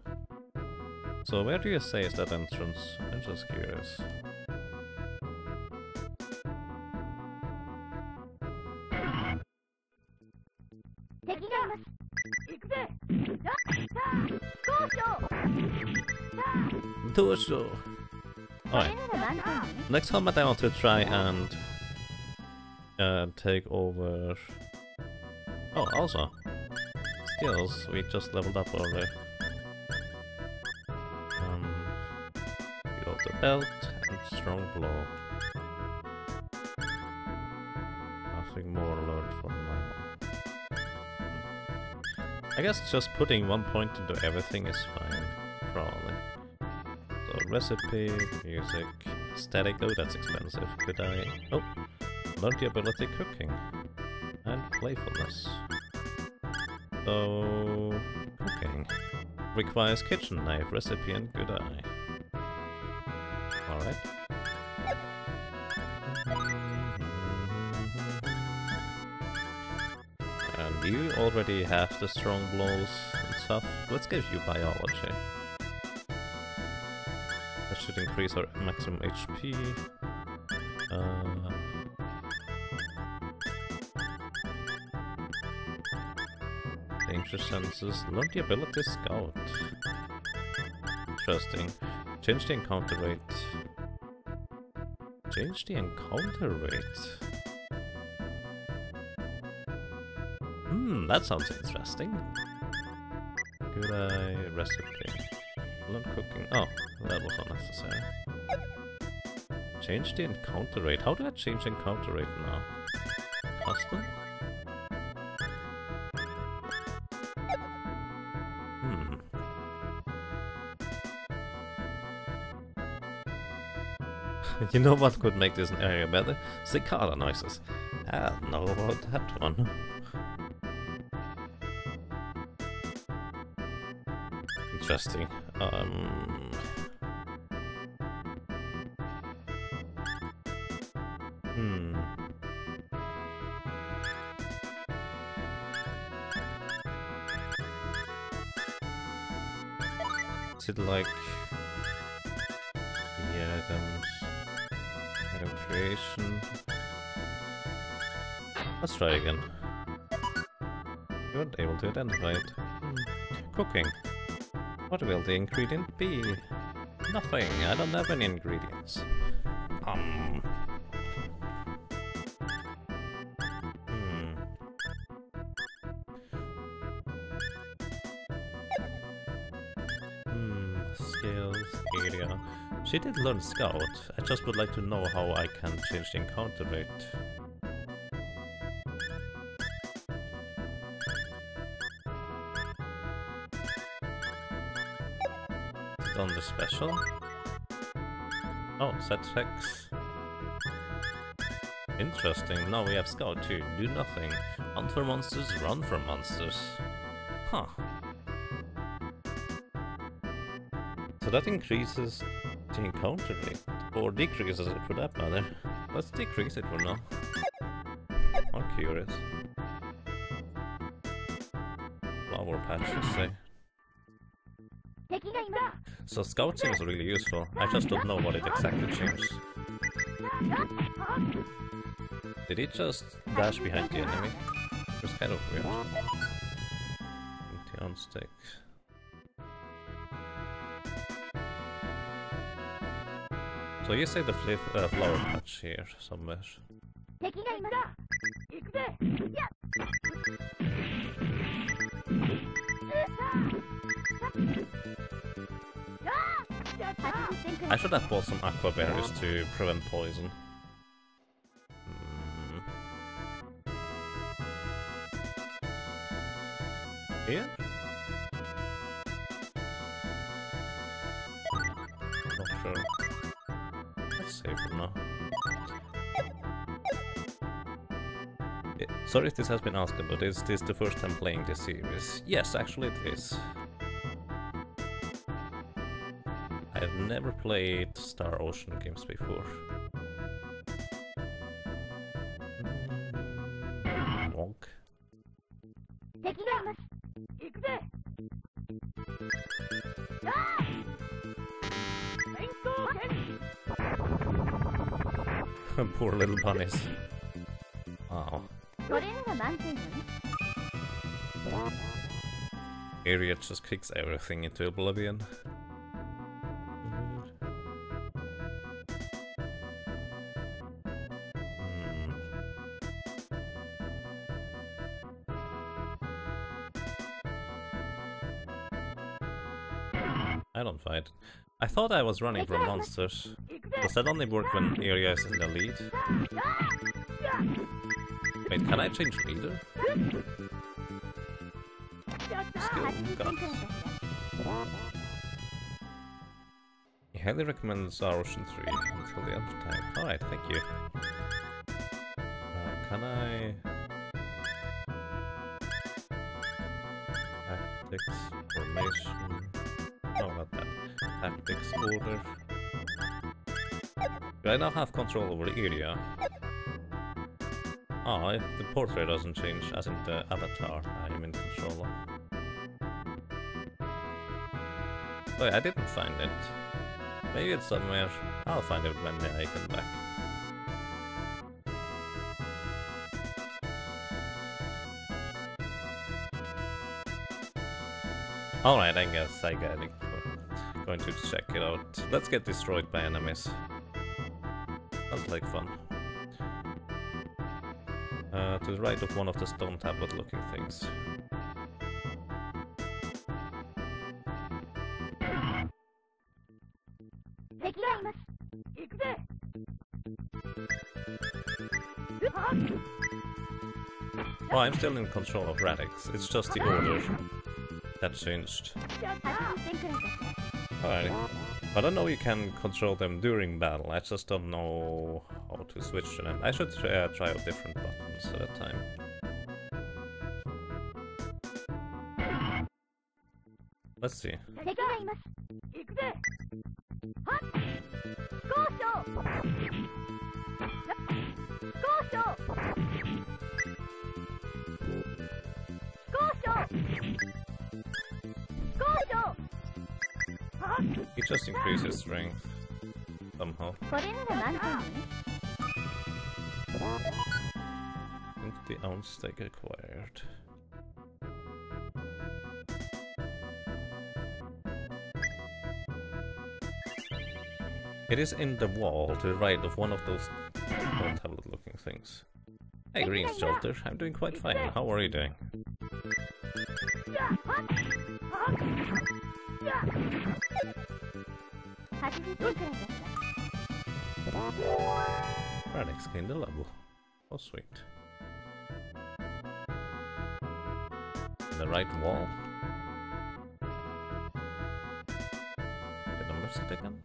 So where do you say is that entrance? I'm just curious. Torso! Alright. Next helmet I want to try and take over... Oh, also. Skills, we just leveled up already. Build the belt and strong blow. Nothing more learned for now. I guess just putting 1 point into everything is fine, probably. So recipe, music, static, oh that's expensive. Could I... oh! Learn the ability cooking. And playfulness. So... cooking. Requires kitchen knife, recipe and good eye. Alright. And you already have the strong blows and stuff. Let's give you biology. That should increase our maximum HP. Danger senses. Learn the ability scout. Interesting. Change the encounter rate. Change the encounter rate. That sounds interesting. Good eye, recipe. Learn cooking. Oh, that was unnecessary. Change the encounter rate. How do I change encounter rate now? Custom? You know what could make this area better? Cicada noises. I don't know about that one. Interesting. Is it like the items? Item creation. Let's try again. You weren't able to identify it. Cooking. What will the ingredient be? Nothing. I don't have any ingredients. Skills, area. She did learn Scout. I just would like to know how I can change the encounter rate. on the special? Oh, Z-Rex. Interesting. Now we have Scout 2. Do nothing. Hunt for monsters, run from monsters. Huh. So that increases the encounter rate. Or decreases it for that matter. Let's decrease it for now. I'm curious. Flower patches say. So Scout seems really useful. I just don't know what it exactly changed. Did it just dash behind the enemy? It was kind of weird. Empty on stick. So you say the flower patch here somewhere. I should have bought some aqua berries to prevent poison. Here? Not sure. Let's save for now. Yeah, sorry if this has been asked, but is this the first time playing this series? Yes, actually it is. I have never played Star Ocean games before. Wonk. Poor little bunnies. Oh. Area just kicks everything into oblivion. I don't fight. I thought I was running from monsters. Does that only work when area is in the lead? Wait, can I change leader? Skill guns. He highly recommends Star Ocean 3 until the end of time. Alright, thank you. Can I... Tactics, formation... No, not that. Tactics, order... Do I now have control over the area? Ah, the portrait doesn't change, as in the avatar I am in control of. Wait, I didn't find it. Maybe it's somewhere. I'll find it when I come back. Alright, I guess I got it. Going to check it out. Let's get destroyed by enemies. Sounds like fun. To the right of one of the stone tablet looking things. Oh, I'm still in control of Radix. It's just the order that changed. Alright. But I know you can control them during battle, I just don't know how to switch to them. I should try out different buttons at a time. Let's see. It just increases strength somehow. The ounce stake acquired. It is in the wall to the right of one of those tablet looking things. Hey Green Shelter, I'm doing quite fine. How are you doing? Radix gained a level. Oh sweet. The right wall. is it again?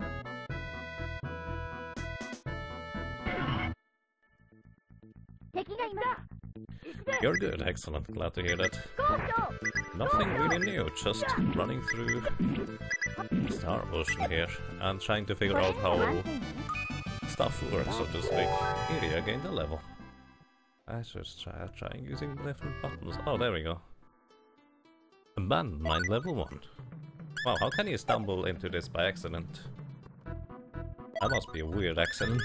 You're good, excellent, glad to hear that. Nothing really new, just running through Star Ocean here and trying to figure out how stuff works, so to speak. Here you gained a level. I should trying using different buttons. Oh, there we go. Abandoned Mine level 1. Wow, how can you stumble into this by accident? That must be a weird accident.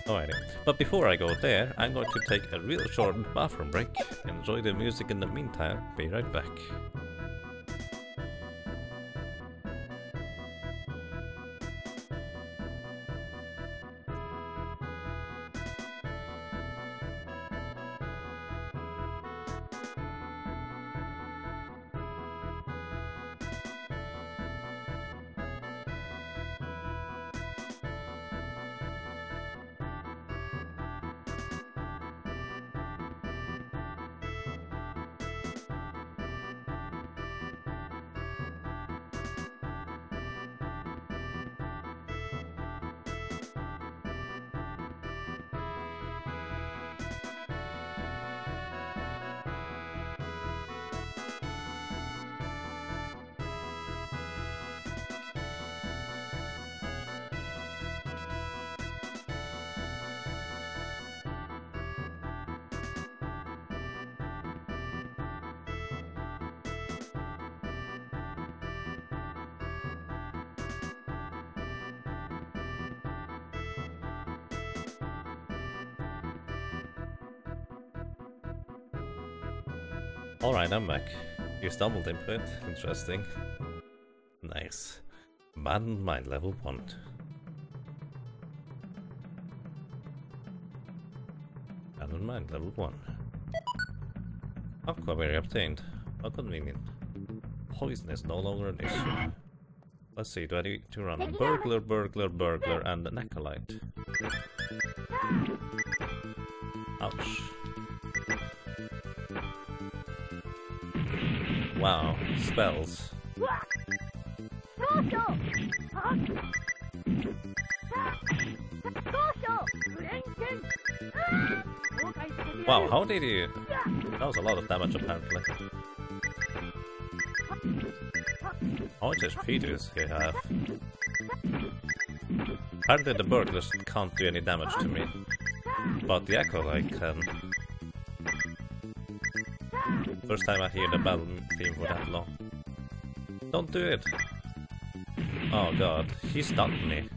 Alrighty, but before I go there, I'm going to take a real short bathroom break. Enjoy the music in the meantime, be right back. Alright, I'm back. You stumbled into it. Interesting. Nice. Abandoned Mine level 1. Abandoned Mine level 1. Aquaberry obtained. How convenient. Poison is no longer an issue. Let's see, do I need to run burglar, burglar, burglar, and an acolyte? Ouch. Wow, spells. Wow, how did you... That was a lot of damage apparently. How much HP does he have? Apparently the burglars can't do any damage to me, but the acolyte can. First time I hear the battle theme for that long. Don't do it! Oh god, he stunned me.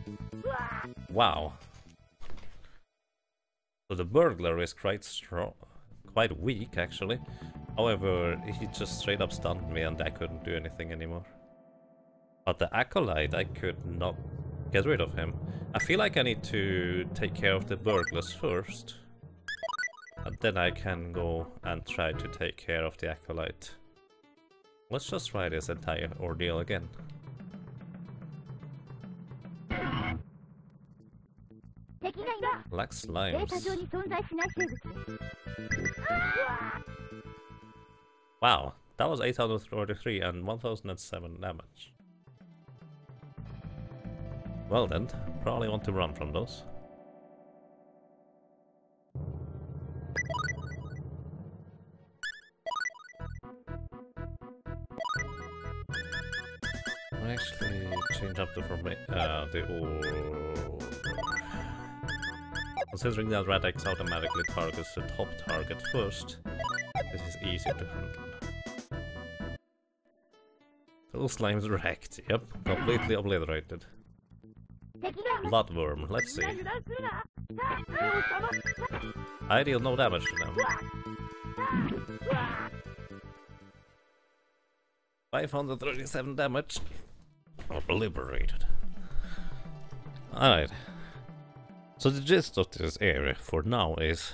Wow. So the burglar is quite strong, quite weak actually. However, he just straight up stunned me and I couldn't do anything anymore. But the acolyte, I could not get rid of him. I feel like I need to take care of the burglars first. And then I can go and try to take care of the acolyte. Let's just try this entire ordeal again. Black slimes. Wow, that was 843 and 1007 damage. Well then, probably want to run from those. Actually, change up the order. Considering that Rad-X automatically targets the top target first, this is easy to handle. Those slimes wrecked, yep, completely obliterated. Bloodworm, let's see. I deal no damage to them. 537 damage. Obliterated. Alright. So the gist of this area for now is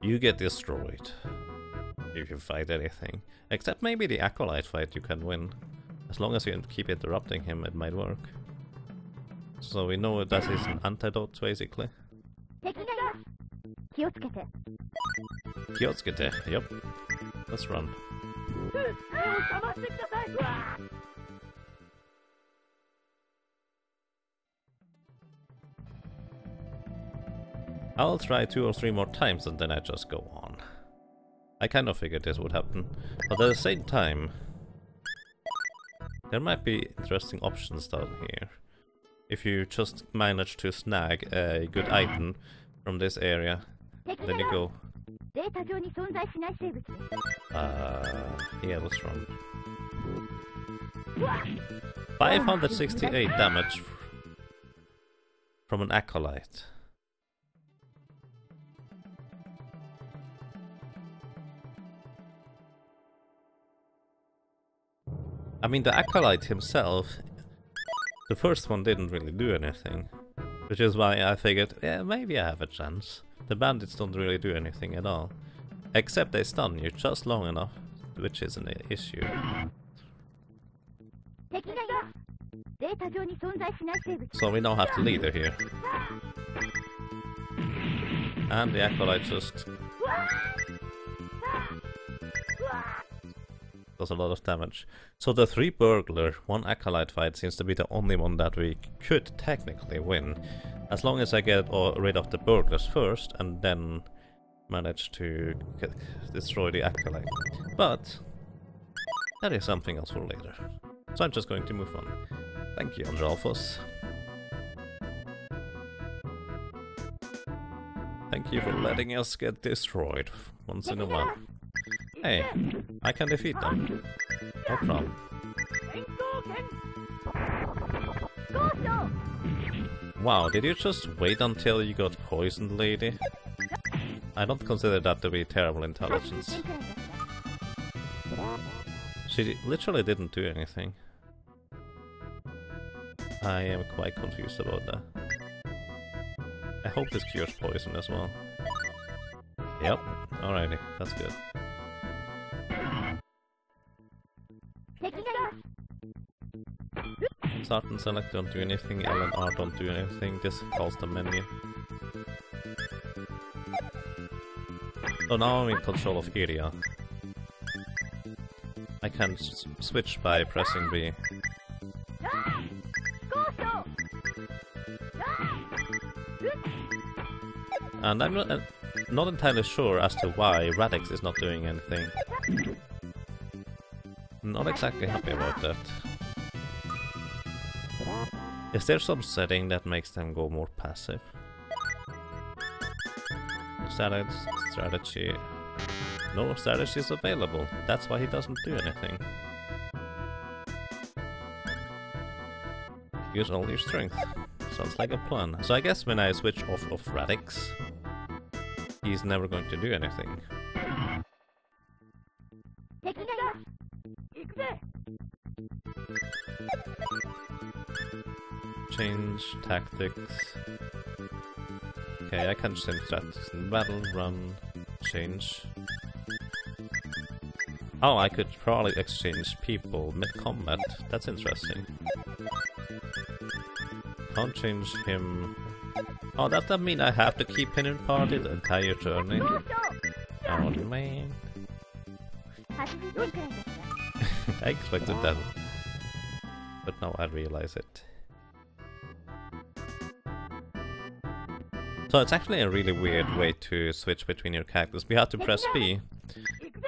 you get destroyed if you fight anything. Except maybe the acolyte fight you can win. As long as you keep interrupting him, it might work. So we know that is an antidote, basically. Kyotsukete, yep. Let's run. I'll try 2 or 3 more times and then I just go on. I kind of figured this would happen, but at the same time, there might be interesting options down here. If you just manage to snag a good item from this area, then you go... yeah, what's wrong? 568 damage from an acolyte. I mean, the acolyte himself, the first one didn't really do anything, which is why I figured, yeah, maybe I have a chance. The bandits don't really do anything at all, except they stun you just long enough, which is an issue. So we now have the leader here. And the acolyte just does a lot of damage. So the 3 burglar, 1 acolyte fight seems to be the only one that we could technically win. As long as I get rid of the burglars first and then manage to destroy the acolyte. But that is something else for later. So I'm just going to move on. Thank you, Androlfos. Thank you for letting us get destroyed once in a while. Hey, I can defeat them. No problem. Wow, did you just wait until you got poisoned, lady? I don't consider that to be terrible intelligence. She literally didn't do anything. I am quite confused about that. I hope this cures poison as well. Yep, alrighty, that's good. Start and select don't do anything, L and R don't do anything, this calls the menu. So now I'm in control of Iria. I can switch by pressing B. And I'm not entirely sure as to why Radix is not doing anything. Not exactly happy about that. Is there some setting that makes them go more passive? Strategy. No strategy is available. That's why he doesn't do anything. Use all your strength. Sounds like a plan. So I guess when I switch off of Radix, he's never going to do anything. Change tactics. Okay, I can change tactics in battle, run, change. Oh, I could probably exchange people mid-combat. That's interesting. Can't change him. Oh, does that mean I have to keep him in party the entire journey? Oh man. I expected that. But now I realize it. So it's actually a really weird way to switch between your characters. We have to press B.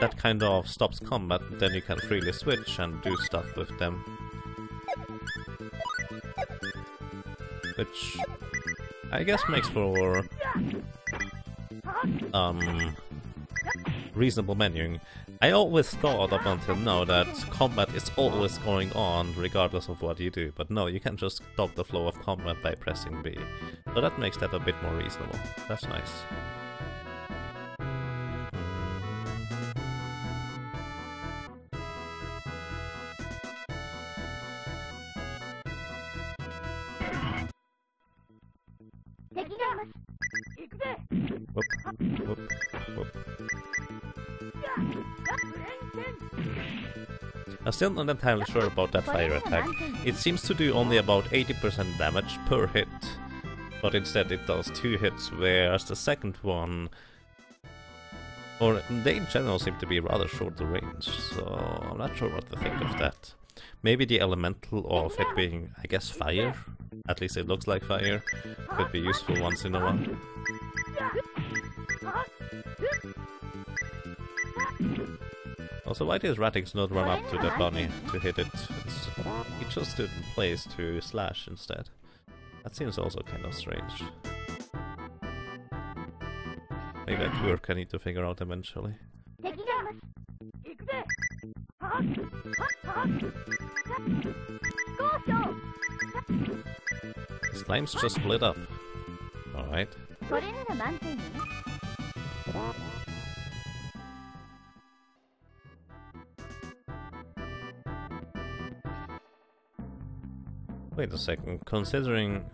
That kind of stops combat, then you can freely switch and do stuff with them. Which I guess makes for reasonable menuing. I always thought up until now that combat is always going on regardless of what you do, but no, you can just stop the flow of combat by pressing B. So that makes that a bit more reasonable. That's nice. Whoop, whoop, whoop. I'm still not entirely sure about that fire attack. It seems to do only about 80% damage per hit, but instead it does 2 hits, whereas the second one Or they in general seem to be rather short range, so I'm not sure what to think of that. Maybe the elemental of it being, I guess, fire, at least it looks like fire, could be useful once in a while. Also, why did Radix not run up to the bunny to hit it? He just stood in place to slash instead. That seems also kind of strange. Maybe a quirk I need to figure out eventually. Slimes just split up. Alright. Wait a second, considering...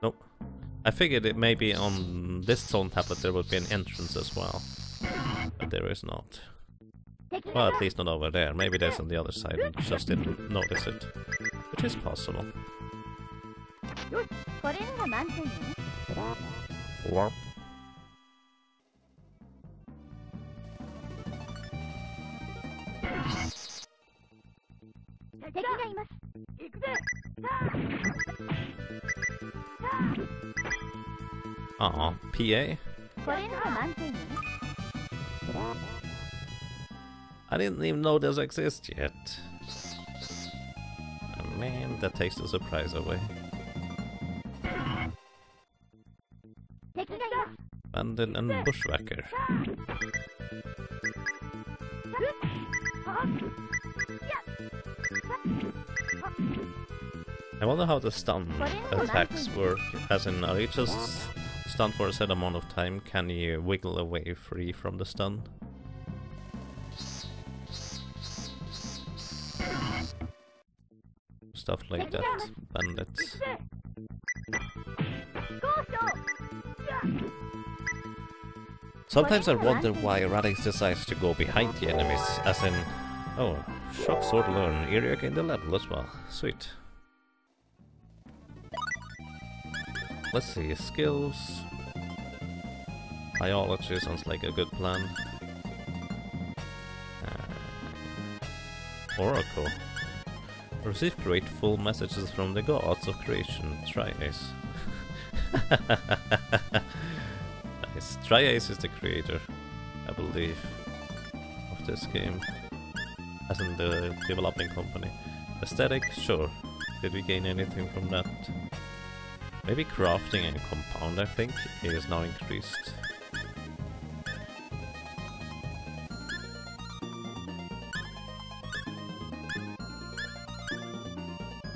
Nope. I figured it maybe on this zone tablet there would be an entrance as well. But there is not. Well, at least not over there. Maybe there's on the other side and just didn't notice it. Which is possible. Warp. Aw, PA? I didn't even know those exist yet. Oh, man, that takes the surprise away. Bandit and Bushwhacker. I wonder how the stun attacks work, as in, are they just stunned for a set amount of time? Can you wiggle away free from the stun? Stuff like that, bandits. Sometimes I wonder why Radix decides to go behind the enemies, as in... Oh, Shock Sword learn, area gain the level as well, sweet. Let's see, skills... Biology sounds like a good plan. Oracle. Receive grateful messages from the gods of creation. Tri-Ace. Nice. Tri-Ace is the creator, I believe, of this game. As in the developing company. Aesthetic? Sure. Did we gain anything from that? Maybe crafting and compound, I think, is now increased.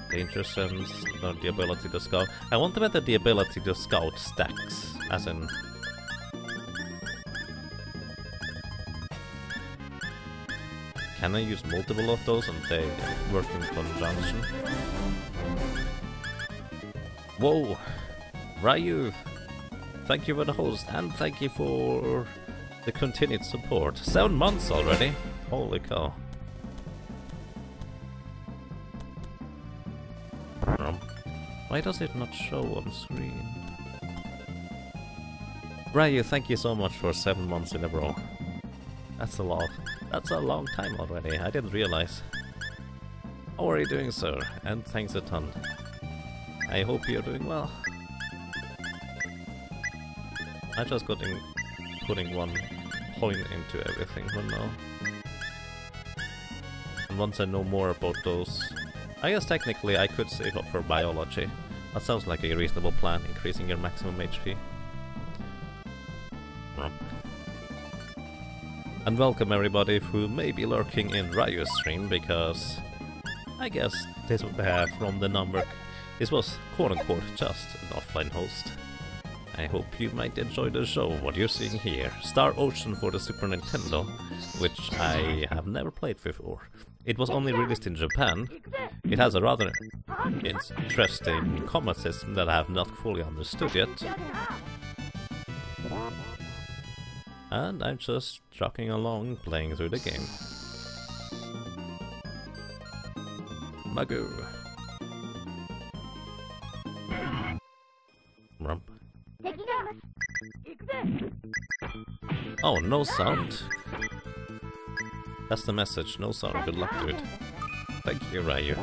Danger sense, not the ability to scout. I want to better the ability to scout stacks, as in... Can I use multiple of those and they work in conjunction? Whoa! Ryu! Thank you for the host, and thank you for the continued support. 7 months already! Holy cow. Why does it not show on screen? Ryu, thank you so much for 7 months in a row. That's a lot. That's a long time already, I didn't realize. How are you doing, sir? And thanks a ton. I hope you're doing well. I just got putting 1 point into everything for now. And once I know more about those... I guess technically I could save up for biology. That sounds like a reasonable plan, increasing your maximum HP. And welcome everybody who may be lurking in Ryu's stream, because I guess this would have from the number. This was quote-unquote just an offline host. I hope you might enjoy the show. What you're seeing here, Star Ocean for the Super Nintendo, which I have never played before. It was only released in Japan. It has a rather interesting combat system that I have not fully understood yet. And I'm just trucking along, playing through the game. Magoo. Oh, no sound. That's the message. No sound. Good luck, dude. Thank you, Ryu.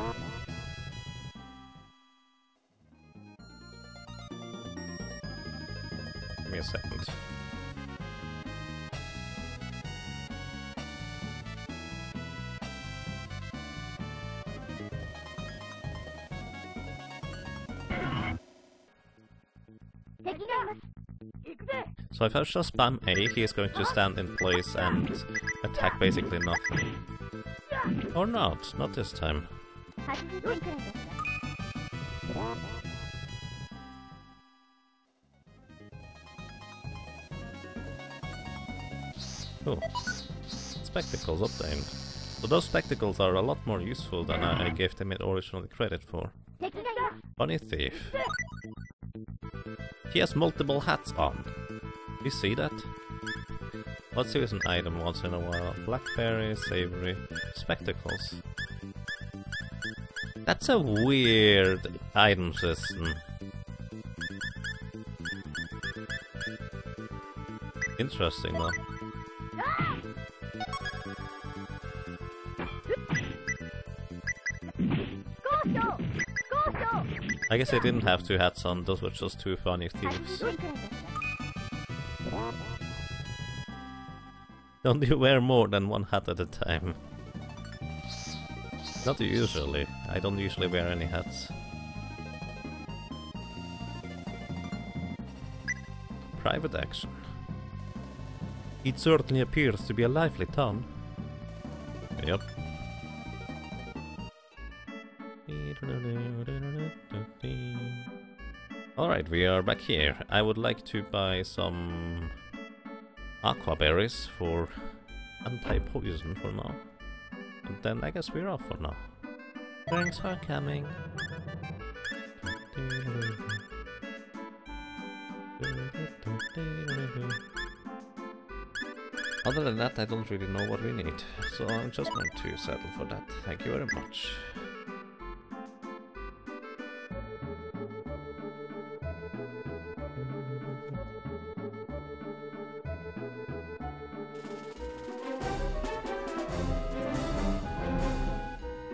Give me a second. So if I just spam A, he is going to stand in place and attack basically nothing. Or not this time. Oh, spectacles obtained. So those spectacles are a lot more useful than I gave them originally credit for. Bunny Thief. He has multiple hats on. You see that? Let's use an item once in a while. Blackberry, savory, spectacles. That's a weird item system. Interesting though. I guess I didn't have two hats on, those were just two funny thieves. Don't you wear more than one hat at a time? Not usually. I don't usually wear any hats. Private action. It certainly appears to be a lively town. Yep. Alright, we are back here. I would like to buy some aqua berries for anti-poison for now. And then I guess we're off for now. Thanks for coming. Other than that, I don't really know what we need, so I'm just going to settle for that. Thank you very much.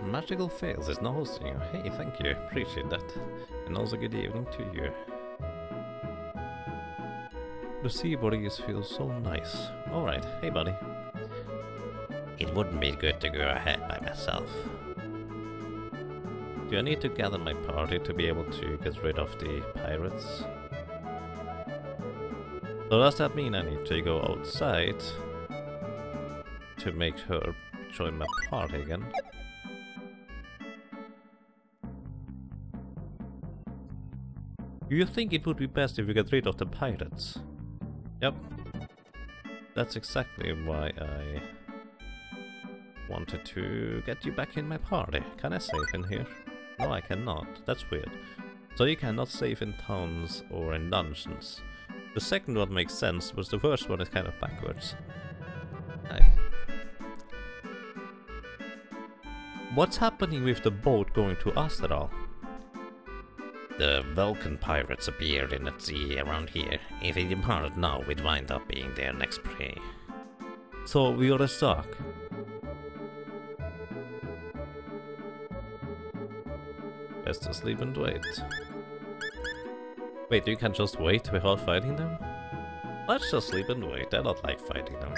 Magical Fails is now hosting you. Hey, thank you, appreciate that. And also good evening to you. The sea breeze feels so nice. Alright, hey buddy. It wouldn't be good to go ahead by myself. Do I need to gather my party to be able to get rid of the pirates? So does that mean I need to go outside to make her join my party again? Do you think it would be best if we get rid of the pirates? Yep. That's exactly why I wanted to get you back in my party. Can I save in here? No, I cannot. That's weird. So you cannot save in towns or in dungeons. The second one makes sense, but the first one is kind of backwards. Hey. What's happening with the boat going to Astral? The Vulcan pirates appeared in the sea around here. If they departed now, we'd wind up being their next prey. So we are stuck. Best to sleep and wait. Wait, you can just wait without fighting them? Let's just sleep and wait. I don't like fighting them.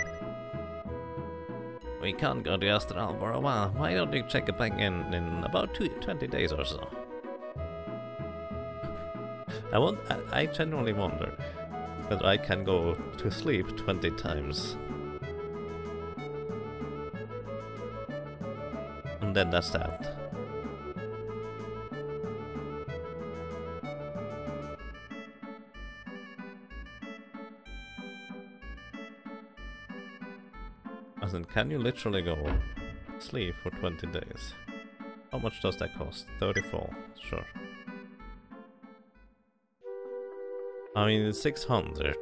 We can't go to Astral for a while. Why don't you check it back in about 20 days or so? I genuinely wonder that I can go to sleep 20 times. And then that's that. As in, can you literally go sleep for 20 days? How much does that cost? 34, sure. I mean, it's 600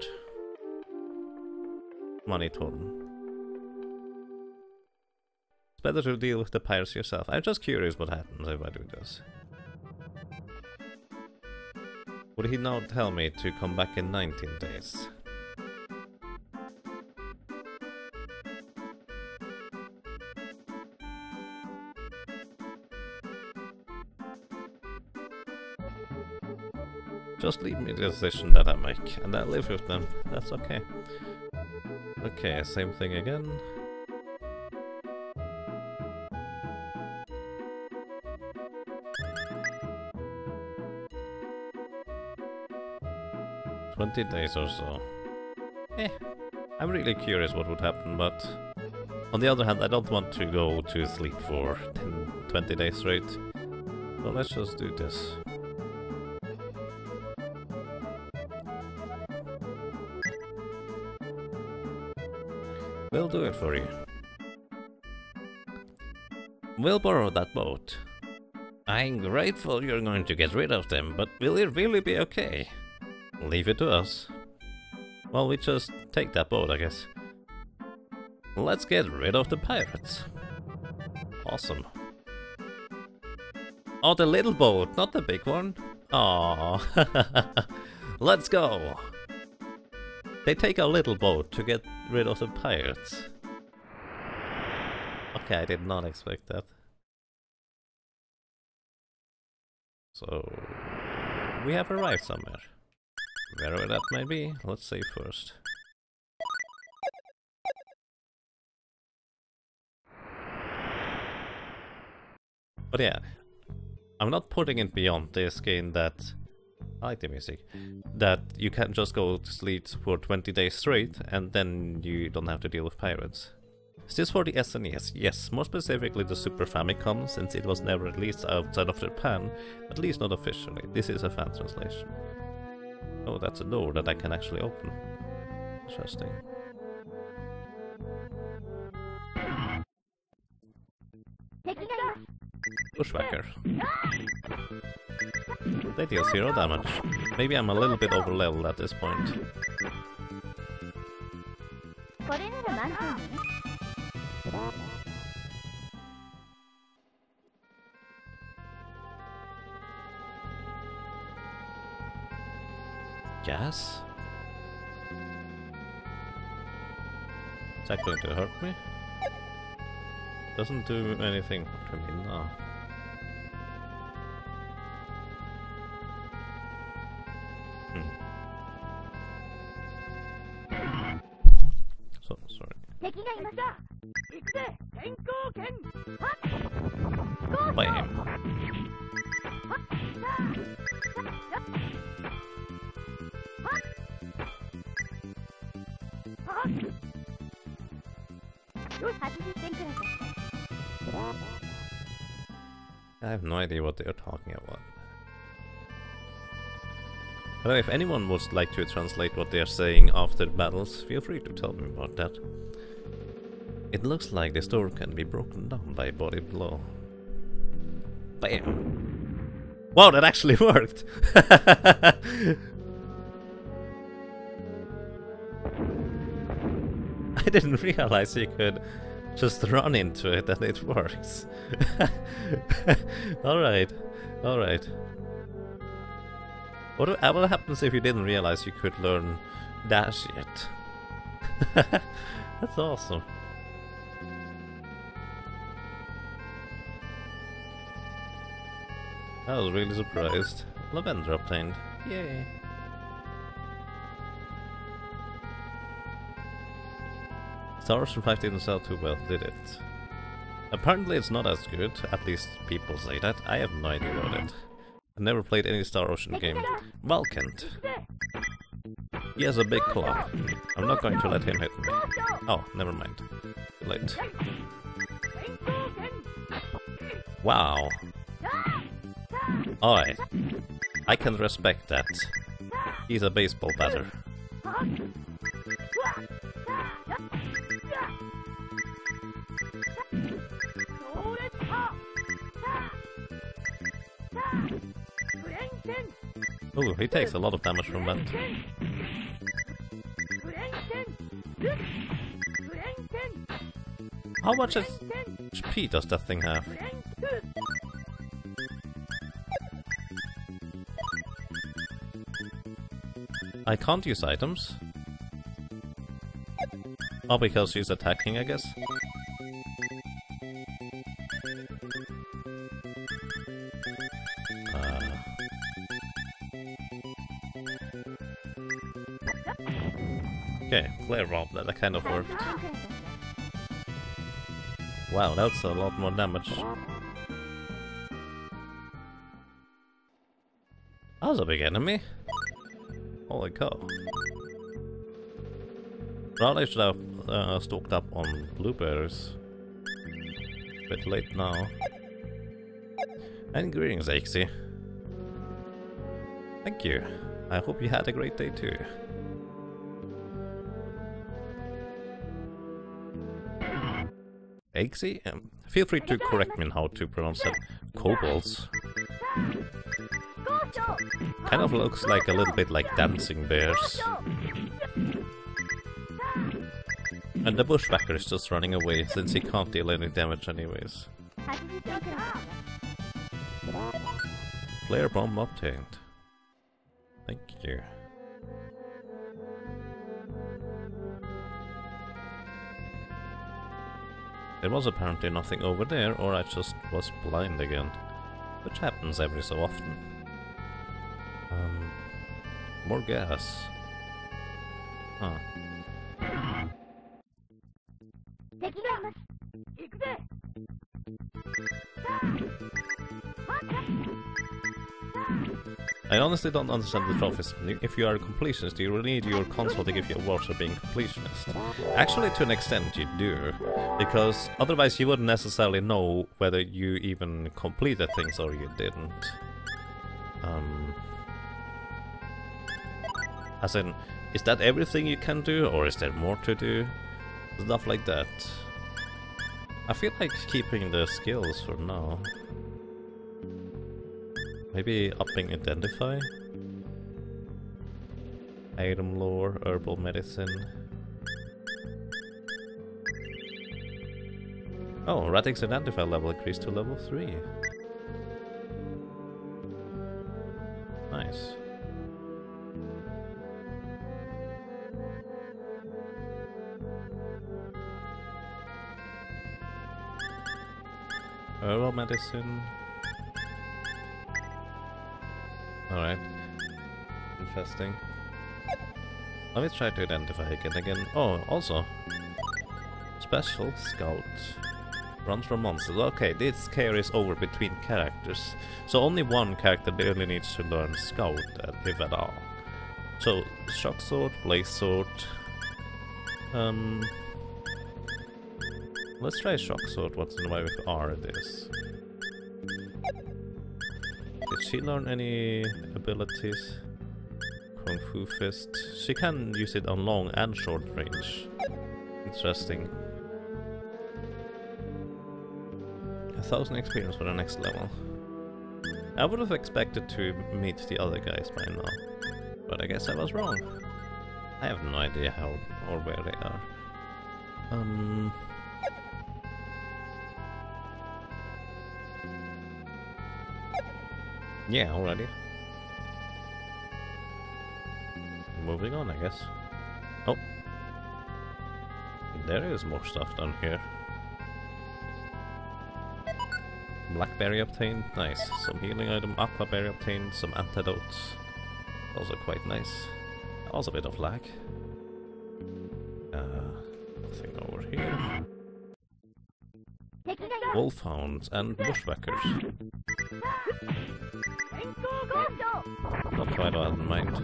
money total. It's better to deal with the pirates yourself. I'm just curious what happens if I do this. Would he now tell me to come back in 19 days? just leave me the decision that I make, and I live with them. That's okay. Okay, same thing again. "20 days or so. I'm really curious what would happen, but on the other hand, I don't want to go to sleep for 20 days straight. So let's just do this. We'll do it for you. We'll borrow that boat. I'm grateful you're going to get rid of them, but will it really be okay? Leave it to us. Well, we just take that boat, I guess. Let's get rid of the pirates. Awesome. Oh, the little boat, not the big one. Aww. Let's go. They take a little boat to get rid of the pirates. Okay, I did not expect that. So, we have arrived somewhere. Wherever that may be, let's save first. But yeah, I'm not putting it beyond this game that, I like the music, that you can just go to sleep for 20 days straight and then you don't have to deal with pirates. Is this for the SNES? Yes, more specifically the Super Famicom, since it was never released outside of Japan, at least not officially. This is a fan translation. Oh, that's a door that I can actually open. Interesting. Bushwhacker. They deal 0 damage. Maybe I'm a little bit over level at this point. Gas? Is that going to hurt me? Doesn't do anything to me, no. So, sorry. Bam! I have no idea what they're talking about. But if anyone would like to translate what they're saying after battles, feel free to tell me about that. It looks like this door can be broken down by a body blow. Bam! Wow, that actually worked! I didn't realize you could just run into it and it works. Alright, alright. What happens if you didn't realize you could learn dash yet? That's awesome. I was really surprised. Lavender obtained. Yay! Star Ocean 5 didn't sell too well, did it? Apparently it's not as good, at least people say that. I have no idea about it. I've never played any Star Ocean game. Valkent. He has a big claw. I'm not going to let him hit me. Oh, never mind. Too late. Wow. Alright. I can respect that. He's a baseball batter. Oh, he takes a lot of damage from that. How much HP does that thing have? I can't use items. Oh, because she's attacking, I guess. Okay, flare bomb, that kind of worked. Wow, that's a lot more damage. That was a big enemy. Holy cow. Probably should have stocked up on blueberries. Bit late now. And greetings, Axie. Thank you. I hope you had a great day too. Axie? Feel free to correct me on how to pronounce that. Kobolds. Kind of looks like a little bit like dancing bears. And the bushwhacker is just running away since he can't deal any damage anyways. Flare bomb obtained. Thank you. There was apparently nothing over there, or I just was blind again. Which happens every so often. More gas. Huh. I honestly don't understand the trophies. If you are a completionist, you will need your console to give you awards for being completionist. Actually, to an extent you do, because otherwise you wouldn't necessarily know whether you even completed things or you didn't. As in, is that everything you can do, or is there more to do? Stuff like that. I feel like keeping the skills for now. Maybe upping Identify? Item lore, herbal medicine. Oh, Radix Identify level increased to level 3. Nice. Herbal medicine. Alright. Interesting. Let me try to identify again. Oh, also. Special Scout. Runs from monsters. Okay, this carries over between characters. So only one character really needs to learn Scout, if at all. So, Shock Sword, Blaze Sword. Let's try Shock Sword. What's in the way with R it is. Did she learn any abilities? Kung Fu Fist. She can use it on long and short range. Interesting. 1,000 experience for the next level. I would have expected to meet the other guys by now, but I guess I was wrong. I have no idea how or where they are. Yeah, already. Moving on, I guess. Oh. There is more stuff down here. Blackberry obtained, nice. Some healing item, aquaberry obtained, some antidotes. Also quite nice. Also a bit of lag. Nothing over here. Wolfhounds and bushwhackers. Not quite what I had in mind.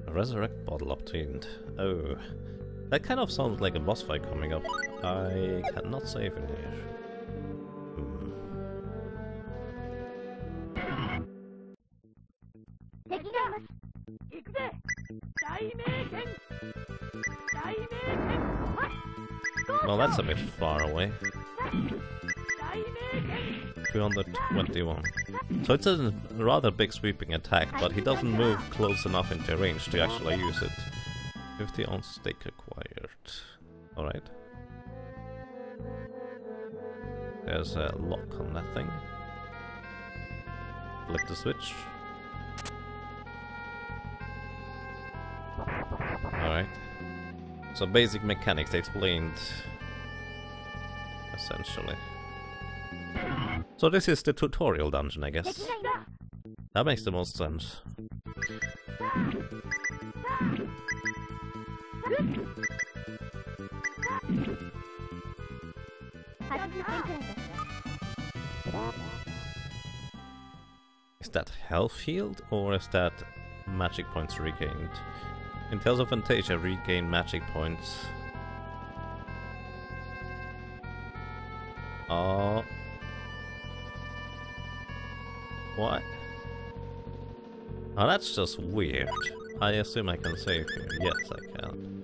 A resurrect bottle obtained. Oh, that kind of sounds like a boss fight coming up. I cannot save in here. Well, that's a bit far away. 221. So it's a rather big sweeping attack, but he doesn't move close enough into range to actually use it. 50 ounce stake acquired. Alright. There's a lock on that thing. Flip the switch. Alright. So basic mechanics explained, essentially. So this is the tutorial dungeon, I guess. That makes the most sense. Is that health healed, or is that magic points regained? In Tales of Fantasia, regain magic points. Oh. What? Oh, that's just weird. I assume I can save here. Yes, I can.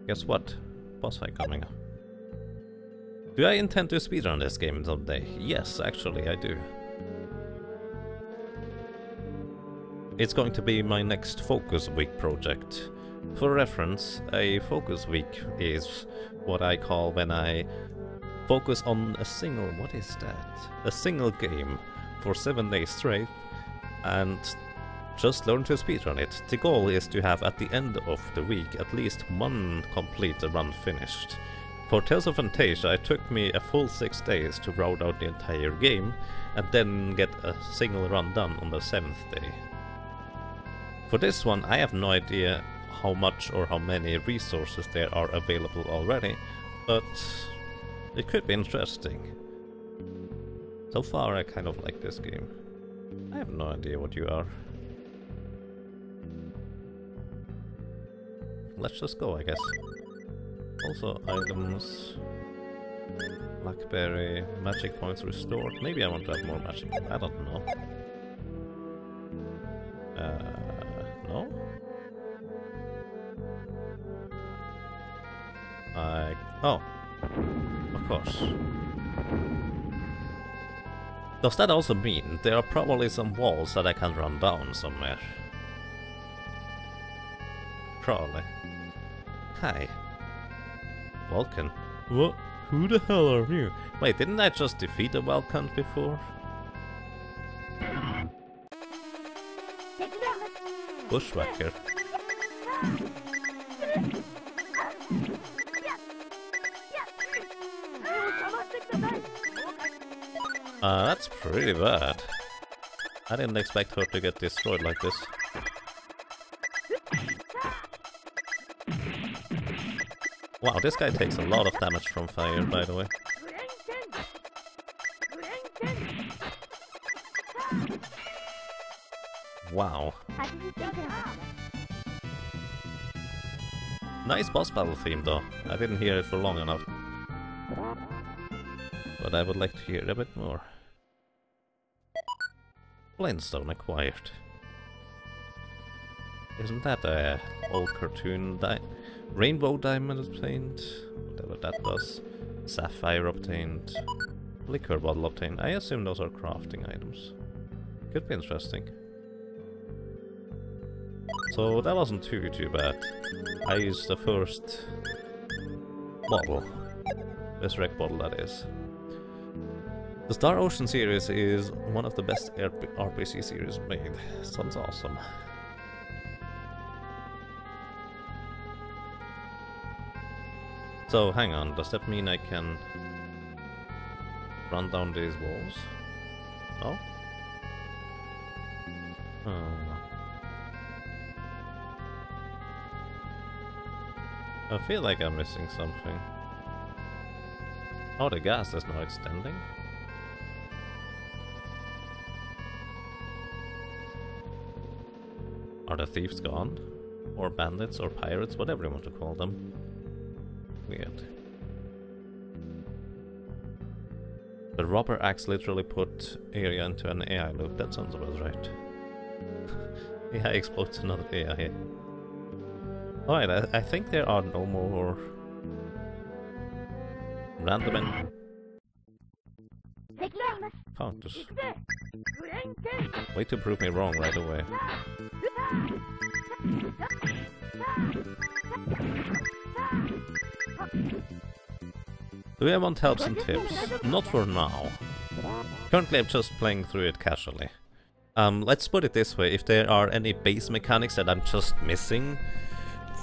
Guess what? Boss fight coming up. Do I intend to speedrun this game someday? Yes, actually, I do. It's going to be my next Focus Week project. For reference, a Focus Week is what I call when I focus on a single... what is that? A single game for 7 days straight and just learn to speedrun it. The goal is to have at the end of the week at least one complete run finished. For Tales of Fantasia, it took me a full 6 days to round out the entire game and then get a single run done on the 7th day. For this one, I have no idea how much or how many resources there are available already, but it could be interesting. So far, I kind of like this game. I have no idea what you are. Let's just go, I guess. Also, items... Blackberry, magic points restored. Maybe I want to have more magic. I don't know. No? Oh. Of course. Does that also mean there are probably some walls that I can run down somewhere? Probably. Hi. Vulcan. What? Who the hell are you? Wait, didn't I just defeat a Vulcan before? Bushwhacker. That's pretty bad. I didn't expect her to get destroyed like this. Wow, this guy takes a lot of damage from fire, by the way. Wow. Nice boss battle theme though. I didn't hear it for long enough. But I would like to hear a bit more. Blindstone acquired. Isn't that a old cartoon Rainbow diamond obtained? Whatever that does. Sapphire obtained. Liquor bottle obtained. I assume those are crafting items. Could be interesting. So that wasn't too bad. I used the first bottle. This wreck bottle, that is. The Star Ocean series is one of the best RPG series made. Sounds awesome. So, hang on, does that mean I can run down these walls? No? I feel like I'm missing something. Oh, the gas is now extending? Are the thieves gone? Or bandits, or pirates, whatever you want to call them. Weird. The robber axe literally put area into an AI loop. That sounds about right. AI explodes another AI. Alright, I think there are no more random encounters. Way to prove me wrong right away. Do we want helps and tips? Not for now. Currently I'm just playing through it casually. Let's put it this way, if there are any base mechanics that I'm just missing,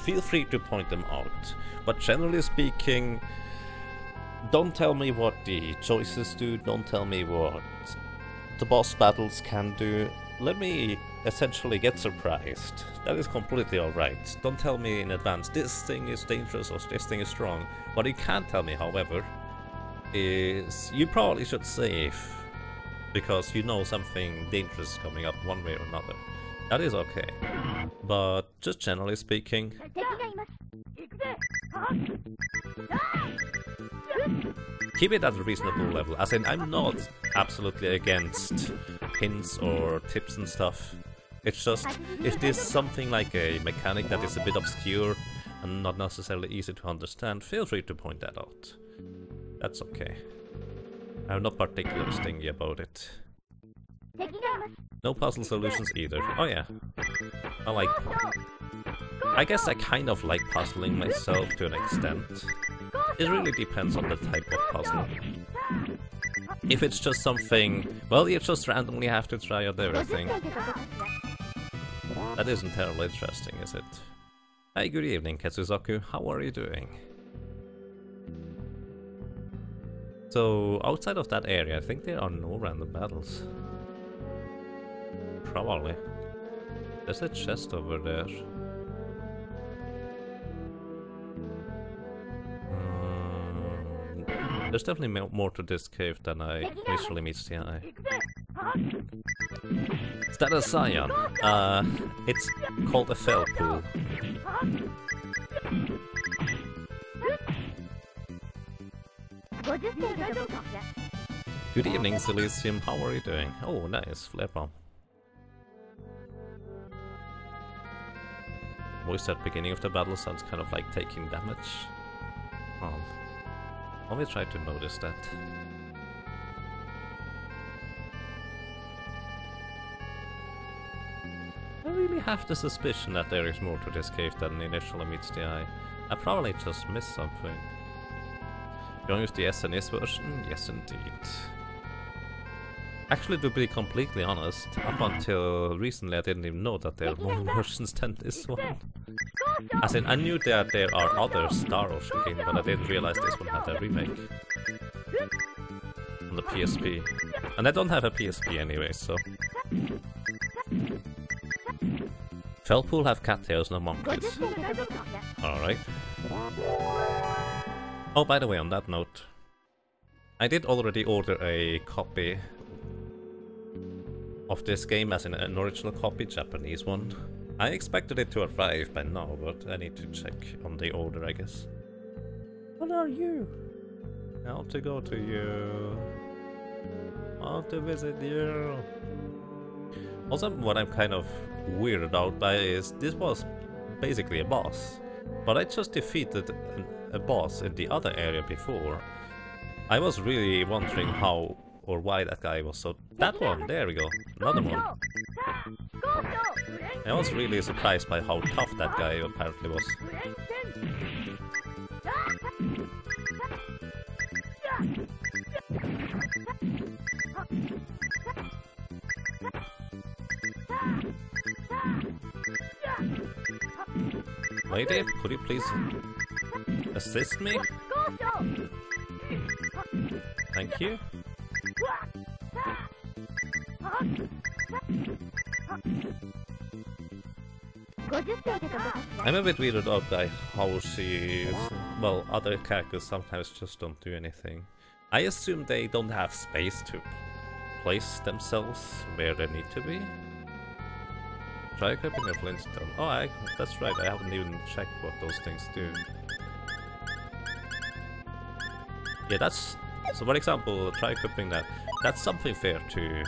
feel free to point them out. But generally speaking, don't tell me what the choices do, don't tell me what the boss battles can do. Let me essentially get surprised. That is completely alright. Don't tell me in advance, this thing is dangerous or this thing is strong. What you can tell me, however, is you probably should save, because you know something dangerous is coming up one way or another. That is okay. But just generally speaking, keep it at a reasonable level. As in, I'm not absolutely against hints or tips and stuff. It's just, if there's something like a mechanic that is a bit obscure and not necessarily easy to understand, feel free to point that out. That's okay. I'm not particularly stingy about it. No puzzle solutions either. Oh yeah. I guess I kind of like puzzling myself to an extent. It really depends on the type of puzzle. If it's just something, well, you just randomly have to try out everything. That isn't terribly interesting, is it? Hey, good evening, Ketsuzaku. How are you doing? So, outside of that area, I think there are no random battles. Probably. There's a chest over there. There's definitely more to this cave than I initially meets the eye. Is that a Scion? It's called a Felpool. Good evening, Silesium. How are you doing? Oh, nice. Flare bomb. Voice at beginning of the battle sounds kind of like taking damage. Oh. Always try to notice that. I really have the suspicion that there is more to this cave than initially meets the eye. I probably just missed something. You don't use the SNES version? Yes, indeed. Actually, to be completely honest, up until recently I didn't even know that there are more versions than this one. As in, I knew that there are other Star Ocean games, but I didn't realize this one had a remake. On the PSP. And I don't have a PSP anyway, so... Felpool have cattails, no monkeys. Alright. Oh, by the way, on that note, I did already order a copy of this game, as in an original copy, Japanese one. I expected it to arrive by now, but I need to check on the order, I guess. What are you? I want to go to you. I want to visit you. Also, what I'm kind of weirded out by is this was basically a boss, but I just defeated a boss in the other area before. I was really wondering how or why that guy was so... That one! There we go! Another one! I was really surprised by how tough that guy apparently was. Lady, could you please assist me? Thank you. I'm a bit weirded out by how she... Well, other characters sometimes just don't do anything. I assume they don't have space to place themselves where they need to be. Try equipping a Flintstone. Oh, that's right, I haven't even checked what those things do. Yeah, that's... So for example, try equipping that. That's something fair to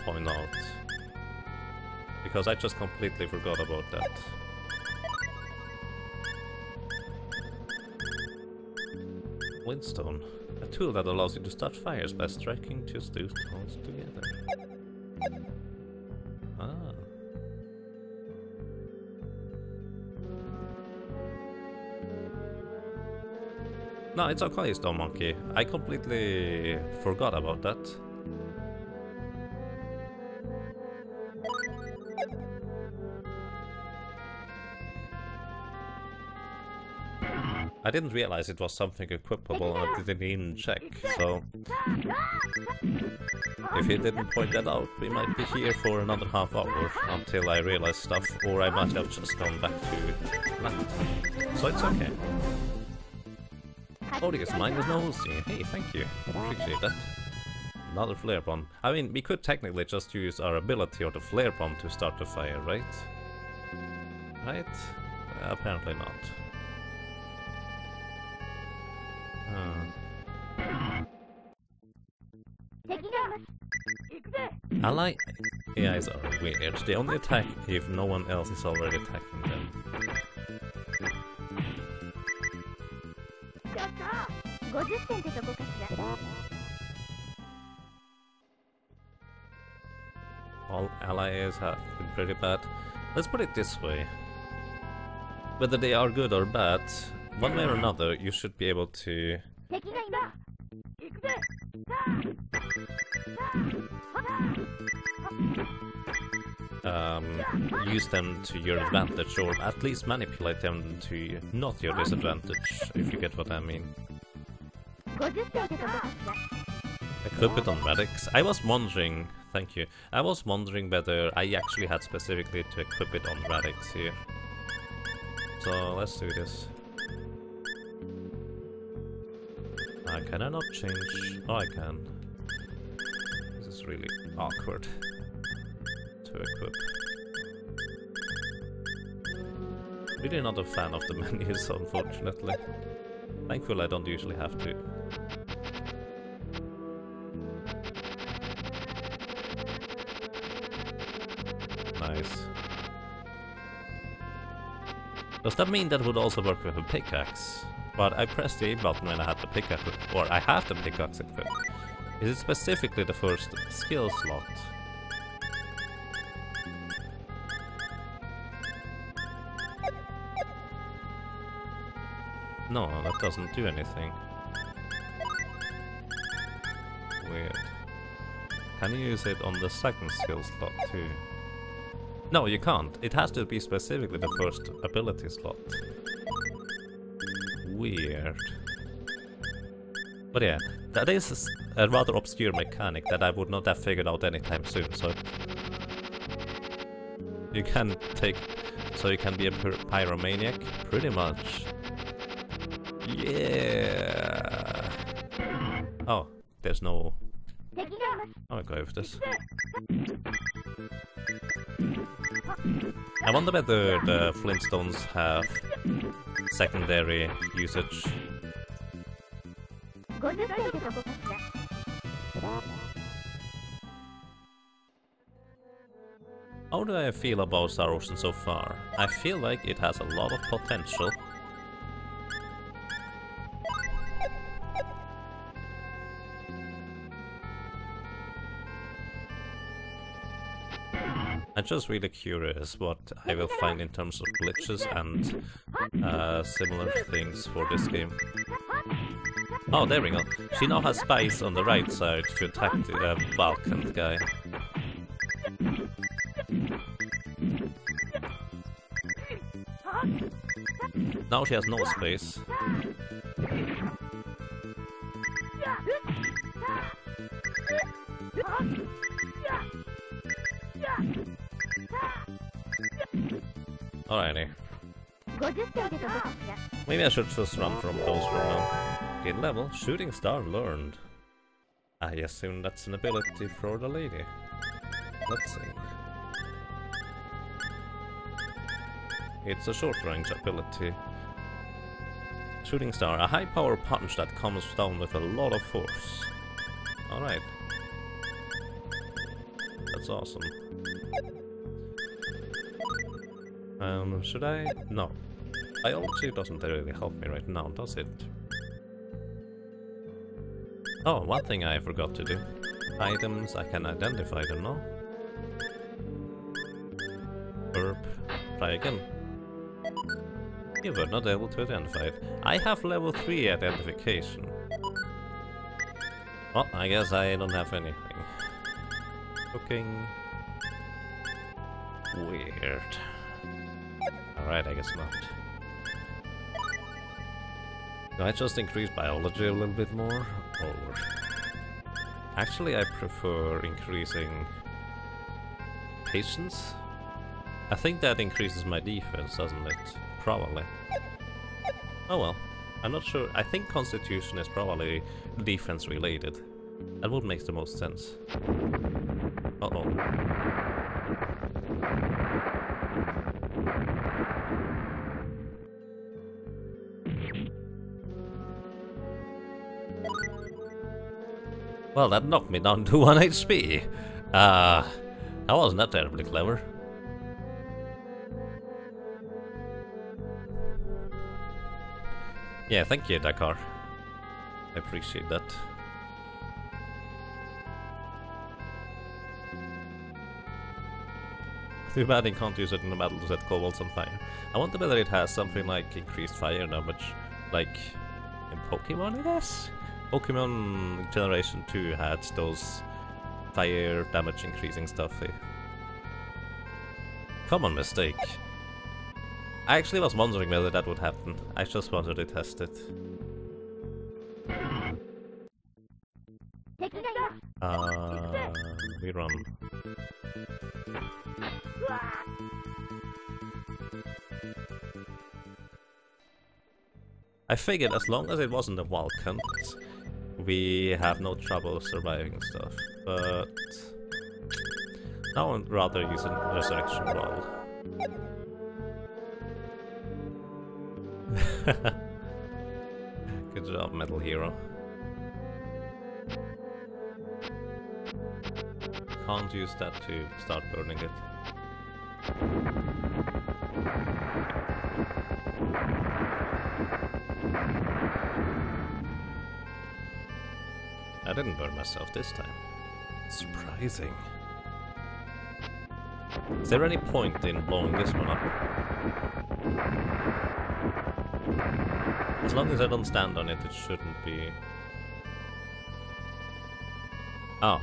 point out. Because I just completely forgot about that. Flintstone. A tool that allows you to start fires by striking two stones together. Ah. No, it's okay, Stone Monkey. I completely forgot about that. I didn't realize it was something equipable and I didn't even check, so... If he didn't point that out, we might be here for another half hour until I realize stuff, or I might have just gone back to that. So it's okay. Oh, this mine is nosy. Hey, thank you. Appreciate that. Another flare bomb. I mean, we could technically just use our ability or the flare bomb to start the fire, right? Right? Apparently not. Ally AIs are weird. They only attack if no one else is already attacking them. All allies have been pretty bad. Let's put it this way. Whether they are good or bad, one way or another, you should be able to... use them to your advantage, or at least manipulate them to not your disadvantage, if you get what I mean. Equip it on Radix. I was wondering, thank you, I was wondering whether I actually had specifically to equip it on Radix here. So let's do this. Can I not change? Oh, I can. This is really awkward to equip. Really not a fan of the menus, unfortunately. Thankfully, I don't usually have to. Nice. Does that mean that would also work with a pickaxe? But I pressed the A button when I had the pickaxe, or I have the pickaxe equipped. Is it specifically the first skill slot? No, that doesn't do anything. Weird. Can you use it on the second skill slot too? No, you can't. It has to be specifically the first ability slot. Weird. But yeah, that is a rather obscure mechanic that I would not have figured out anytime soon, so... You can take... So you can be a pyromaniac? Pretty much. Yeah. Oh, there's no... I'll go with this. I wonder whether the Flintstones have secondary usage. How do I feel about Star Ocean so far? I feel like it has a lot of potential. I'm just really curious what I will find in terms of glitches and similar things for this game. Oh, there we go. She now has spies on the right side to attack the Balkan guy. Now she has no space. Alrighty. Maybe I should just run from those for now. Gain level, Shooting Star learned. I assume that's an ability for the lady. Let's see. It's a short range ability. Shooting Star, a high power punch that comes down with a lot of force. Alright. That's awesome. Should I? No. Biology doesn't really help me right now, does it? Oh, one thing I forgot to do. Items, I can identify them now. Herb. Try again. You were not able to identify it. I have level 3 identification. Well, I guess I don't have anything. Cooking. Weird. Alright, I guess not. Do I just increase biology a little bit more? Or... Actually, I prefer increasing patience. I think that increases my defense, doesn't it? Probably. Oh well. I'm not sure. I think Constitution is probably defense related. That would make the most sense. Uh-oh. Well, that knocked me down to 1 HP. That wasn't that terribly clever. Yeah, thank you, Dakar. I appreciate that. Too bad you can't use it in the battle to set kobolds on fire. I wonder whether it has something like increased fire damage, like in Pokemon, I guess? Pokemon Generation 2 had those fire damage increasing stuff. Common mistake. I actually was wondering whether that would happen. I just wanted to test it. We run. I figured as long as it wasn't a wild hunt, we have no trouble surviving stuff, but now I'd rather use a resurrection roll. Good job, Metal Hero. Can't use that to start burning it. I didn't burn myself this time. Surprising. Is there any point in blowing this one up? As long as I don't stand on it, it shouldn't be... Oh.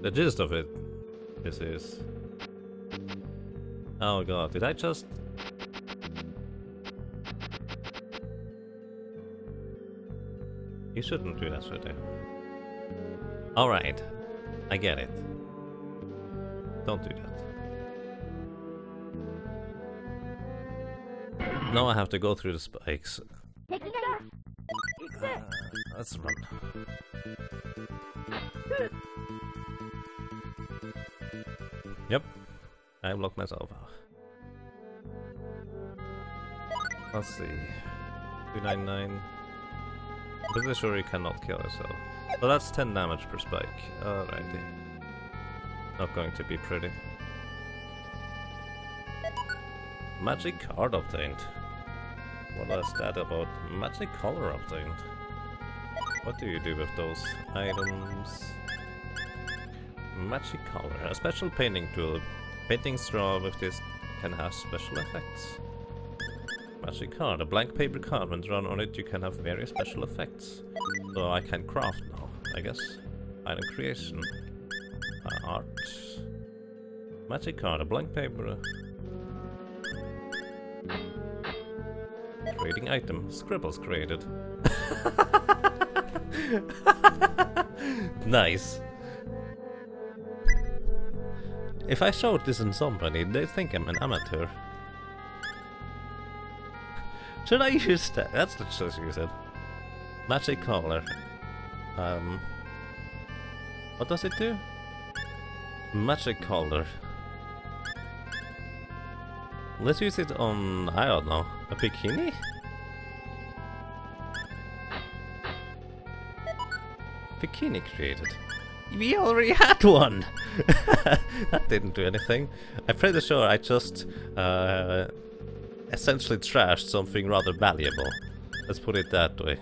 The gist of it, this is... Oh god, did I just... You shouldn't do that, should you? Alright, I get it. Don't do that. Now I have to go through the spikes. Let's run. Yep, I blocked myself out. Let's see. 299. I'm pretty sure you cannot kill yourself. So that's 10 damage per spike. Alrighty. Not going to be pretty. Magic card obtained. What is that about? Magic color obtained. What do you do with those items? Magic color. A special painting tool. Painting straw with this can have special effects. Magic card. A blank paper card. When drawn on it, you can have various special effects. So I can craft now, I guess. Item creation. Art. Magic card. A blank paper. Creating item. Scribbles created. Nice. If I showed this in somebody, they'd think I'm an amateur. Should I use that? That's the choice you said. Magic color. What does it do? Magic color. Let's use it on, I don't know, a bikini? Bikini created. We already had one! That didn't do anything. I'm pretty sure I just essentially trashed something rather valuable. Let's put it that way.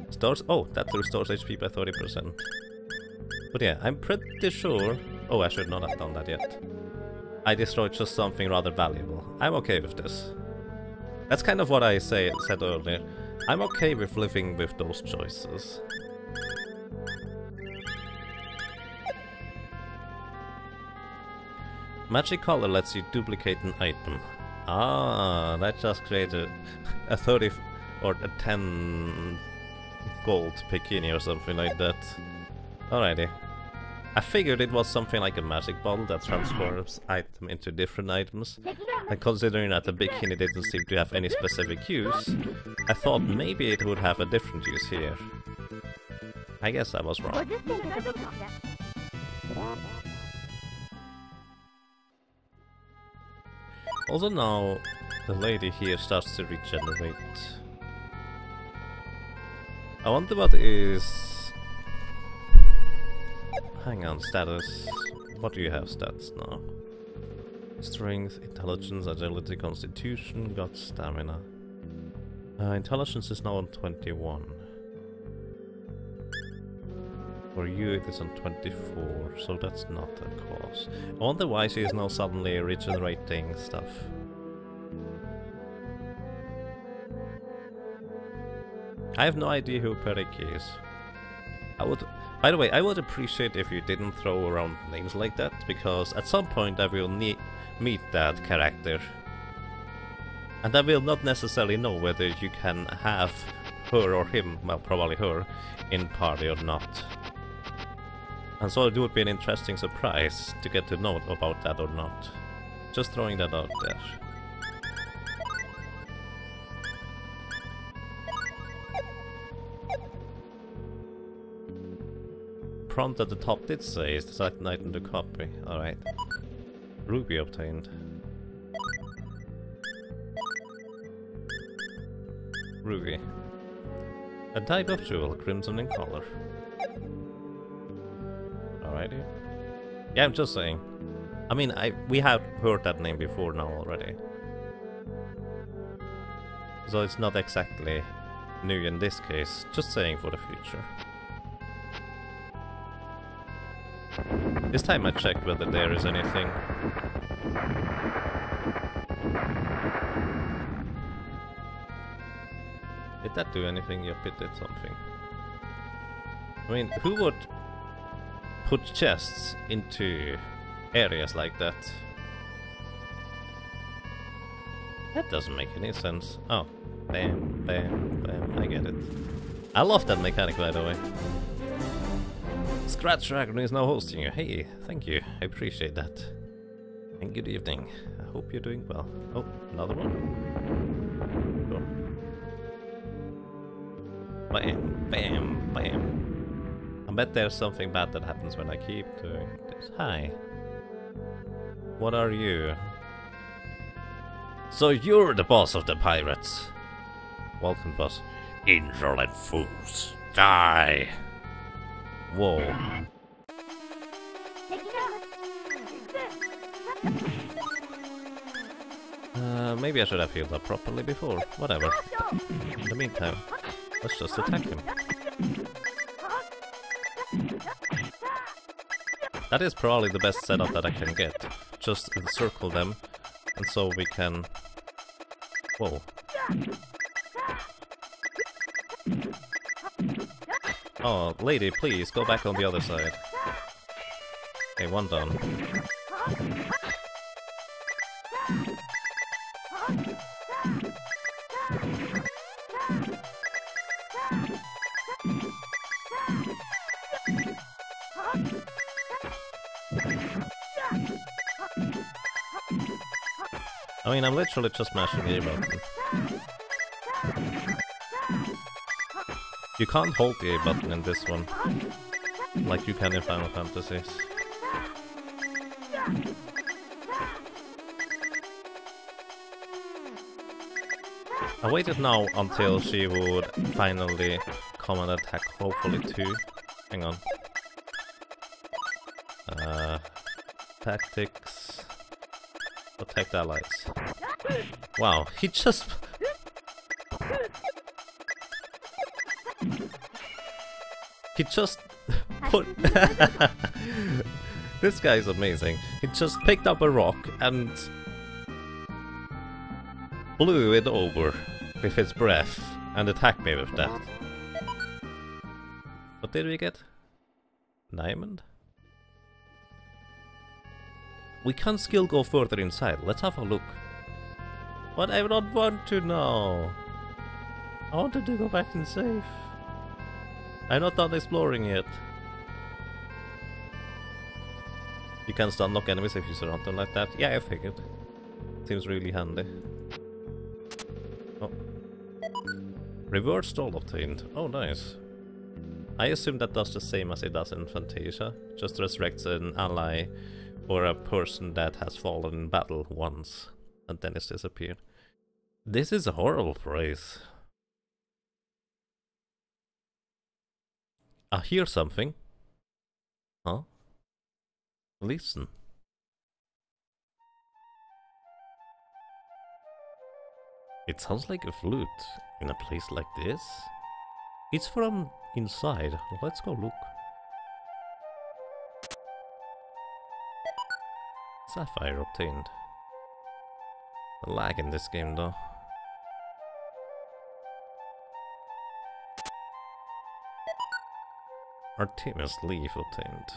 Stores. Oh, that restores HP by 30%. But yeah, I'm pretty sure... Oh, I should not have done that yet. I destroyed just something rather valuable. I'm okay with this. That's kind of what I said earlier. I'm okay with living with those choices. Magic color lets you duplicate an item. Ah, that just created a 30 or a 10 gold bikini or something like that. Alrighty. I figured it was something like a magic bottle that transforms item into different items, and considering that the bikini didn't seem to have any specific use, I thought maybe it would have a different use here. I guess I was wrong. Also now, the lady here starts to regenerate. I wonder what is... Hang on, status. What do you have stats now? Strength, intelligence, agility, constitution, got stamina. Intelligence is now on 21. For you it is on 24, so that's not a cause. I wonder why she is now suddenly regenerating stuff. I have no idea who Periki is. By the way, I would appreciate if you didn't throw around names like that, because at some point I will meet that character. And I will not necessarily know whether you can have her or him, well probably her, in party or not. And so it would be an interesting surprise to get to know about that or not. Just throwing that out there. Prompt at the top did say is the select item to copy. Alright. Ruby obtained. Ruby. A type of jewel, crimson in color. Alrighty. Yeah, I'm just saying. I mean, we have heard that name before now already. So it's not exactly new in this case, just saying for the future. This time I checked whether there is anything. Did that do anything? Yep, it did something. I mean, who would put chests into areas like that? That doesn't make any sense. Oh, bam, bam, bam, I get it. I love that mechanic, by the way. Scratch Dragon is now hosting you. Hey, thank you. I appreciate that. And good evening. I hope you're doing well. Oh, another one? Go. Bam, bam, bam. I bet there's something bad that happens when I keep doing this. Hi. What are you? So you're the boss of the pirates. Welcome, boss. Insolent fools. Die! Whoa. Maybe I should have healed up properly before. Whatever. In the meantime, let's just attack him. That is probably the best setup that I can get. Just encircle them, and so we can... Whoa. Oh, lady, please, go back on the other side. Okay, one done. I mean, I'm literally just mashing the A button. You can't hold the A button in this one, like you can in Final Fantasies. I waited now until she would finally come and attack, hopefully too. Hang on. Tactics. Protect allies. Wow, he just... He just put... This guy is amazing. He just picked up a rock and blew it over with his breath and attacked me with that. What did we get? Diamond? We can still go further inside. Let's have a look. But I don't want to now. I wanted to go back and save. I'm not done exploring yet. You can stun lock enemies if you surround them like that. Yeah, I figured. Seems really handy. Oh. Reward stall obtained. Oh, nice. I assume that does the same as it does in Fantasia. Just resurrects an ally or a person that has fallen in battle once and then it's disappeared. This is a horrible phrase. I hear something. Huh? Listen. It sounds like a flute in a place like this. It's from inside. Let's go look. Sapphire obtained. The lag in this game though. Artemis leaf obtained.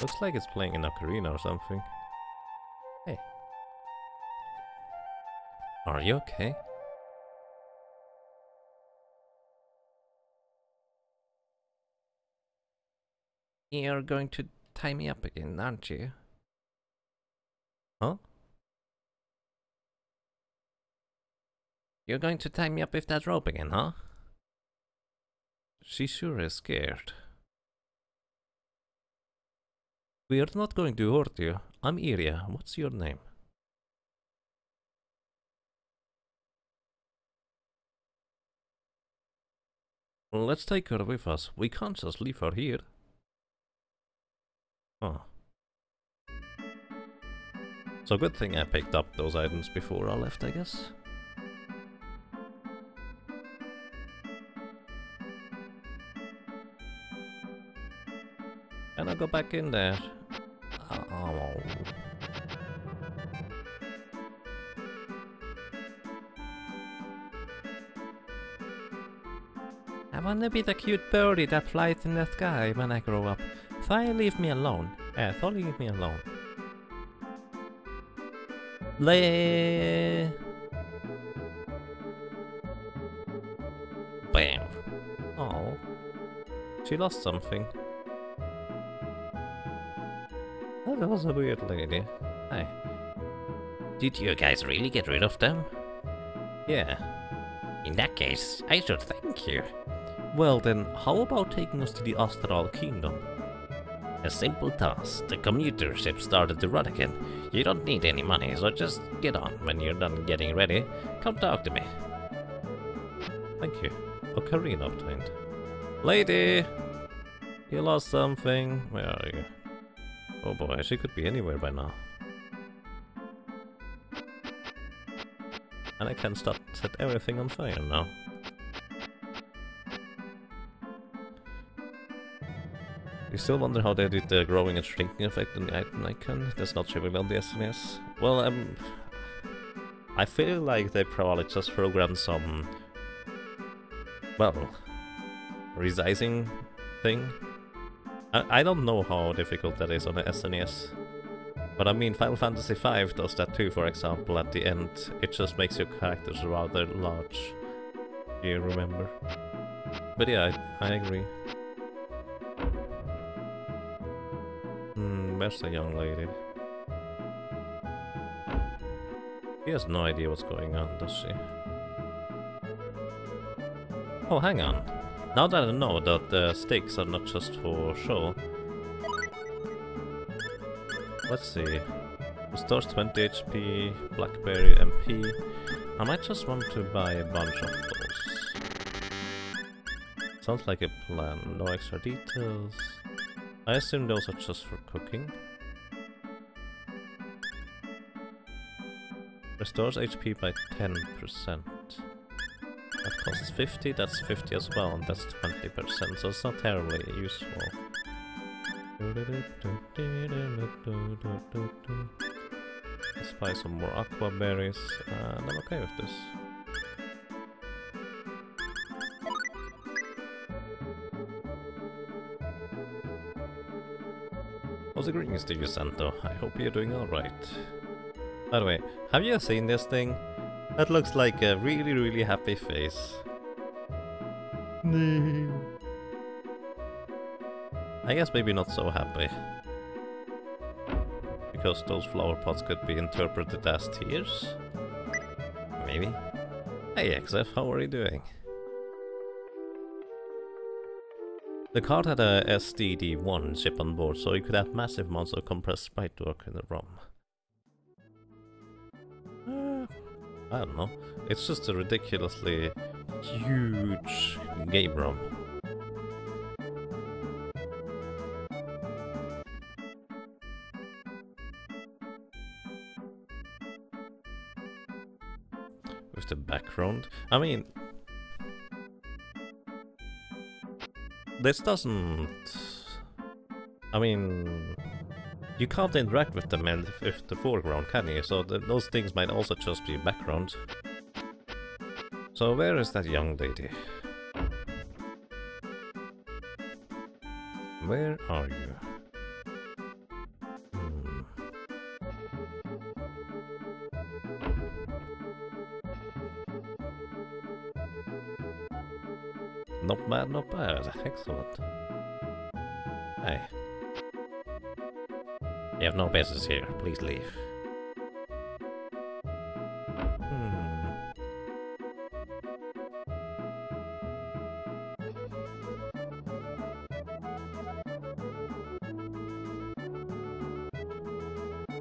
Looks like it's playing in Ocarina or something. Hey. Are you okay? You're going to tie me up again, aren't you? Huh? You're going to tie me up with that rope again, huh? She sure is scared. We are not going to hurt you. I'm Iria. What's your name? Let's take her with us. We can't just leave her here. Oh. So good thing I picked up those items before I left, I guess. Can I go back in there? Oh. I wanna be the cute birdie that flies in the sky when I grow up. So leave me alone. So leave me alone. Bam. Oh. She lost something. That was a weird lady. Hi. Did you guys really get rid of them? Yeah. In that case, I should thank you. Well then, how about taking us to the Astral Kingdom? A simple task. The commuter ship started to run again. You don't need any money, so just get on. When you're done getting ready, come talk to me. Thank you. Ocarina obtained. Lady! You lost something. Where are you? Oh boy, she could be anywhere by now. And I can start set everything on fire now. You still wonder how they did the growing and shrinking effect on the item icon? That's not revealed on the SNES. Well, I feel like they probably just programmed some, well, resizing thing. I don't know how difficult that is on the SNES. But I mean, Final Fantasy V does that too, for example, at the end. It just makes your characters rather large. Do you remember? But yeah, I agree. Where's the young lady? She has no idea what's going on, does she? Oh, hang on. Now that I know that the stakes are not just for show. Let's see. Restores 20 HP, Blackberry MP. I might just want to buy a bunch of those. Sounds like a plan. No extra details. I assume those are just for cooking. Restores HP by 10%. That costs 50, that's 50 as well, and that's 20%, so it's not terribly useful. Let's buy some more aqua berries, and I'm okay with this. How's the greetings to you, Santo? I hope you're doing alright. By the way, have you seen this thing? That looks like a really, really happy face. I guess maybe not so happy. Because those flower pots could be interpreted as tears? Maybe. Hey XF, how are you doing? The card had a SDD1 chip on board, so you could have massive amounts of compressed sprite to work in the ROM. I don't know. It's just a ridiculously huge game ROM. With the background. I mean, this doesn't... I mean, you can't interact with them in the foreground, can you? So those things might also just be background. So where is that young lady? Where are you? Not bad, not bad. Excellent. Hey. You have no business here. Please leave.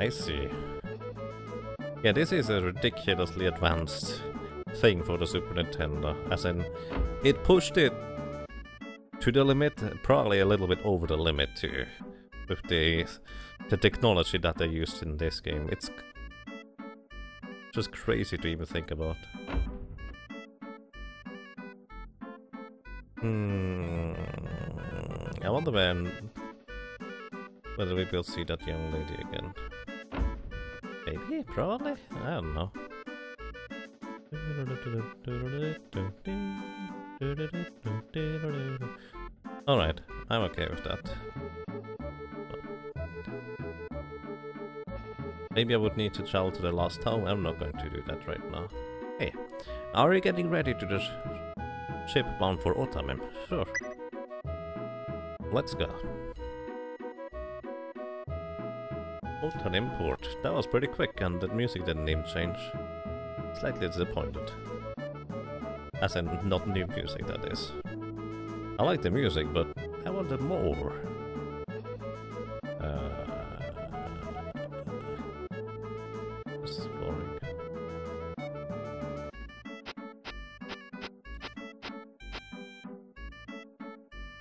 I see. Yeah, this is a ridiculously advanced thing for the Super Nintendo. As in, it pushed it to the limit, probably a little bit over the limit too, with the technology that they used in this game. It's just crazy to even think about. I wonder whether we will see that young lady again. Maybe, probably, I don't know. Alright, I'm okay with that. Maybe I would need to travel to the last town. I'm not going to do that right now. Hey, are you getting ready to the ship bound for Otamim? Sure. Let's go. Otamim port. That was pretty quick and the music didn't even change. Slightly disappointed. As in, not new music, that is. I like the music, but I wanted more. This is boring.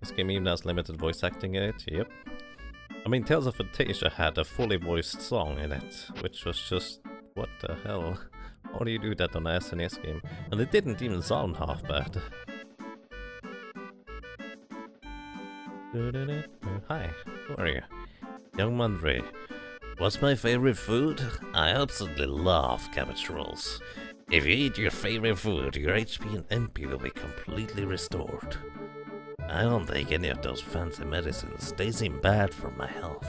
This game even has limited voice acting in it, yep. I mean, Tales of Fantasia had a fully voiced song in it, which was just... what the hell? How do you do that on a SNES game? And it didn't even sound half bad. Hi, who are you? Young Mandre. What's my favorite food? I absolutely love cabbage rolls. If you eat your favorite food, your HP and MP will be completely restored. I don't take any of those fancy medicines. They seem bad for my health.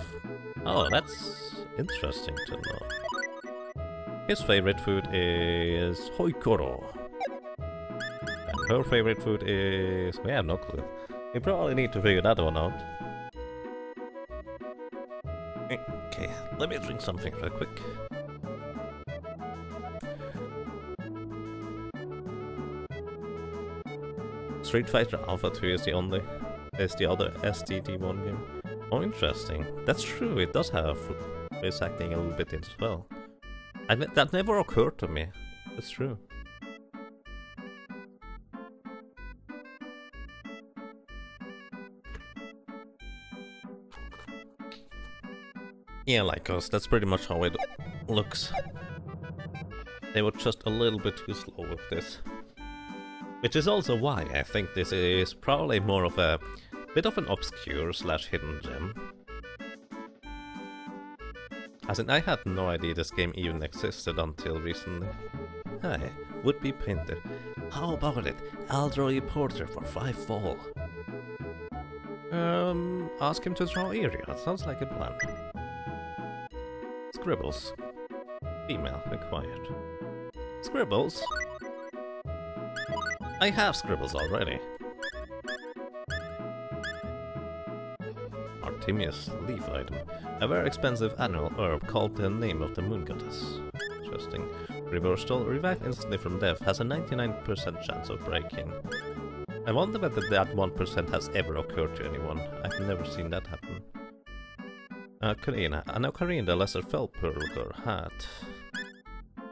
Oh, that's interesting to know. His favorite food is hoikoro. And her favorite food is... we have no clue. We probably need to figure that one out. Okay, let me drink something real quick. Street Fighter Alpha 2 is the other SDD1 game. Oh, interesting. That's true, it does have voice acting a little bit as well. That never occurred to me. That's true. Yeah, like us, that's pretty much how it looks. They were just a little bit too slow with this. Which is also why I think this is probably more of a bit of an obscure / hidden gem. As in, I had no idea this game even existed until recently. Hi, would-be painter. How about it? I'll draw you Porter for 5 fall. Ask him to draw area. Sounds like a plan. Scribbles. Female required. Scribbles? I have scribbles already. Artemius leaf item. A very expensive annual herb called the name of the moon goddess. Interesting. Reversal, revive instantly from death, has a 99% chance of breaking. I wonder whether that 1% has ever occurred to anyone. I've never seen that happen. Karina. An ocarina, the lesser Felpurger hat.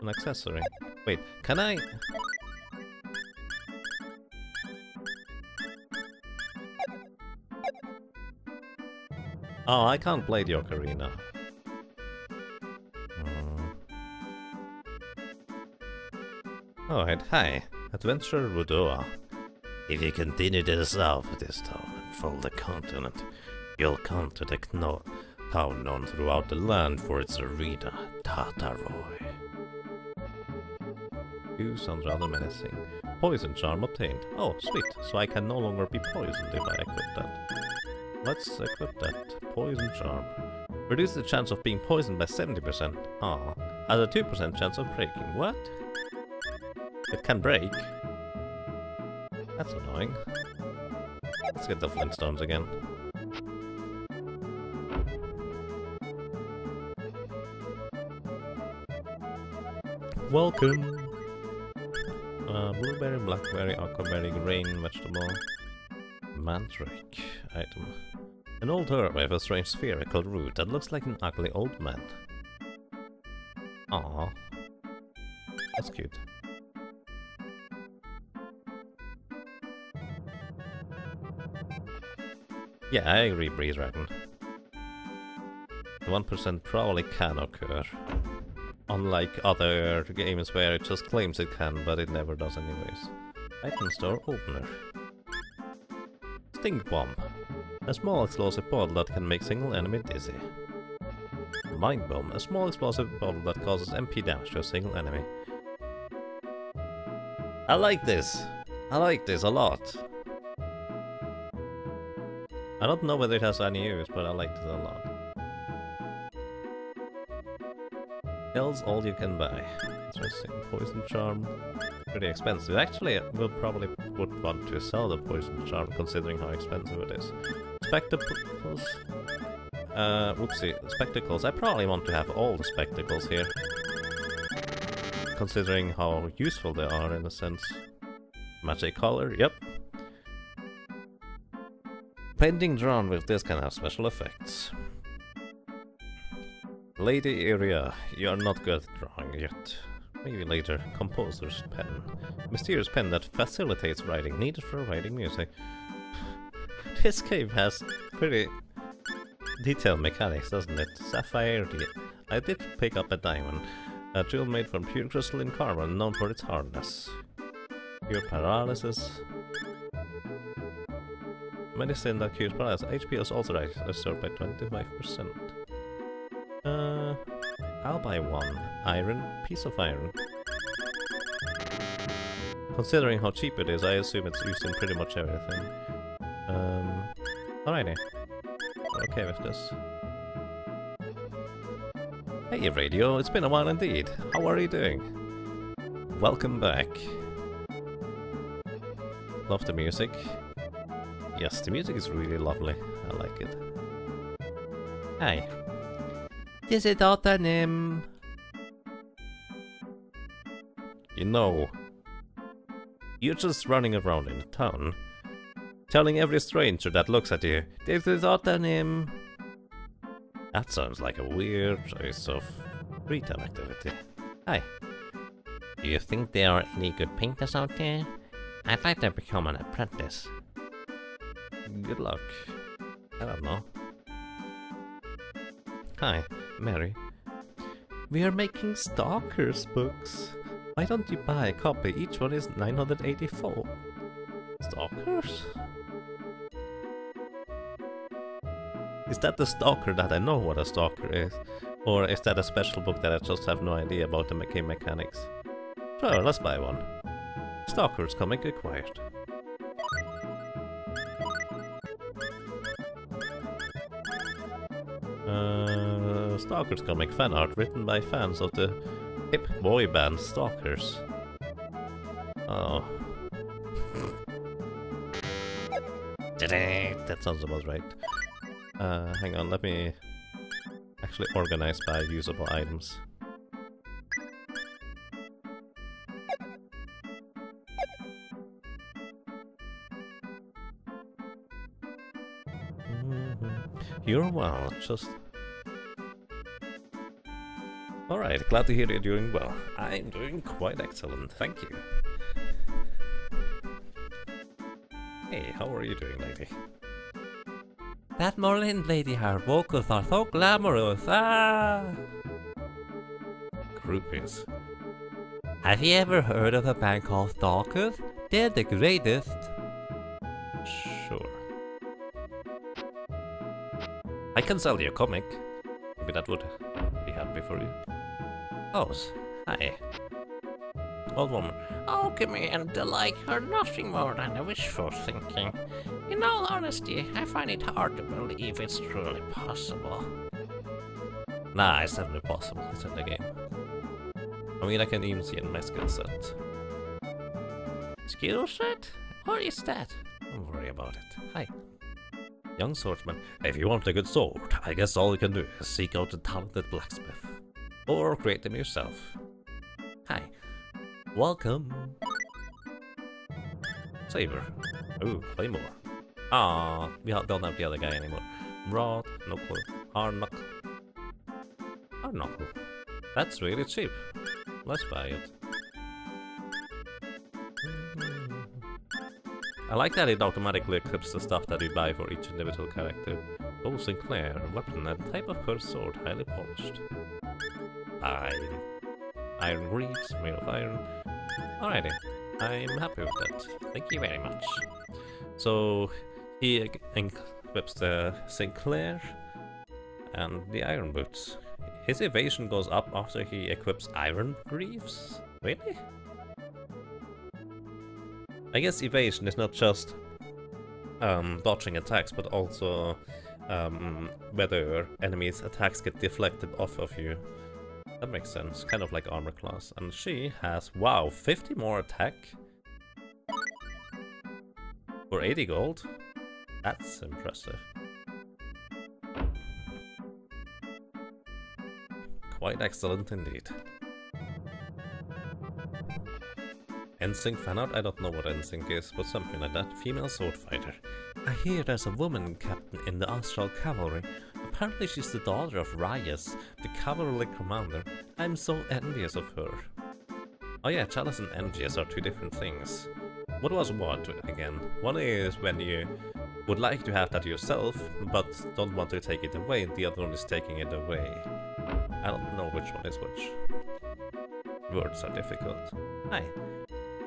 An accessory. Wait, can I... Oh, I can't play the ocarina. Alright, hi. Adventure Rudoa. If you continue to the south of this town and follow the continent, you'll come to the town known throughout the land for its arena, Tartaroy. You sound rather menacing. Poison charm obtained. Oh, sweet. So I can no longer be poisoned if I equip that. Let's equip that. Poison charm. Reduce the chance of being poisoned by 70%. Ah, has a 2% chance of breaking. What? It can break. That's annoying. Let's get the Flintstones again. Welcome! Blueberry, blackberry, aquaberry, grain, vegetable. Mandrake item. An old herb with a strange spherical root that looks like an ugly old man. Aww. That's cute. Yeah, I agree, Breeze Dragon. 1% probably can occur. Unlike other games where it just claims it can, but it never does anyways. Item store opener. Stink Bomb. A small explosive bottle that can make single enemy dizzy. Mind Bomb. A small explosive bottle that causes MP damage to a single enemy. I like this! I like this a lot. I don't know whether it has any use, but I like it a lot. Else all you can buy. Interesting. Poison charm. Pretty expensive. Actually, we'll probably would want to sell the poison charm considering how expensive it is. Spectacles. Whoopsie. Spectacles. I probably want to have all the spectacles here. Considering how useful they are in a sense. Magic color. Yep. Painting drawn with this can have special effects. Lady Area, you are not good at drawing yet. Maybe later. Composer's pen. Mysterious pen that facilitates writing, needed for writing music. This game has pretty detailed mechanics, doesn't it? Sapphire. I did pick up a diamond. A jewel made from pure crystalline carbon, known for its hardness. Pure paralysis. Medicine that cures paralysis. HP is also restored by 25%. I'll buy one. Iron. Piece of iron. Considering how cheap it is, I assume it's used in pretty much everything. Alrighty. We're okay with this. Hey Radio, it's been a while indeed. How are you doing? Welcome back. Love the music. Yes, the music is really lovely. I like it. Hi. This is Otanim. You know, you're just running around in the town, telling every stranger that looks at you, this is Otanim. That sounds like a weird choice of retail activity. Hi. Do you think there are any good painters out there? I'd like to become an apprentice. Good luck. I don't know. Hi, Mary. We are making Stalkers books. Why don't you buy a copy? Each one is 984. Stalkers? Is that the Stalker that I know what a Stalker is? Or is that a special book that I just have no idea about the game mechanics? Sure, let's buy one. Stalkers comic acquired. Stalkers comic fan art written by fans of the Hip boy band stalkers. Oh. That sounds about right. Hang on, let me actually organize by usable items. You're well, just... Alright, glad to hear you're doing well. I'm doing quite excellent, thank you. Hey, how are you doing, lady? That Merlin lady, her vocals are so glamorous, Groupies. Have you ever heard of a band called Stalkers? They're the greatest. Sure. I can sell you a comic. Maybe that would be happy for you. Oh, hi. Old woman. Oh, Commander, like her nothing more than a wishful thinking. In all honesty, I find it hard to believe it's truly possible. Nah, it's definitely possible. It's in the game. I mean, I can even see it in my skill set. Skill set? What is that? Don't worry about it. Hi. Young swordsman. If you want a good sword, I guess all you can do is seek out a talented blacksmith. Or create them yourself. Hi. Welcome. Saber. Ooh, Claymore. Ah, we don't have the other guy anymore. Rod, no clue. Harnock. Harnock. That's really cheap. Let's buy it. I like that it automatically equips the stuff that you buy for each individual character. Oh, Sinclair, weapon and type of cursed sword, highly polished. Iron greaves, made of iron. Alrighty, I'm happy with that. Thank you very much. So, he equips the Sinclair and the iron boots. His evasion goes up after he equips iron greaves? Really? I guess evasion is not just dodging attacks, but also whether enemies' attacks get deflected off of you. That makes sense, kind of like armor class. And she has, wow, 50 more attack for 80 gold. That's impressive. Quite excellent indeed. NSYNC fanart? I don't know what NSYNC is, but something like that. Female sword fighter. I hear there's a woman captain in the Astral Cavalry. Apparently she's the daughter of Ryas, the cavalry commander. I'm so envious of her. Oh yeah, jealous and envious are two different things. What was what, again? One is when you would like to have that yourself, but don't want to take it away, and the other one is taking it away. I don't know which one is which. Words are difficult. Hi.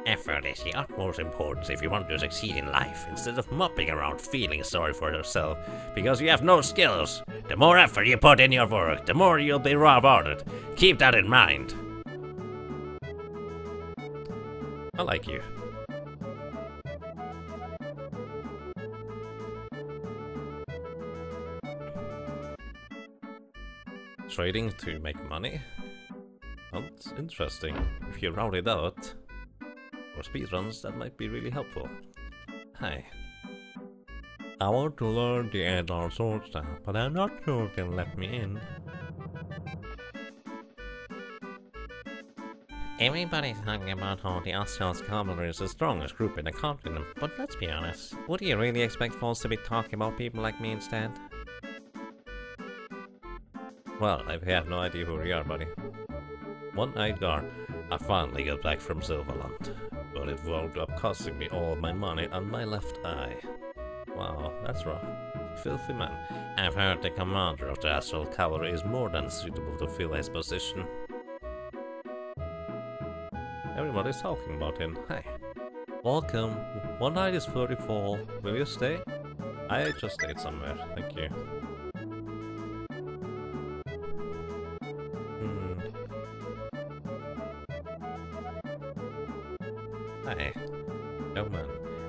Effort is the utmost importance if you want to succeed in life, instead of mopping around feeling sorry for yourself because you have no skills. The more effort you put in your work, the more you'll be rewarded. Keep that in mind. I like you. Trading to make money? That's interesting. If you route it out for speedruns, that might be really helpful. Hi. I want to learn the Adar sword style, but I'm not sure you can let me in. Everybody's talking about how the Astral Cavalry is the strongest group in the continent, but let's be honest, would you really expect folks to be talking about people like me instead? Well, I have no idea who you are, buddy. One-eyed Gar. I finally got back from Silverland, but it wound up costing me all my money on my left eye. Wow, that's rough. Filthy man. I've heard the commander of the Astral Cavalry is more than suitable to fill his position. Everybody's talking about him. Hi. Welcome. One night is 34. Will you stay? I just stayed somewhere. Thank you. Hi. Oh man.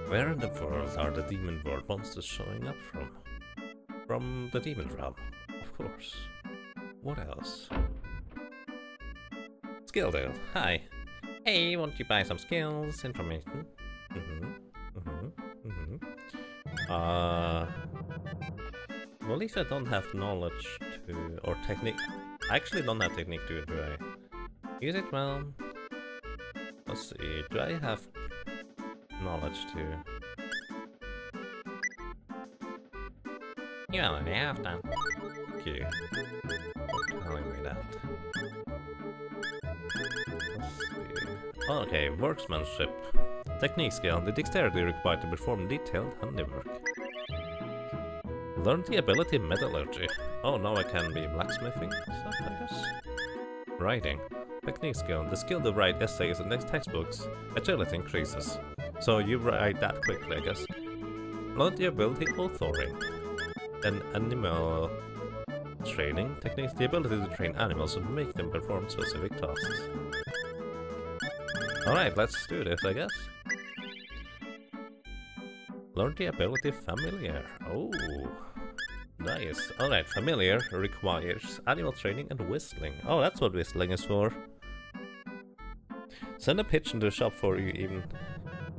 Where in the world are the demon world monsters showing up from? From the demon realm, of course. What else? Skill deal. Hi. Hey, won't you buy some skills information? Well, if I don't have knowledge to, or technique, I actually don't have technique to, do I? Use it well. Let's see, do I have knowledge to? You already have that. Thank you for telling me that. Let's see. Okay, workmanship. Technique skill, the dexterity required to perform detailed handiwork. Learn the ability metallurgy. Oh, now I can be blacksmithing stuff, I guess. Writing. Technique skill, the skill to write essays and textbooks. Agility increases. So you write that quickly, I guess. Learn the ability authoring. Then animal training. Techniques, the ability to train animals and make them perform specific tasks. Alright, let's do this, I guess. Learn the ability familiar. Oh, nice. Alright, familiar requires animal training and whistling. Oh, that's what whistling is for. Send a pigeon to the shop for you even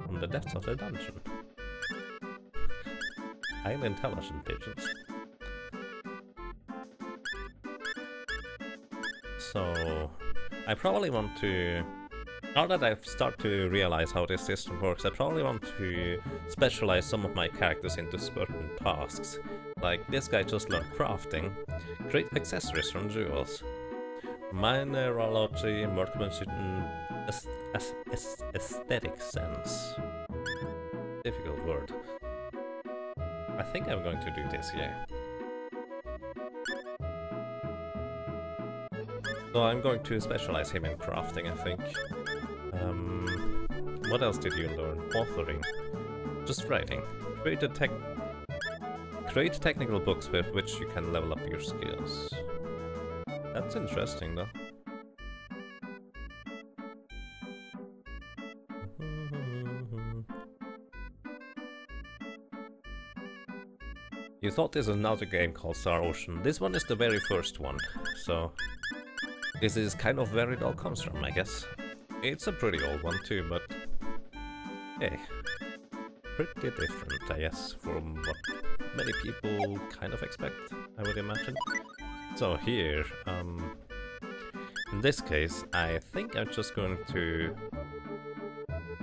from the depths of the dungeon. Highly intelligent pigeons. So, I probably want to... Now that I've started to realize how this system works, I probably want to specialize some of my characters into certain tasks. Like, this guy just learned crafting, create accessories from jewels, mineralogy, workmanship, aesthetic sense. Difficult word. I think I'm going to do this, yeah. So I'm going to specialize him in crafting, I think. What else did you learn? Authoring. Just writing. Create technical books with which you can level up your skills. That's interesting, though. You thought this was another game called Star Ocean. This one is the very first one, so... This is kind of where it all comes from, I guess. It's a pretty old one too, but... Hey. Pretty different, I guess, from what many people kind of expect, I would imagine. So here, in this case, I think I'm just going to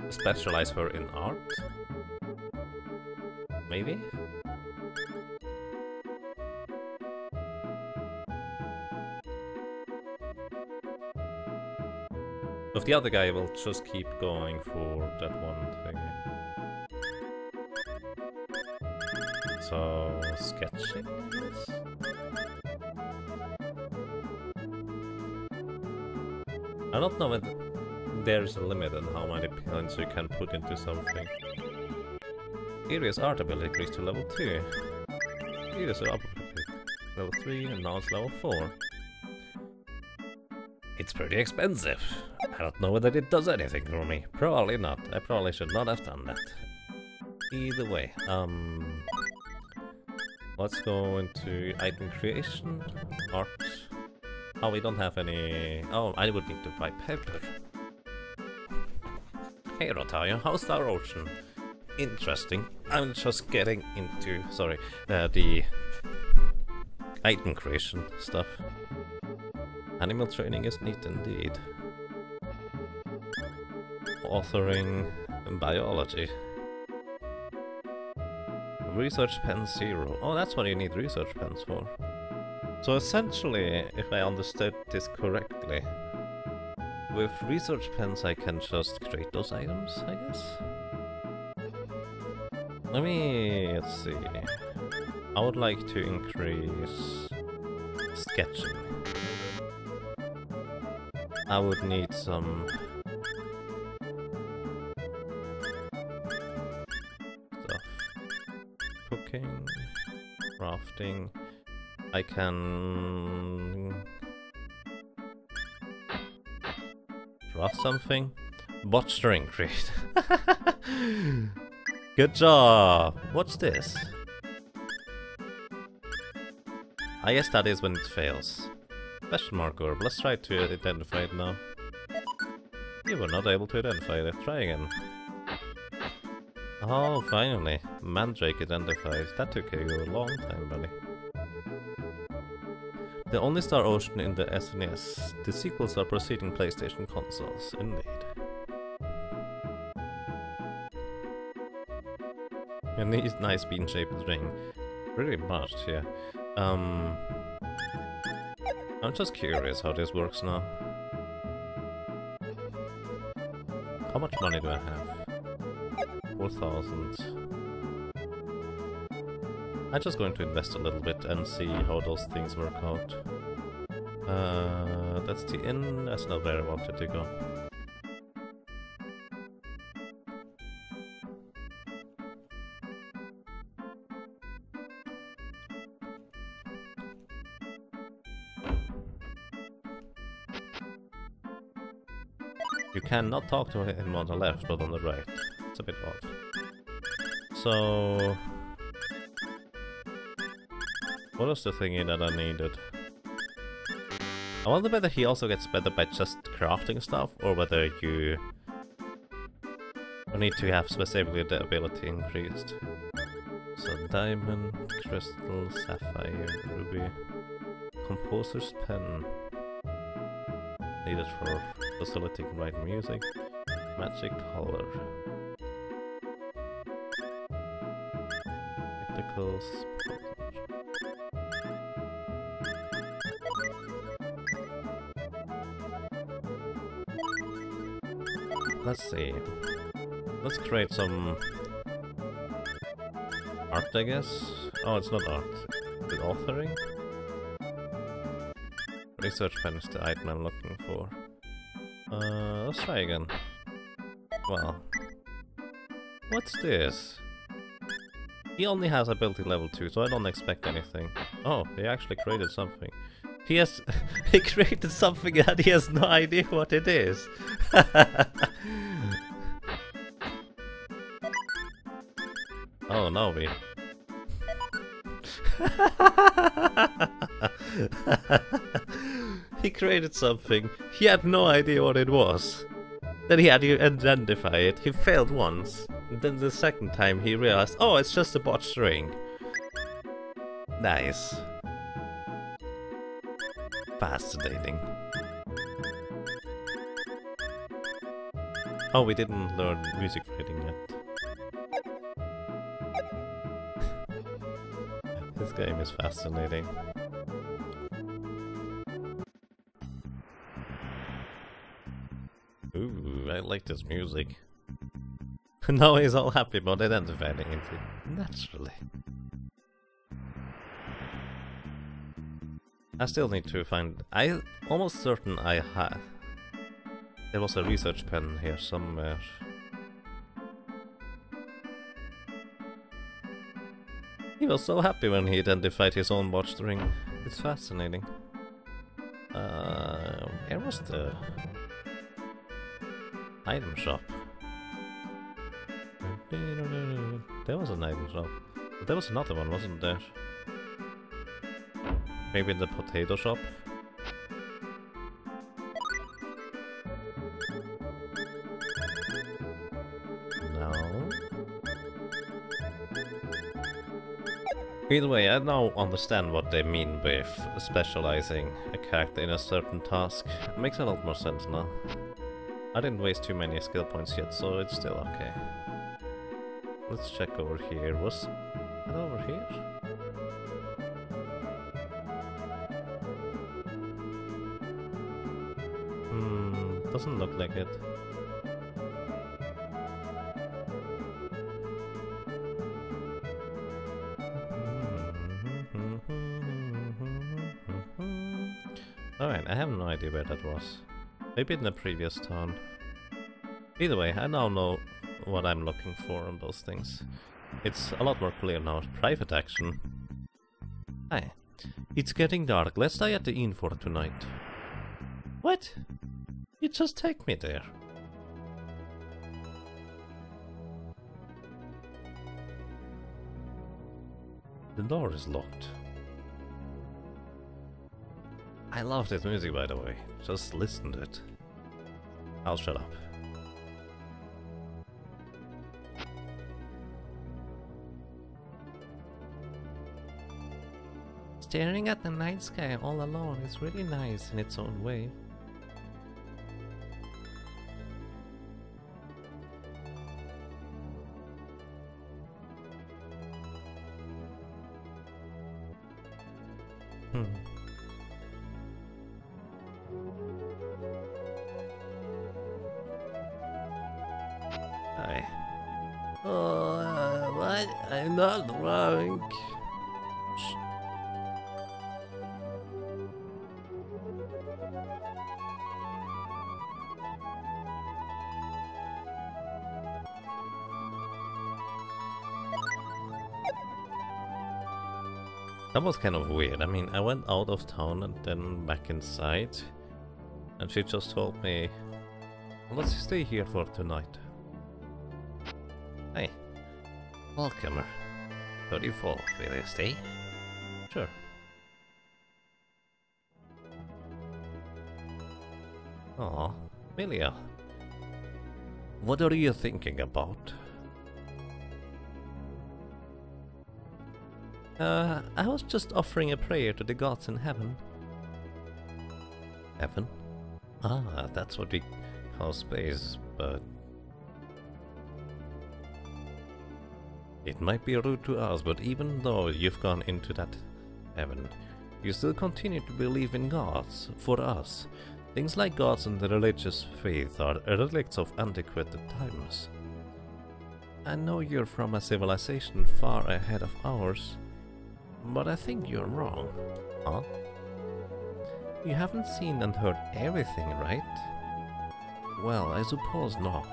specialize her in art. Maybe? With the other guy, we'll just keep going for that one thing. So, sketching, I guess? I don't know whether there's a limit on how many points you can put into something. Here is art ability increased to level 2. Here is art ability level 3, and now it's level 4. It's pretty expensive. I don't know whether it does anything for me. Probably not. I probably should not have done that. Either way, let's go into item creation, art. Oh, we don't have any... Oh, I would need to buy paper. Hey, Rotario, how's Star Ocean? Interesting. I'm just getting into, the item creation stuff. Animal training is neat indeed. Authoring biology. Research pen 0. Oh, that's what you need research pens for. So essentially, if I understood this correctly, with research pens I can just create those items, I guess? Let's see. I would like to increase sketching. I would need some stuff. Cooking, crafting. I can craft something. Watch the increase. Good job. What's this? I guess that is when it fails. Question mark orb. Let's try to identify it now. You were not able to identify it. Try again. Oh, finally. Mandrake identified. That took you a long time, buddy. The only Star Ocean in the SNES. The sequels are preceding PlayStation consoles. Indeed. A nice bean-shaped ring. Pretty much, yeah. I'm just curious how this works now. How much money do I have? 4,000. I'm just going to invest a little bit and see how those things work out. That's the inn. That's not where I wanted to go. You cannot talk to him on the left, but on the right. It's a bit odd. So... what was the thingy that I needed? I wonder whether he also gets better by just crafting stuff, or whether you need to have specifically the ability increased. So diamond, crystal, sapphire, ruby, composer's pen. Needed for facilitating right music, magic color. Spectacles. Let's see. Let's create some art, I guess. Oh, it's not art. It's authoring. Research pen is the item I'm looking for. Let's try again. Well, what's this? He only has ability level 2, so I don't expect anything. Oh, he actually created something. He has he created something and he has no idea what it is. Oh no, we. He created something. He had no idea what it was. Then he had to identify it. He failed once. And then the second time he realized, oh, it's just a botched ring. Nice. Fascinating. Oh, we didn't learn music reading yet. This game is fascinating. Ooh, I like this music. Now he's all happy about identifying it. Naturally. I still need to find... I'm almost certain I had... There was a research pen here somewhere. He was so happy when he identified his own botched ring. It's fascinating. Where was the... item shop? There was an item shop. But there was another one, wasn't there? Maybe in the potato shop? No. Either way, I now understand what they mean with specializing a character in a certain task. It makes a lot more sense now. I didn't waste too many skill points yet, so it's still okay. Let's check over here. Was it over here? Doesn't look like it. Alright, I have no idea where that was. Maybe in the previous town. Either way, I now know what I'm looking for on those things. It's a lot more clear now. Private action. Hi. It's getting dark. Let's stay at the inn for tonight. What? You just take me there. The door is locked. I love this music, by the way. Just listen to it. I'll shut up. Staring at the night sky all alone is really nice in its own way. Hi. Oh, what? I'm not drunk. That was kind of weird. I mean, I went out of town and then back inside, and she just told me, let's stay here for tonight. Hey. Welcome. 34th, will you stay? Sure. Aw, Milia. What are you thinking about? I was just offering a prayer to the gods in heaven. Heaven? Ah, that's what we call space, but... It might be rude to us, but even though you've gone into that heaven, you still continue to believe in gods. For us, things like gods and the religious faith are relicts of antiquated times. I know you're from a civilization far ahead of ours, but I think you're wrong. Huh? You haven't seen and heard everything, right? Well, I suppose not.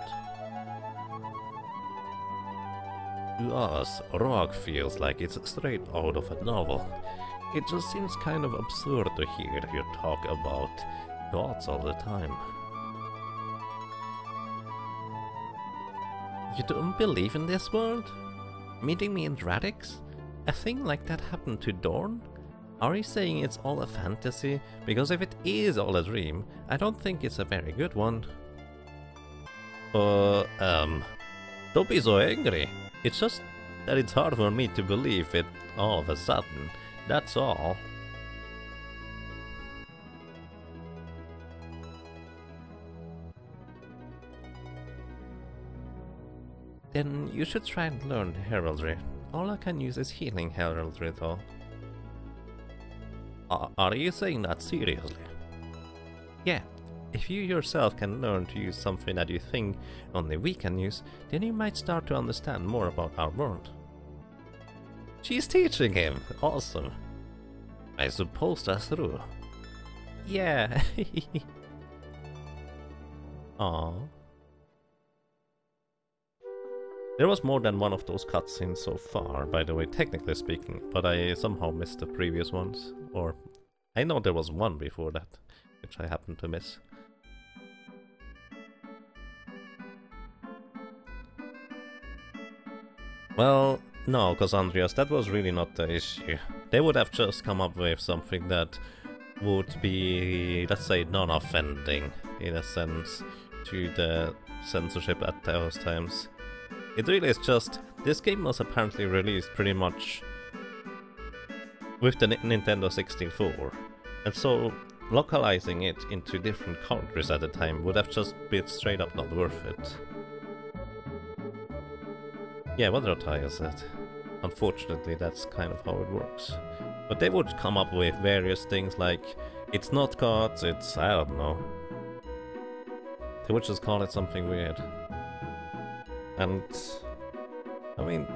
To us, rock feels like it's straight out of a novel. It just seems kind of absurd to hear you talk about gods all the time. You don't believe in this world? Meeting me in Radix? A thing like that happened to Dorn? Are you saying it's all a fantasy? Because if it is all a dream, I don't think it's a very good one. Don't be so angry. It's just that it's hard for me to believe it all of a sudden. That's all. Then you should try and learn heraldry. All I can use is healing heraldry though. Are you saying that seriously? Yeah, if you yourself can learn to use something that you think only we can use, then you might start to understand more about our world. She's teaching him. Awesome. I suppose that's true. Yeah. Aww. There was more than one of those cutscenes so far, by the way, technically speaking, but I somehow missed the previous ones. Or, I know there was one before that, which I happened to miss. Well, no, because Andreas, that was really not the issue. They would have just come up with something that would be, let's say, non-offending, in a sense, to the censorship at those times. It really is just, this game was apparently released pretty much with the Nintendo 64, and so localizing it into different countries at the time would have just been straight up not worth it. Yeah, what Rotaya said. Unfortunately, that's kind of how it works. But they would come up with various things like, it's not gods, it's, I don't know. They would just call it something weird. And, I mean,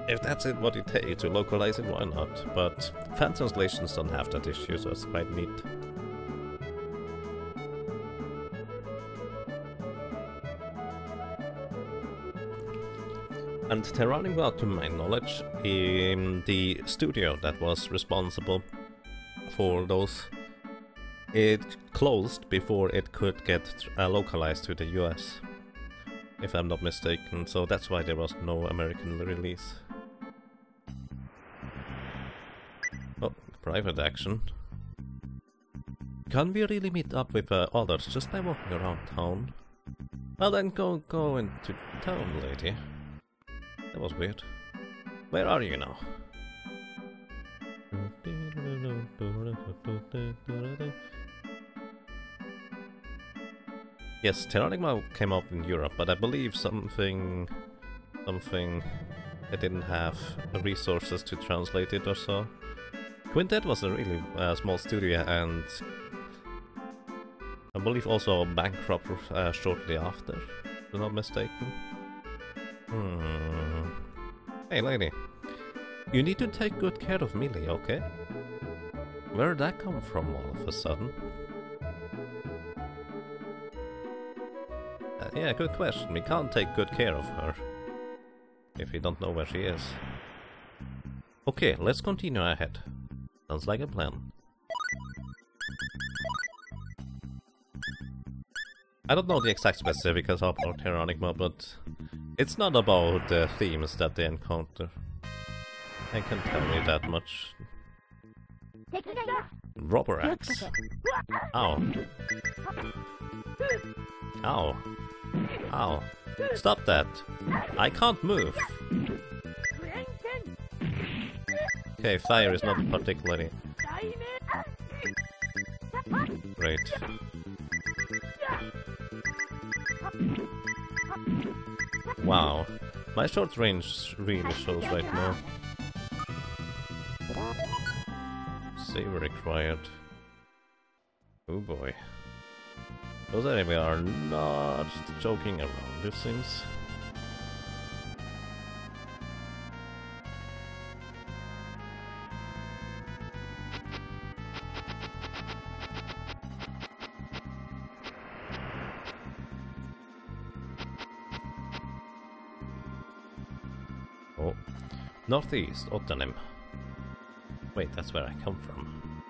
if that's what it takes to localize it, why not? But fan translations don't have that issue, so it's quite neat. And Terranigma, to my knowledge, the studio that was responsible for those, it closed before it could get localized to the US. If I'm not mistaken, so that's why there was no American release. Oh, private action. Can we really meet up with others just by walking around town? Well then, go into town, lady. That was weird. Where are you now? Yes, Terranigma came out in Europe, but I believe something they didn't have resources to translate it or so. Quintet was a really small studio, and I believe also bankrupt shortly after, if I'm not mistaken. Hey lady, you need to take good care of Millie, okay? Where'd that come from all of a sudden? Yeah, good question. We can't take good care of her if we don't know where she is. Okay, let's continue ahead. Sounds like a plan. I don't know the exact specifics of Terranigma, but it's not about the themes that they encounter. I can tell you that much. Robber axe. Ow. Ow. Ow. Stop that. I can't move. Okay, fire is not particularly great. Wow. My short range really shows right now. Save required. Oh boy. Those enemies are not joking around, it seems. Oh. Northeast, Ottonim. Wait, that's where I come from.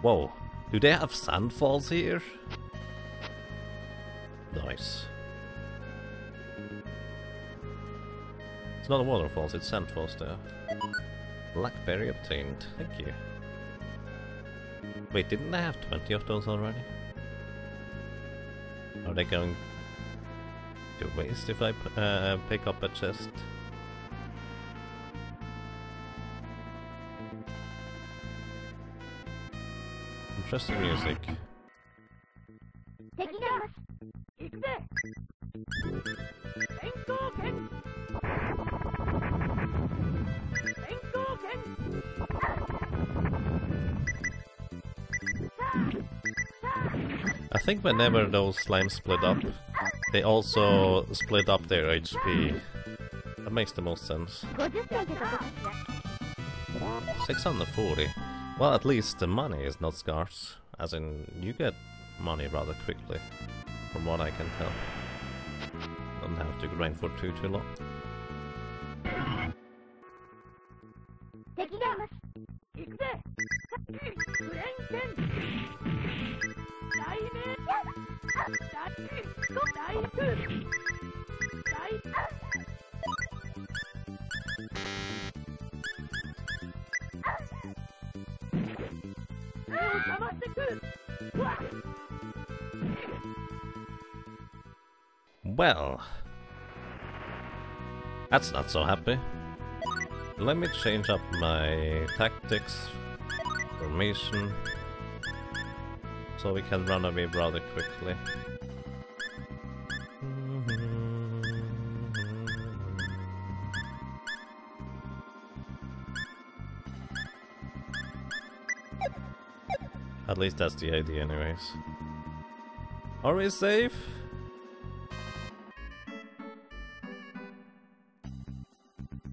Whoa, do they have sandfalls here? Nice. It's not waterfalls, it's sandfalls there. Blackberry obtained, thank you. Wait, didn't I have 20 of those already? Are they going to waste if I pick up a chest? Interesting music. I think whenever those slimes split up, they also split up their HP. That makes the most sense. 640. Well, at least the money is not scarce. As in, you get money rather quickly, from what I can tell. Don't have to grind for too long. Well, that's not so happy. Let me change up my tactics, formation, so we can run away rather quickly. At least that's the idea anyways. Are we safe?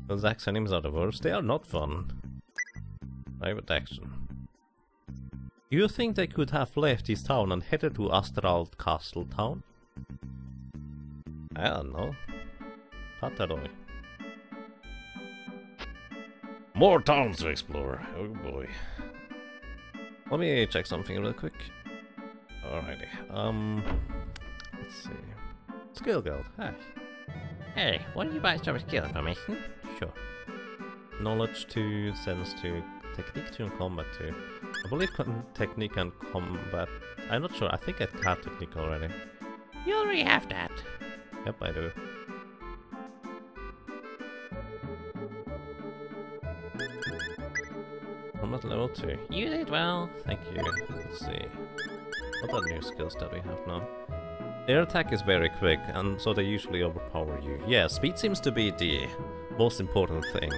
Those axe enemies are the worst. They are not fun. Private action. Do you think they could have left this town and headed to Astral Castle town? I don't know. Pataroi. More towns to explore. Oh boy. Let me check something real quick. Alrighty. Let's see. Skill Guild. Hi. Hey, want you buy some skill information? Sure. Knowledge 2, sense 2, Technique 2 and Combat 2. I believe Technique and Combat... I'm not sure, I think I have Technique already. You already have that. Yep, I do. Combat level 2. You did well. Thank you. Let's see. What other new skills do we have now? Air attack is very quick, and so they usually overpower you. Yeah, speed seems to be the most important thing.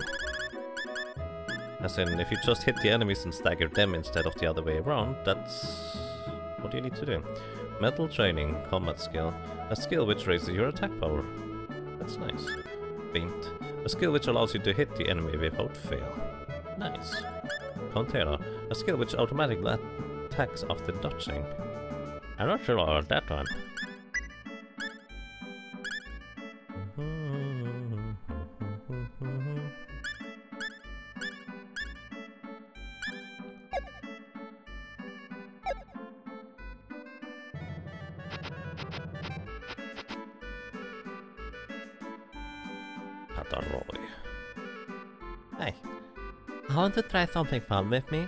As in, if you just hit the enemies and stagger them instead of the other way around, that's what you need to do. Metal Training, combat skill. A skill which raises your attack power. That's nice. Feint. A skill which allows you to hit the enemy without fail. Nice. Pantera. A skill which automatically attacks after dodging. I'm not sure about that one. Pataroy. Hey, I want to try something fun with me.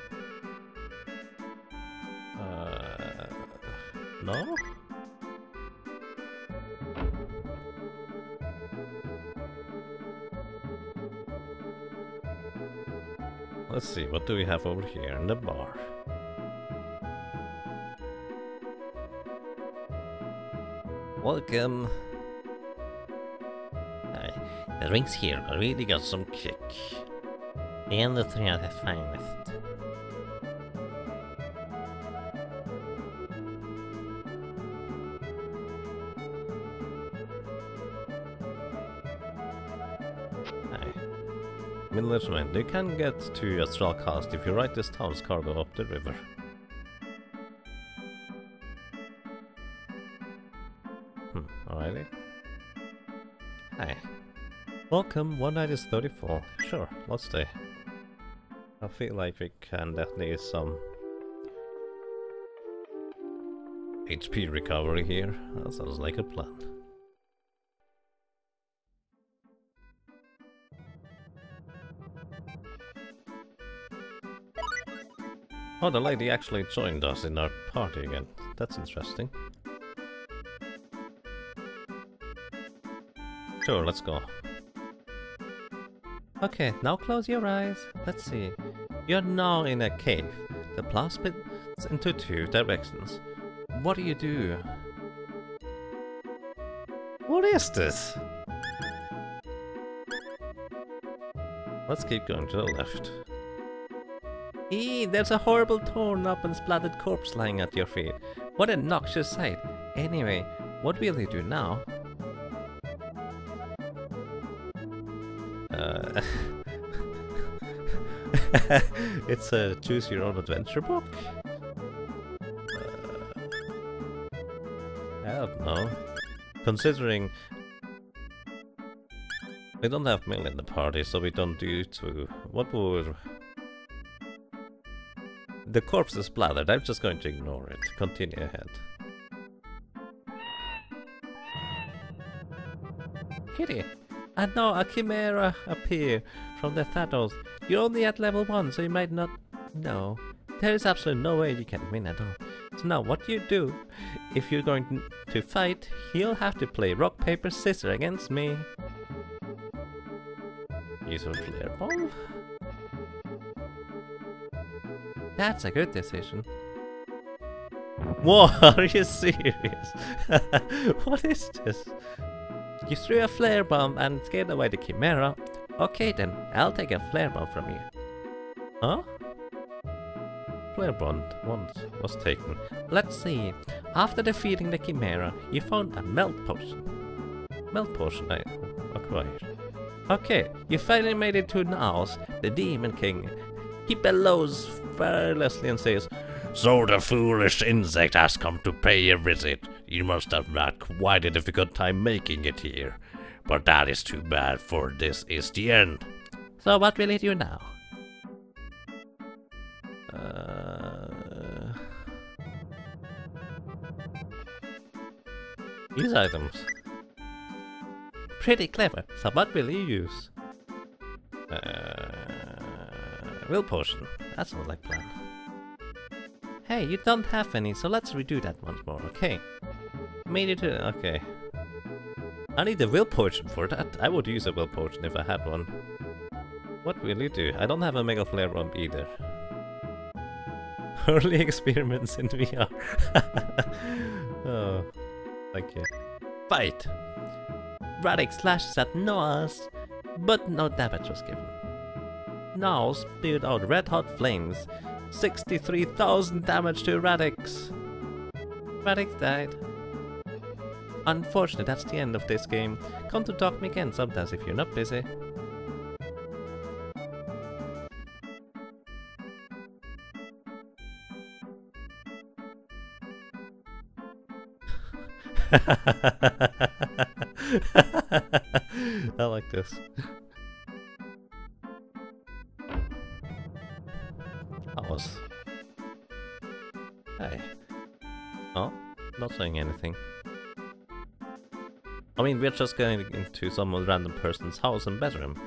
No? Let's see, what do we have over here in the bar? Welcome. The drinks here really got some kick. And the 3 are the finest. Middleman, you can get to Astral Cast if you ride this town's cargo up the river. Alrighty. Hi. Welcome, one night is 34. Sure, let's stay. I feel like we can definitely use some HP recovery here. That sounds like a plan. Oh, the lady actually joined us in our party again. That's interesting. Sure, let's go. Okay, now close your eyes. Let's see. You're now in a cave. The path splits into 2 directions. What do you do? What is this? Let's keep going to the left. There's a horrible torn up and splattered corpse lying at your feet. What a noxious sight. Anyway, what will you do now? It's a choose your own adventure book? I don't know. Considering we don't have Mill in the party, so we don't do to... What would... The corpse is splattered, I'm just going to ignore it. Continue ahead. Kitty, and now a chimera appear from the shadows. You're only at level 1, so you might not know. There is absolutely no way you can win at all. So now what you do, if you're going to fight, you'll have to play rock, paper, scissors against me. Use a flare bomb? That's a good decision. What? Are you serious? What is this? You threw a flare bomb and scared away the chimera. Okay then, I'll take a flare bomb from you. Huh? Flare bomb once was taken. Let's see. After defeating the chimera, you found a melt potion. Melt potion I acquired. Okay, you finally made it to Naos, the Demon King. He bellows fearlessly and says, "So the foolish insect has come to pay a visit. You must have had quite a difficult time making it here. But that is too bad, for this is the end." So what will you do now? Use items. Pretty clever. So what will you use? will potion. That sounds like plan. Hey, you don't have any, so let's redo that once more, okay? Made it to... okay. I need a will potion for that. I would use a will potion if I had one. What will you do? I don't have a Mega Flare Bomb either. Early experiments in VR. Oh, thank you. Fight! Radix slashes at Noaz, but no damage was given. Now spewed out red hot flames. 63,000 damage to Radix. Radix died. Unfortunately, that's the end of this game. Come to talk to me again sometimes if you're not busy. I like this. Hey. Oh, not saying anything. I mean, we're just going into some random person's house and bedroom.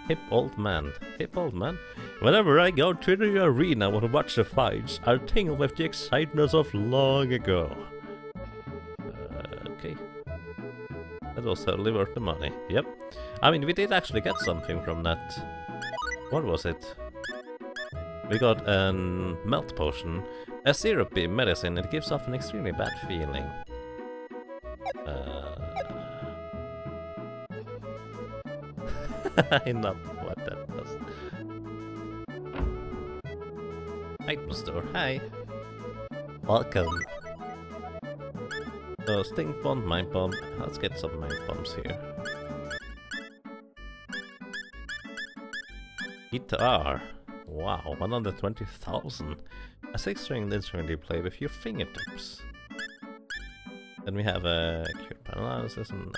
Hip old man. Hip old man? Whenever I go to the arena and watch the fights, I'll tingle with the excitement of long ago. Okay. That was totally worth the money. Yep. I mean, we did actually get something from that. What was it? We got a melt potion, a syrupy medicine. It gives off an extremely bad feeling. I know what that was. Item store, hi. Welcome. So, stink bomb, mind bomb. Let's get some mind bombs here. Guitar. Wow, 120,000. A 6-string instrument you play with your fingertips. Then we have a cure paralysis and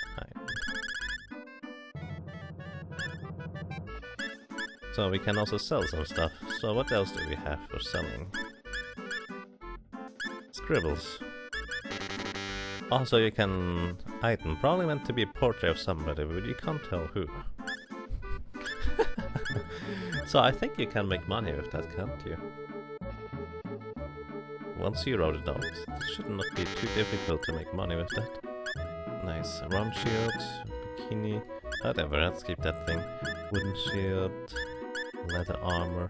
so we can also sell some stuff. So what else do we have for selling? Scribbles. Also you can item. Probably meant to be a portrait of somebody, but you can't tell who. So I think you can make money with that, can't you? Once you wrote it out, it should not be too difficult to make money with that. Nice. Round shield, bikini, whatever, let's keep that thing. Wooden shield, leather armor.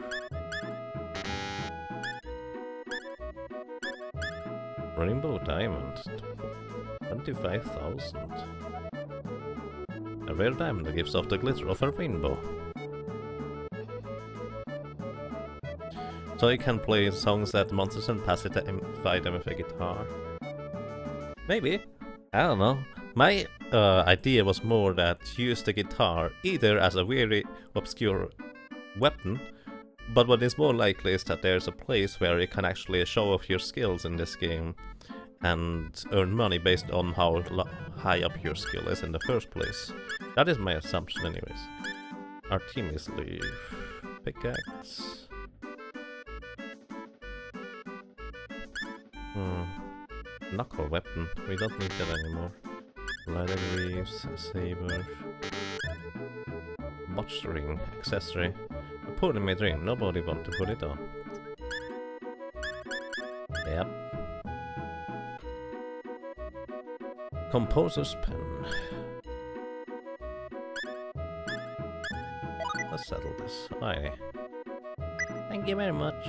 Rainbow diamond, 25,000. A rare diamond that gives off the glitter of a rainbow. So you can play songs that monsters and pacify them with a guitar. Maybe. I don't know. My idea was more that use the guitar either as a very obscure weapon, but what is more likely is that there's a place where you can actually show off your skills in this game and earn money based on how high up your skill is in the first place. That is my assumption anyways. Our team is leave. Pickaxe. Knuckle weapon. We don't need that anymore. Leather greaves, saber. Botch ring, accessory. A poorly made ring. Nobody want to put it on. Yep. Composer's pen. Let's settle this. Aye. Thank you very much.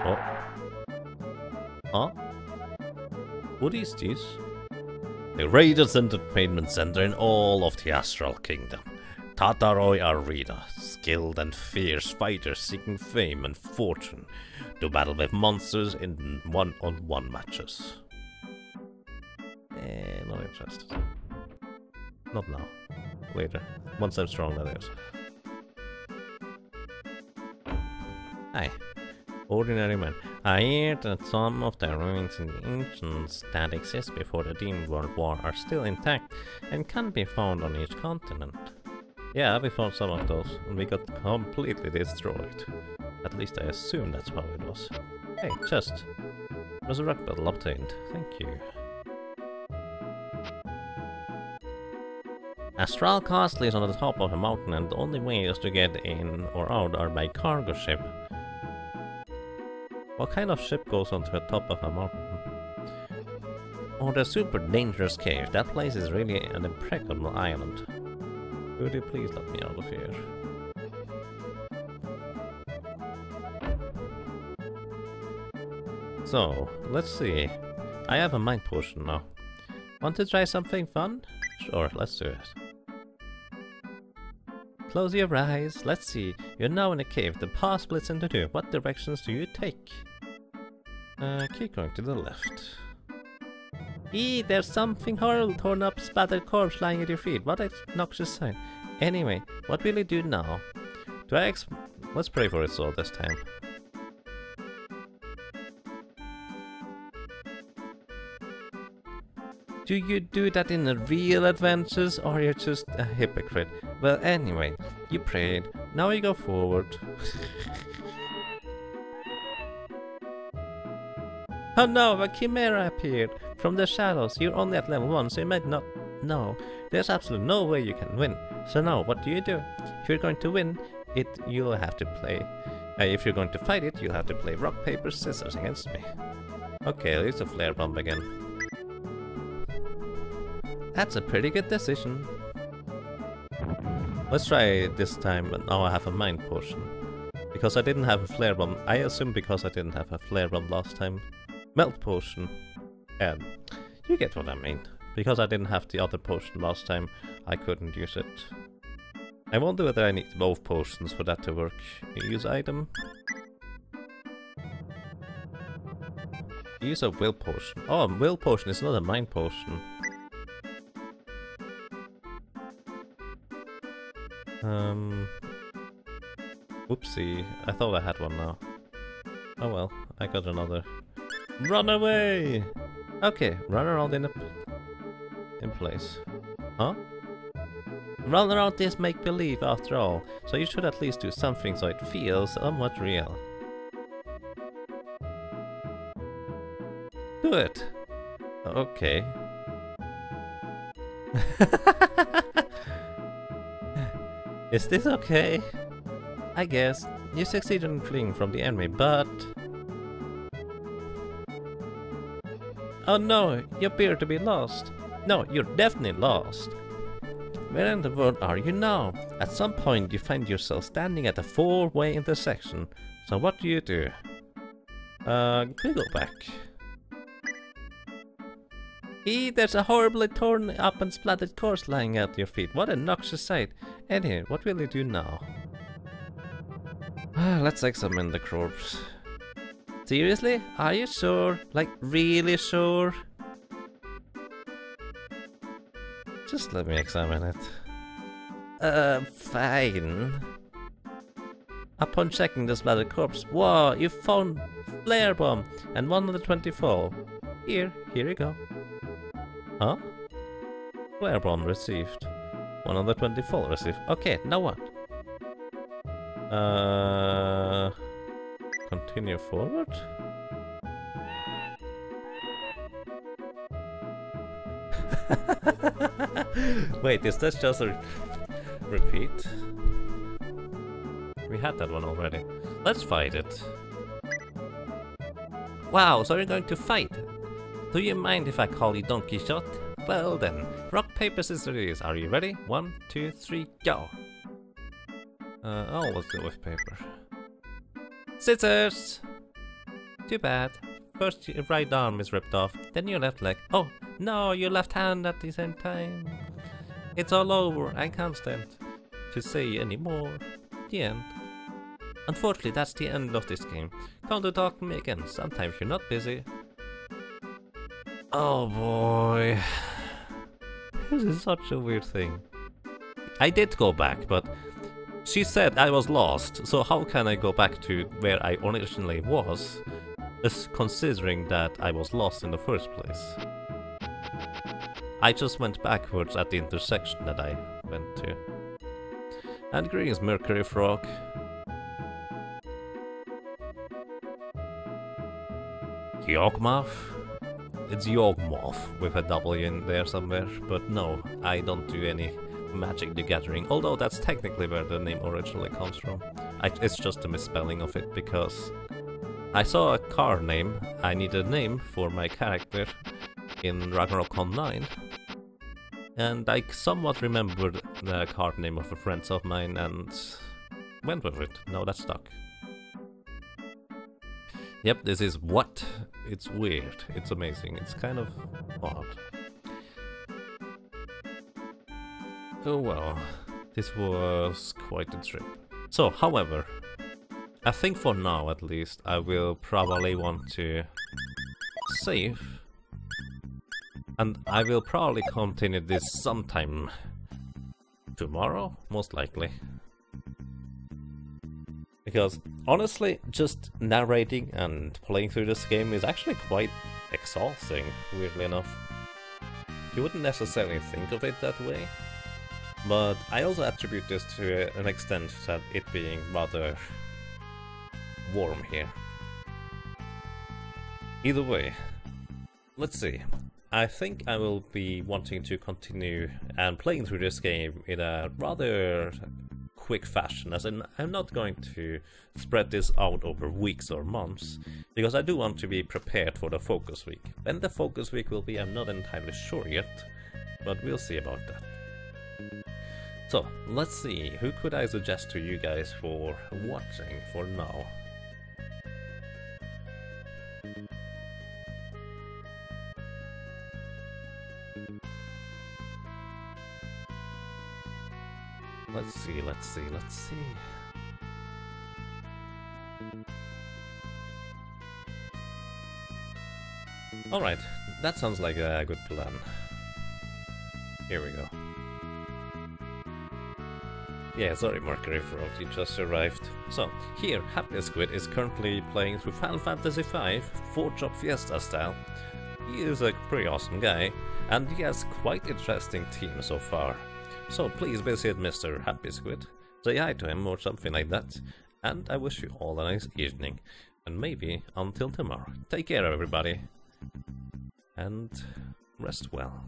Oh. Huh? What is this? The greatest entertainment center in all of the Astral Kingdom. Tataroi Arena. Skilled and fierce fighters seeking fame and fortune to battle with monsters in one-on-one matches. Not interested. Not now. Later. Once I'm strong, that is. Hi. Ordinary man. I hear that some of the ruins in the ancients that exist before the Demon World War are still intact and can be found on each continent. Yeah, we found some of those, and we got completely destroyed. At least I assume that's how it was. Hey, chest. Resurrect battle obtained. Thank you. Astral Castle is on the top of a mountain and the only ways to get in or out are by cargo ship. What kind of ship goes onto the top of a mountain? Oh, the super dangerous cave. That place is really an impregnable island. Could you please let me out of here? So, let's see. I have a mind potion now. Want to try something fun? Sure, let's do it. Close your eyes. Let's see. You're now in a cave. The path splits into two. What directions do you take? Keep going to the left. There's something horrible, torn up, splattered corpse lying at your feet. What a noxious sight. Anyway, what will you do now? Let's pray for it all this time. Do you do that in the real adventures, or you're just a hypocrite? Well, anyway, you prayed. Now you go forward. Oh no, a chimera appeared from the shadows. You're only at level 1, so you might not know. There's absolutely no way you can win. So now, what do? If you're going to win it, you'll have to play. If you're going to fight it, you'll have to play rock, paper, scissors against me. Okay, I'll use a flare bomb again. That's a pretty good decision. Let's try it this time, but now I have a mind potion. Because I didn't have a flare bomb. I assume because I didn't have a flare bomb last time. Melt potion. And you get what I mean. Because I didn't have the other potion last time, I couldn't use it. I wonder whether I need both potions for that to work. Use item. Use a will potion. Oh, a will potion is not a mind potion. Whoopsie. I thought I had one now. Oh well, I got another. Run away! Okay, run around in place. Huh? Run around this make-believe after all, so you should at least do something so it feels somewhat real. Do it! Okay. Is this okay? I guess. You succeeded in fleeing from the enemy, but... Oh no, you appear to be lost. No, you're definitely lost. Where in the world are you now? At some point you find yourself standing at a four-way intersection. So what do you do? Can we go back? There's a horribly torn up and splattered corpse lying at your feet. What a noxious sight. Anyway, what will you do now? Let's examine the corpse. Seriously? Are you sure? Like, really sure? Just let me examine it. Fine. Upon checking the splattered corpse, whoa, you found flare bomb and 124. Here you go. Huh? Flare bomb received. 124 received. Okay, now what? Continue forward? Wait, is that just a repeat? We had that one already. Let's fight it. Wow, so you're going to fight? Do you mind if I call you Don Quixote? Well then, rock, paper, scissors. Are you ready? 1, 2, 3, go! Let's go with paper. Scissors! Too bad. First your right arm is ripped off, then your left leg. Oh, no, your left hand at the same time. It's all over, I can't stand to say anymore. The end. Unfortunately, that's the end of this game. Come to talk to me again, sometimes you're not busy. Oh boy. This is such a weird thing. I did go back, but she said I was lost, so how can I go back to where I originally was, considering that I was lost in the first place? I just went backwards at the intersection that I went to. And greetings, Mercury Frog. Yawgmoth? It's Yawgmoth with a W in there somewhere, but no, I don't do any Magic the Gathering, although that's technically where the name originally comes from. It's just a misspelling of it, because I saw a card name, I needed a name for my character in Ragnarok Online, and I somewhat remembered the card name of a friend of mine and went with it. Now that's stuck. Yep, this is what? It's weird. It's amazing. It's kind of odd. Oh well, this was quite a trip. So, however, I think for now at least I will probably want to save. And I will probably continue this sometime tomorrow, most likely. Because, honestly, just narrating and playing through this game is actually quite exhausting, weirdly enough. You wouldn't necessarily think of it that way, but I also attribute this to an extent that it being rather warm here. Either way, let's see. I think I will be wanting to continue and playing through this game in a rather quick fashion, as in I'm not going to spread this out over weeks or months, because I do want to be prepared for the focus week. When the focus week will be, I'm not entirely sure yet, but we'll see about that. So, let's see, who could I suggest to you guys for watching for now? Let's see, let's see, let's see. Alright, that sounds like a good plan. Here we go. Yeah, sorry Mercury Frog, you just arrived. So, here, Happy Squid is currently playing through Final Fantasy V, 4-Drop Fiesta style. He is a pretty awesome guy, and he has quite interesting team so far. So please visit Mr. Happy Squid, say hi to him or something like that, and I wish you all a nice evening, and maybe until tomorrow. Take care everybody, and rest well.